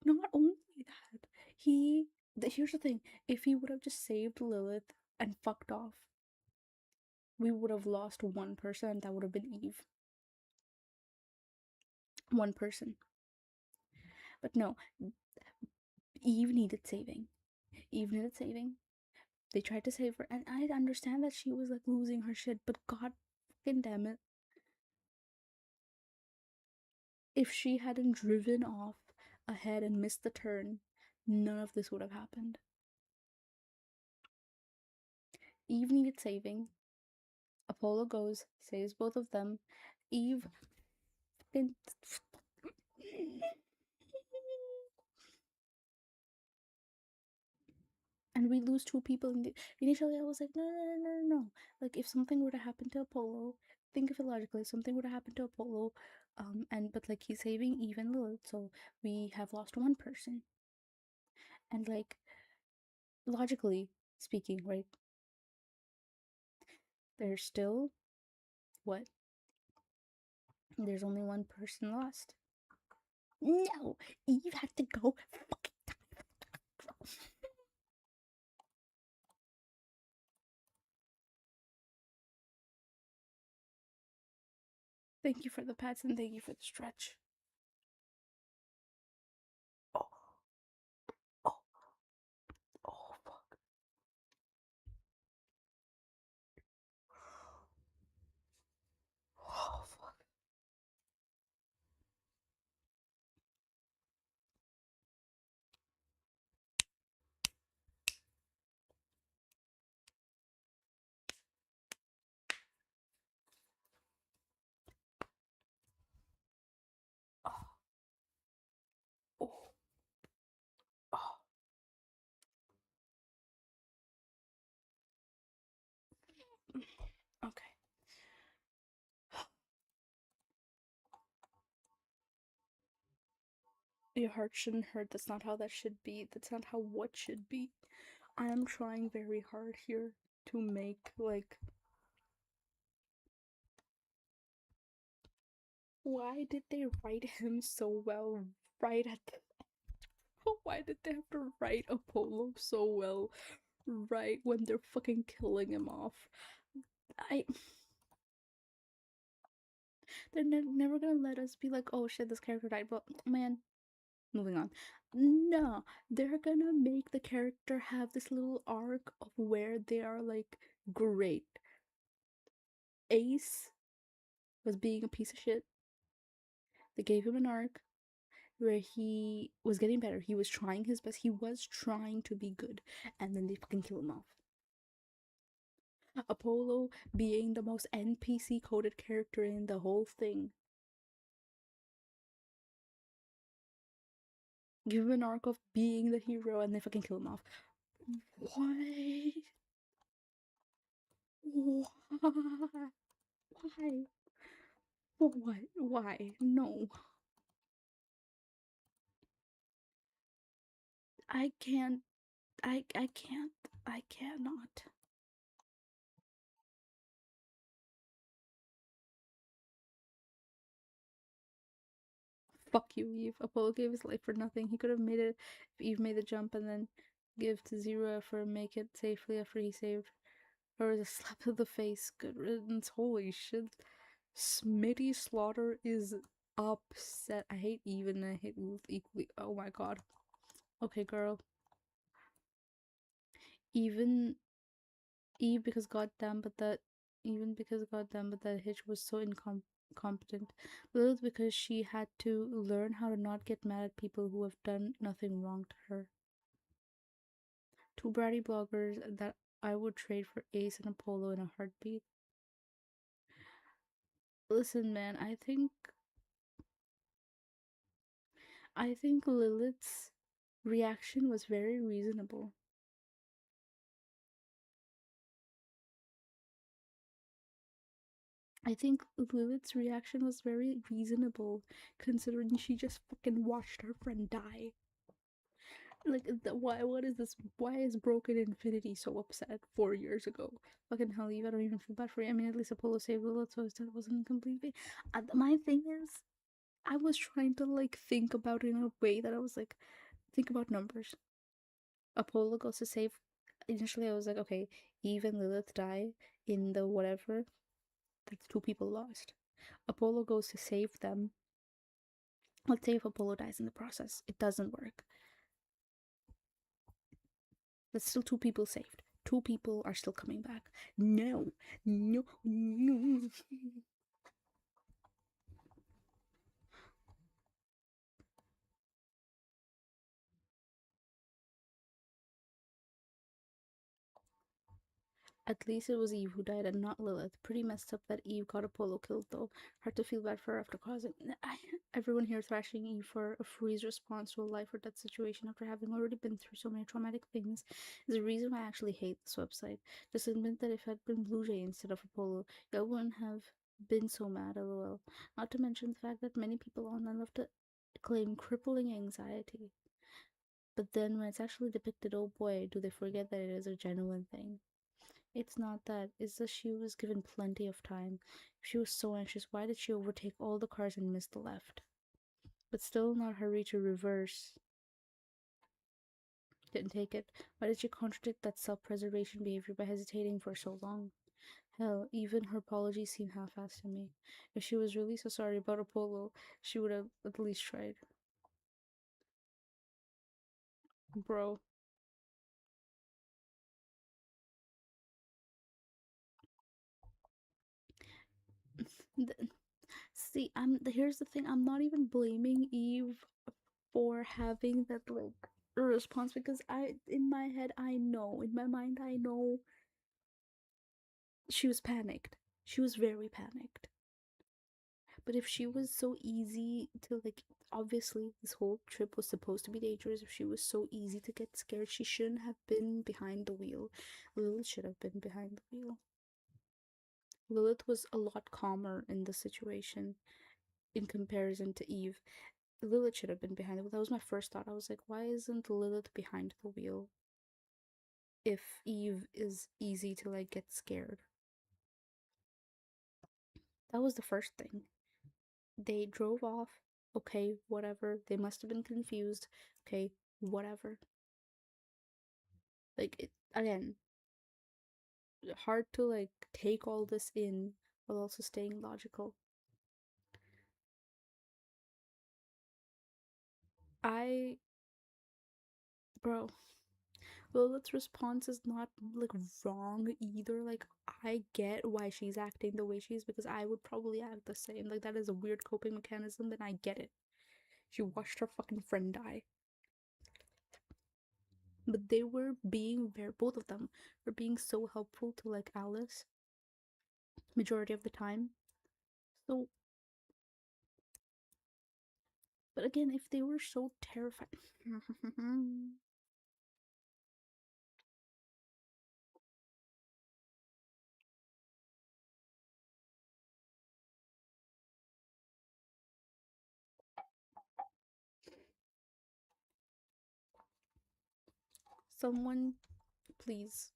Not only that, here's the thing: if he would have just saved Lilith and fucked off, we would have lost one person, and that would have been Eve. One person. But no, Eve needed saving. Eve needed saving. They tried to save her, and I understand that she was like losing her shit, but god fucking damn it. If she hadn't driven off ahead and missed the turn, none of this would have happened. Eve needed saving. Apollo goes, saves both of them. Eve fucking and we lose two people initially. I was like, no. Like if something were to happen to Apollo, think of it logically. If something were to happen to Apollo, but like he's saving Eve and Lilith, so we have lost one person. And like logically speaking, right? There's still what? There's only one person lost. No, Eve had to go fucking die. Thank you for the pats and thank you for the stretch. Oh, oh, oh, fuck. Oh, fuck. Oh, oh, oh. Okay. Your heart shouldn't hurt. That's not how that should be. That's not how what should be. I am trying very hard here to make, like. Why did they write him so well right at the. Why did they have to write Apollo so well right when they're fucking killing him off? I. They're never gonna let us be like, oh shit, this character died, but man, moving on. No, they're gonna make the character have this little arc of where they are like, great. Ace was being a piece of shit. They gave him an arc where he was getting better. He was trying his best. He was trying to be good. And then they fucking kill him off. Apollo being the most NPC coded character in the whole thing. Give him an arc of being the hero and they fucking kill him off. Why? Why? Why? For what? Why? No. I can't. I can't. I cannot. Fuck you, Eve. Apollo gave his life for nothing. He could have made it if Eve made the jump and then give to Zero for make it safely after he saved her as a slap to the face. Good riddance. Holy shit. Smitty Slaughter is upset. I hate Eve and I hate Ruth equally. Oh my god. Okay, girl. Even Eve because goddamn, but that even because goddamn, but that hitch was so competent. Lilith because she had to learn how to not get mad at people who have done nothing wrong to her. Two bratty bloggers that I would trade for Ace and Apollo in a heartbeat. Listen, man, I think Lilith's reaction was very reasonable. I think Lilith's reaction was very reasonable, considering she just fucking watched her friend die. Like, what is this? Why is Broken Infinity so upset 4 years ago? Fucking hell, you I don't even feel bad for you. I mean, at least Apollo saved Lilith, so it wasn't completely. My thing is, I was trying to, like, think about it in a way that I was like, think about numbers. Apollo goes to save. Initially, I was like, okay, Eve and Lilith die in the whatever. That's 2 people lost. Apollo goes to save them. Let's say if Apollo dies in the process, it doesn't work. That's still 2 people saved. 2 people are still coming back. No. At least it was Eve who died and not Lilith. Pretty messed up that Eve got Apollo killed though. Hard to feel bad for her after causing. Everyone here thrashing Eve for a freeze response to a life or death situation after having already been through so many traumatic things is the reason why I actually hate this website. Just admit that if it had been Blue Jay instead of Apollo, y'all wouldn't have been so mad, lol. Not to mention the fact that many people online love to claim crippling anxiety. But then when it's actually depicted, oh boy, do they forget that it is a genuine thing. It's not that, it's that she was given plenty of time. If she was so anxious, why did she overtake all the cars and miss the left? But still not hurry to reverse. Didn't take it. Why did she contradict that self-preservation behavior by hesitating for so long? Hell, even her apologies seem half-assed to me. If she was really so sorry about Apollo, she would have at least tried. Bro. See, here's the thing, I'm not even blaming Eve for having that, like, response, because in my head, in my mind, I know she was panicked. She was very panicked. But if she was so easy to, like, obviously this whole trip was supposed to be dangerous. If she was so easy to get scared, she shouldn't have been behind the wheel. Lilith should have been behind the wheel. Lilith was a lot calmer in the situation in comparison to Eve. Lilith should have been behind the wheel. That was my first thought. I was like, why isn't Lilith behind the wheel if Eve is easy to, like, get scared? That was the first thing. They drove off. Okay, whatever. They must have been confused. Okay, whatever. Like, again, hard to, like, take all this in while also staying logical. Bro, Lilith's response is not, like, wrong either. Like, I get why she's acting the way she is, because I would probably act the same. Like, that is a weird coping mechanism, then I get it. She watched her fucking friend die. But they were being both of them were being so helpful to, like, Alice majority of the time. So, but again, if they were so terrified. Someone, please,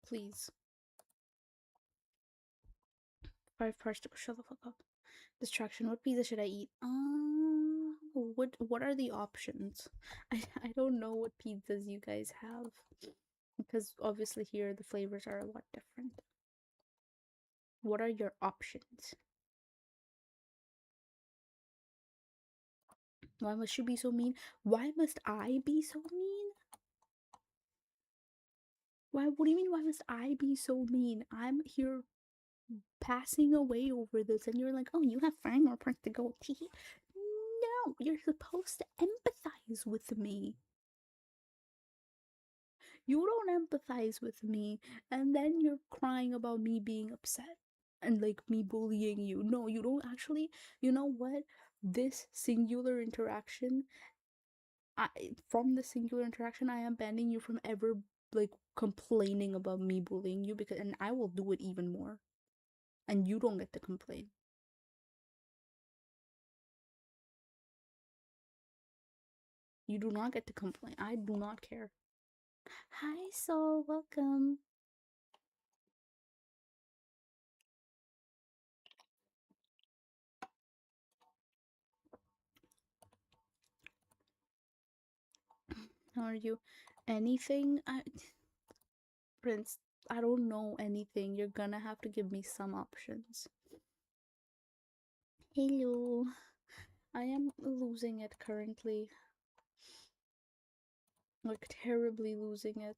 please. 5 parts to shut the fuck up. Distraction. What pizza should I eat? What are the options? I don't know what pizzas you guys have, because obviously here the flavors are a lot different. What are your options? Why must she be so mean? Why must I be so mean? What do you mean, why must I be so mean? I'm here passing away over this, and you're like, oh, you have 5 more parts to go. Tee. No, you're supposed to empathize with me. You don't empathize with me, and then you're crying about me being upset and like me bullying you. No, you don't actually. You know what? This singular interaction, from the singular interaction, I am banning you from ever like complaining about me bullying you, because and I will do it even more, and you don't get to complain. You do not get to complain. I do not care. Hi, Soul. Welcome. How are you? Anything? Prince, I don't know anything. You're gonna have to give me some options. Hello. I am losing it currently. Like, terribly losing it.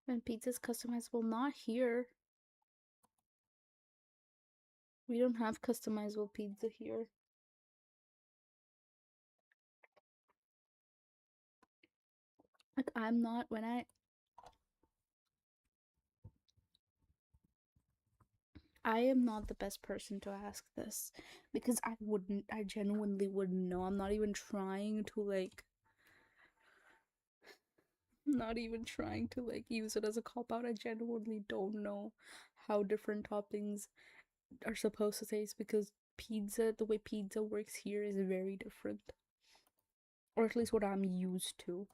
And pizza's customizable. Not here. We don't have customizable pizza here. Like, I'm not, when I am not the best person to ask this, because I genuinely wouldn't know. I'm not even trying to like, not even trying to like use it as a cop out. I genuinely don't know how different toppings are supposed to taste, because the way pizza works here is very different. Or at least what I'm used to.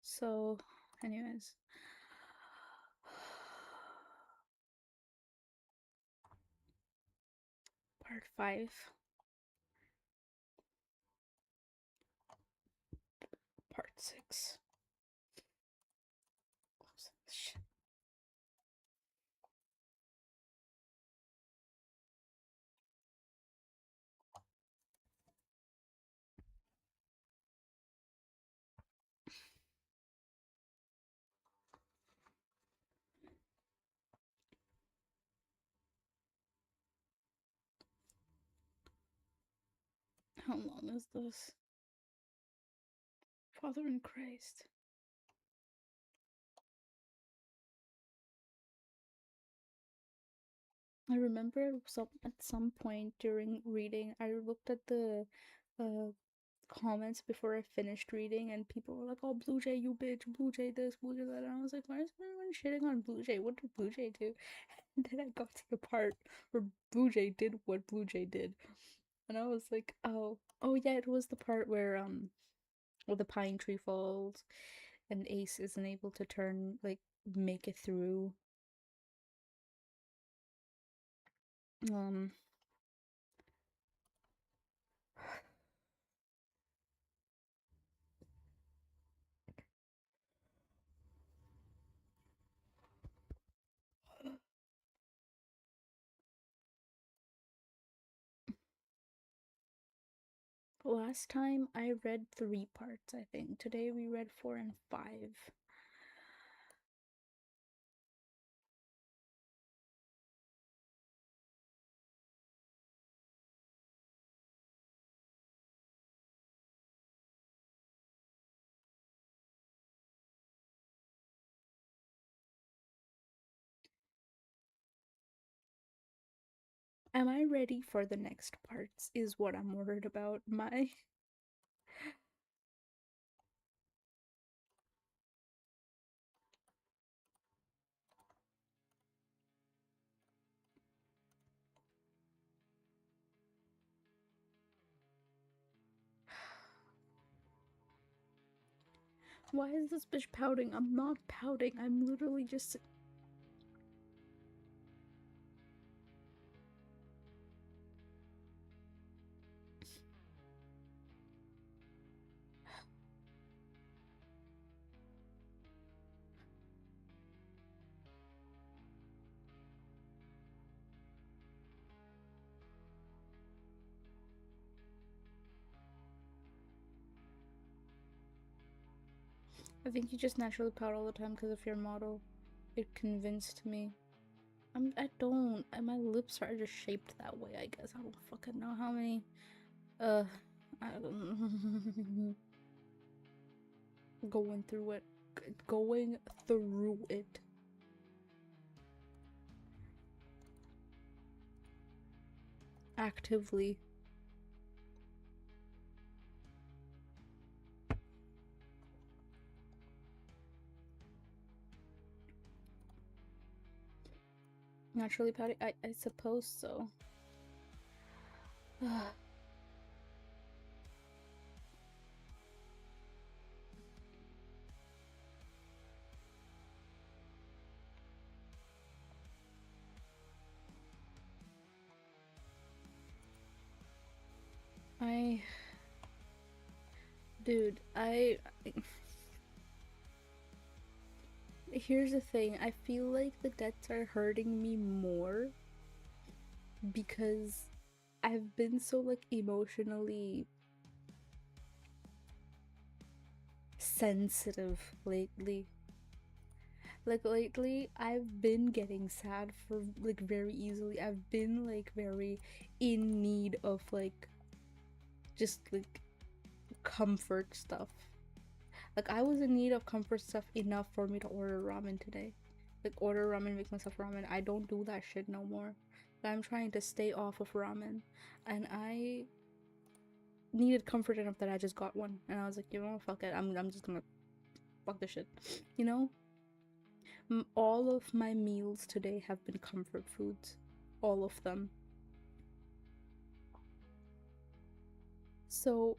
So, anyways. Part 5. Part 6. Shit. How long is this? Father in Christ. I remember at some point during reading, I looked at the uh, comments before I finished reading, and people were like, "Oh, Blue Jay, you bitch! Blue Jay this, Blue Jay that." And I was like, "Why is everyone shitting on Blue Jay? What did Blue Jay do?" And then I got to the part where Blue Jay did what Blue Jay did, and I was like, oh yeah, it was the part where the pine tree falls, and Ace isn't able to make it through. Um, last time I read 3 parts, I think. Today we read 4 and 5. Am I ready for the next parts? Is what I'm worried about. Why is this bitch pouting? I'm not pouting. I'm literally just. I think you just naturally pout all the time because of your model. It convinced me. I don't. My lips are just shaped that way, I guess. I don't fucking know how many. I don't. Going through it. Going through it. Actively. Naturally pouty? I suppose so. Dude, here's the thing. I feel like the debts are hurting me more because I've been so, like, emotionally sensitive lately. Like, lately, I've been getting sad for, like, very easily. I've been, like, very in need of, like, just, like, comfort stuff. Like, I was in need of comfort stuff enough for me to order ramen today. Like, order ramen, make myself ramen. I don't do that shit no more. I'm trying to stay off of ramen. And I needed comfort enough that I just got one. And I was like, you know, fuck it. I'm just gonna fuck this shit. You know? All of my meals today have been comfort foods. All of them. So,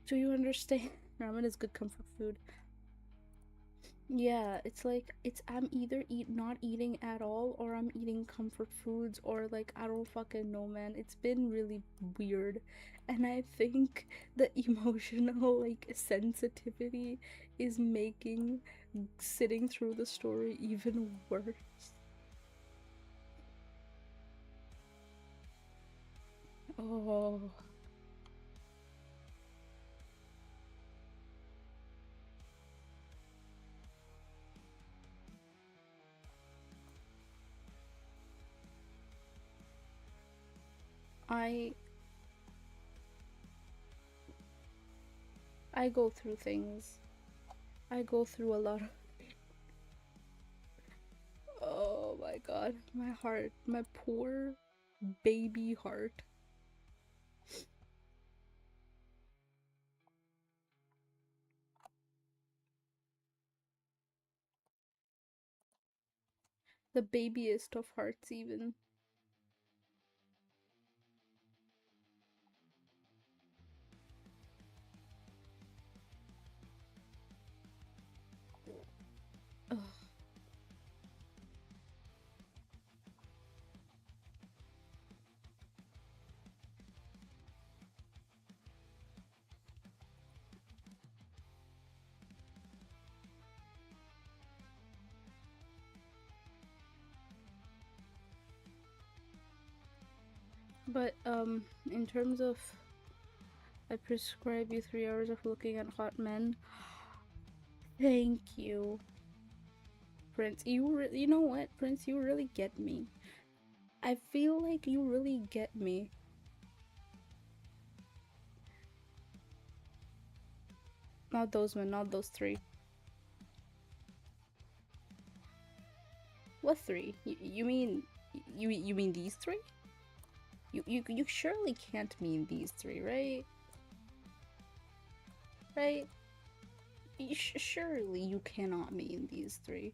do you understand? Ramen is good comfort food. Yeah, it's like I'm either not eating at all or I'm eating comfort foods or like I don't fucking know, man. It's been really weird. And I think the emotional like sensitivity is making sitting through the story even worse. Oh. I go through things. I go through a lot of Oh my god, my heart, my poor baby heart. The babiest of hearts, even. Ugh. But, in terms of I prescribe you 3 hours of looking at hot men. Thank you, Prince. You know what, Prince? You really get me. I feel like you really get me. Not those men, not those three. What three? You mean you mean these three? You surely can't mean these three, right? Right? Surely you cannot mean these three.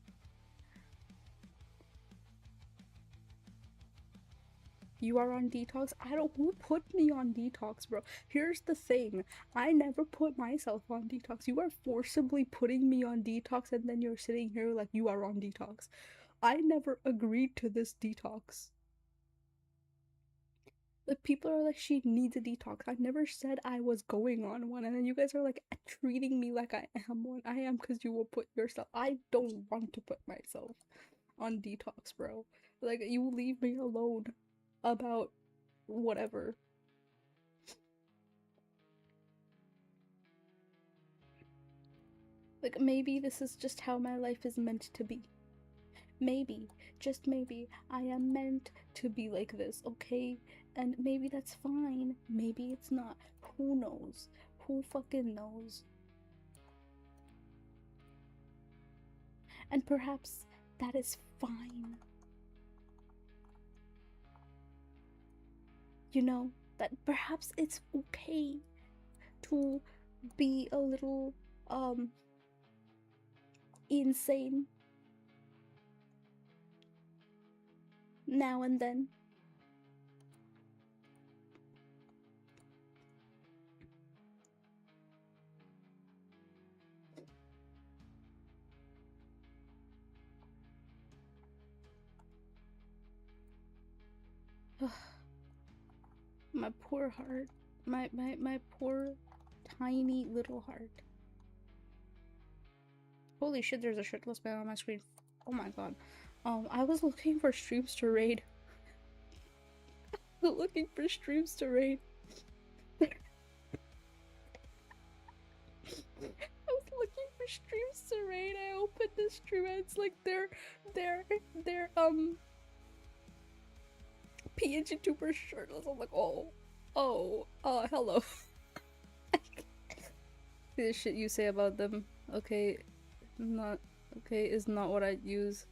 You are on detox? I don't. Who put me on detox, bro? Here's the thing. I never put myself on detox. You are forcibly putting me on detox, and then you're sitting here like you are on detox. I never agreed to this detox. Like, people are like, she needs a detox. I never said I was going on one, and then you guys are like treating me like I am one. I am because you will put yourself. I don't want to put myself on detox, bro. Like, you leave me alone about whatever. Like, maybe this is just how my life is meant to be. Maybe, just maybe, I am meant to be like this, okay? And maybe that's fine. Maybe it's not. Who knows? Who fucking knows? And perhaps that is fine. You know, that perhaps it's okay to be a little, insane now and then. My poor heart. My poor tiny little heart. Holy shit, there's a shirtless man on my screen. Oh my god. I was looking for streams to raid. Looking for streams to raid. I was looking for streams to raid. I opened this stream and it's like they're PNG Tuber shirtless. I'm like, hello. The shit you say about them, okay, not okay, is not what I'd use.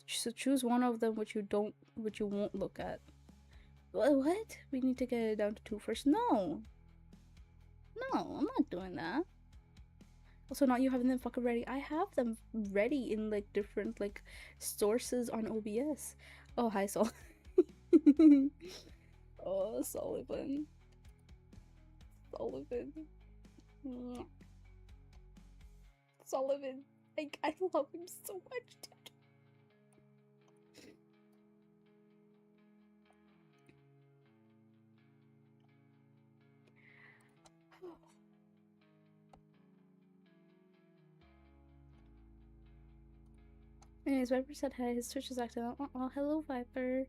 So choose one of them which you won't look at. What? We need to get it down to 2 first. No, I'm not doing that. Also, not you having them fucking ready. I have them ready in like different like sources on OBS. Oh, hi, Sol. Oh, Sullivan. Sullivan. I love him so much, dude. Anyways, Viper said hi. His Twitch is active. Oh, hello, Viper.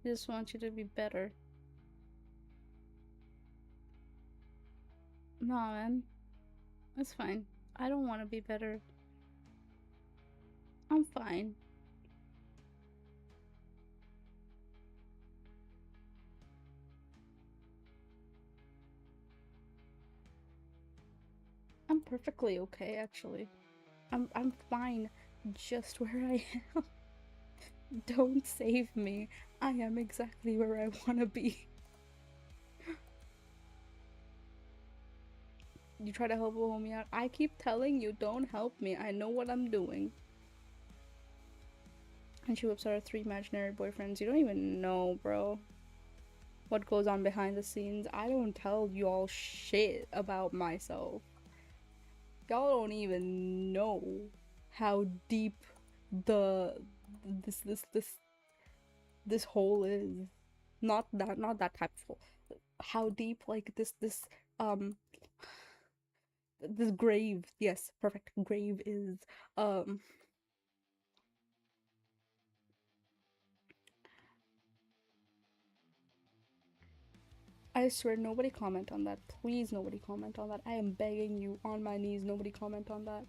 I just want you to be better. Nah, man. It's fine. I don't want to be better. I'm fine. I'm perfectly okay, actually. I'm fine just where I am. Don't save me. I am exactly where I want to be. You try to help a homie out. I keep telling you, don't help me. I know what I'm doing. And she whips out her 3 imaginary boyfriends. You don't even know, bro, what goes on behind the scenes. I don't tell y'all shit about myself. Y'all don't even know how deep this hole is. Not that type of hole. How deep, like, this grave, yes, perfect, grave is. I swear, nobody comment on that. Please, nobody comment on that. I am begging you on my knees, nobody comment on that.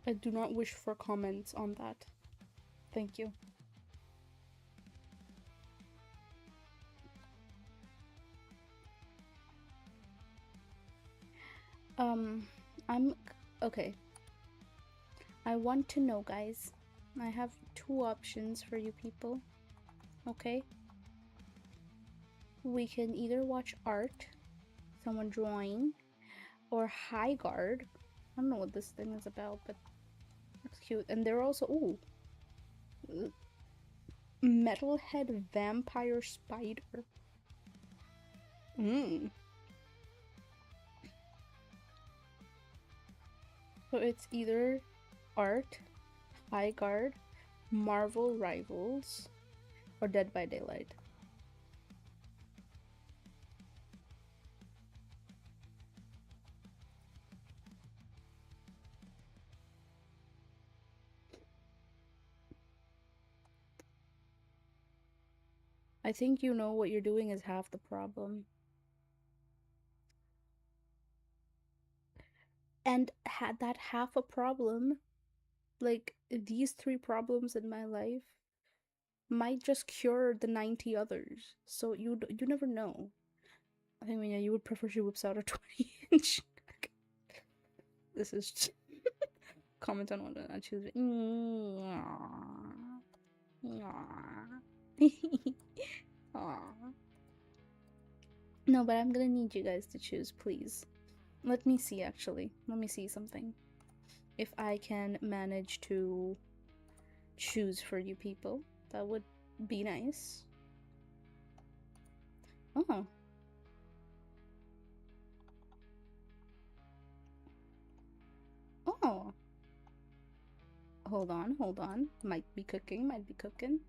I do not wish for comments on that. Thank you. I'm okay. I want to know, guys. I have 2 options for you people. Okay? We can either watch art, someone drawing, or High Guard. I don't know what this thing is about, but it's cute. And they're also, ooh, Metalhead Vampire Spider. So it's either art, High Guard, Marvel Rivals, or Dead by Daylight. I think you know what you're doing is half the problem. And had that half a problem, like these 3 problems in my life might just cure the 90 others. So you never know. I mean, yeah, you would prefer she whips out a 20-inch. This is comment on what I choose. No, but I'm gonna need you guys to choose, please. Let me see, actually. Let me see something. If I can manage to choose for you people, that would be nice. Oh. Oh. Hold on, hold on. Might be cooking, might be cooking.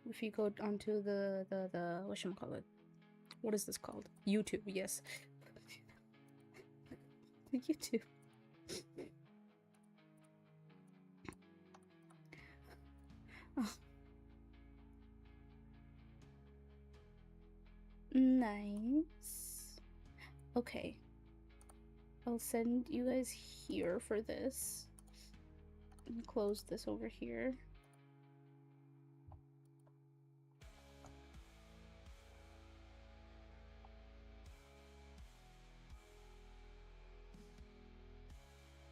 If you go onto the whatchamacallit, what is this called? YouTube, yes. YouTube. Oh. Nice. Okay. I'll send you guys here for this. And close this over here.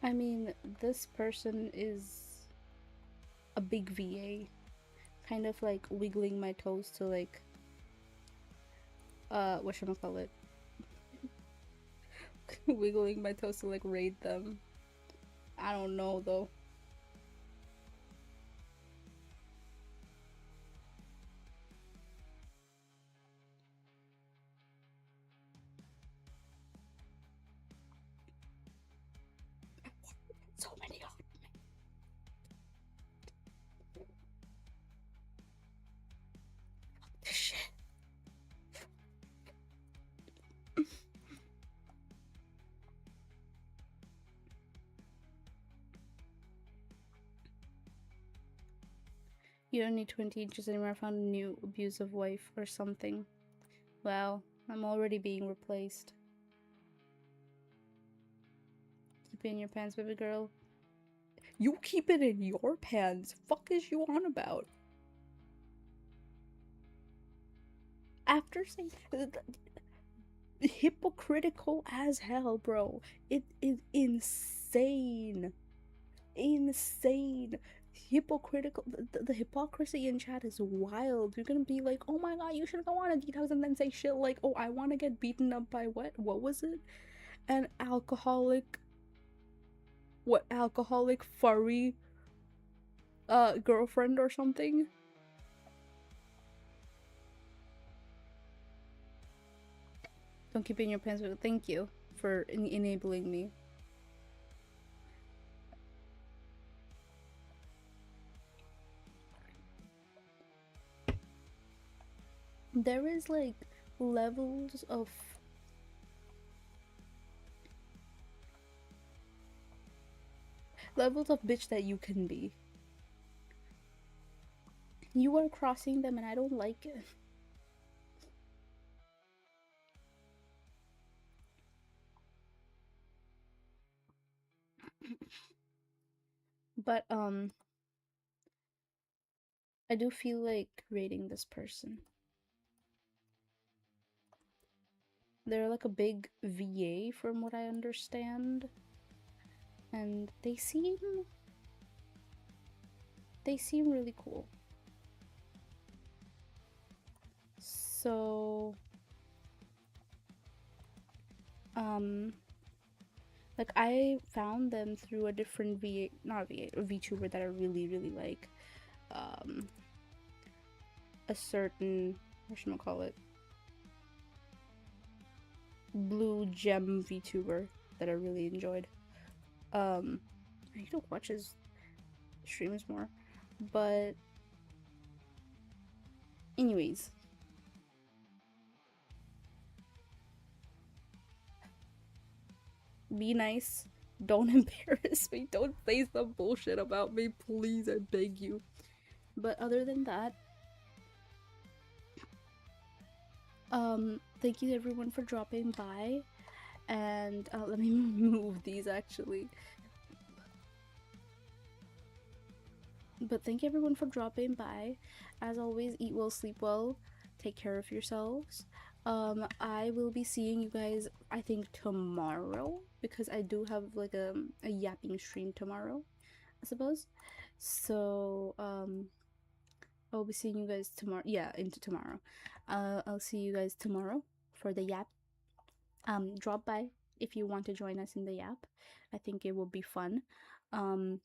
I mean, this person is a big VA. Kind of like wiggling my toes to like whatchamacallit. Wiggling my toes to like raid them. I don't know though. So many of them. This shit. You don't need 20 inches anymore. I found a new abusive wife or something. Wow, I'm already being replaced. Keep it in your pants, baby girl. You keep it in your pants. Fuck is you on about? After saying hypocritical as hell, bro. It is insane. Insane. Hypocritical. The hypocrisy in chat is wild. You're gonna be like, oh my god, you should go on a detox and then say shit like, oh, I want to get beaten up by what was it? An alcoholic. What, alcoholic furry girlfriend or something? Don't keep it in your pants. Thank you for enabling me. There is like levels of bitch that you can be. You are crossing them and I don't like it. But I do feel like rating this person. They're like a big VA from what I understand. And they seem really cool. So like I found them through a different VA, not a VA, a VTuber that I really like. A certain, whatchamacallit, blue gem VTuber that I really enjoyed. I need to watch his streams more, but anyways, be nice. Don't embarrass me. Don't say some bullshit about me, please. I beg you. But other than that, thank you everyone for dropping by. And let me move these actually. But thank you everyone for dropping by. As always, eat well, sleep well, take care of yourselves. I will be seeing you guys, I think, tomorrow, because I do have like a yapping stream tomorrow, I suppose. So I'll be seeing you guys tomorrow. Yeah, into tomorrow. I'll see you guys tomorrow for the yap. Drop by if you want to join us in the yap. I think it will be fun. And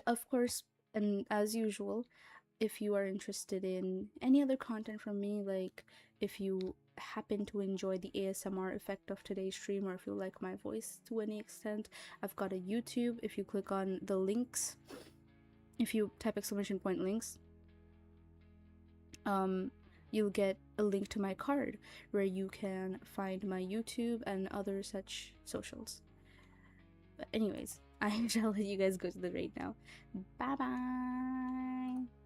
of course, and as usual, if you are interested in any other content from me, like if you happen to enjoy the ASMR effect of today's stream, or if you like my voice to any extent, I've got a YouTube. If you click on the links, if you type !links, you'll get a link to my card where you can find my YouTube and other such socials. But anyways, I shall let you guys go to the raid now. Bye bye.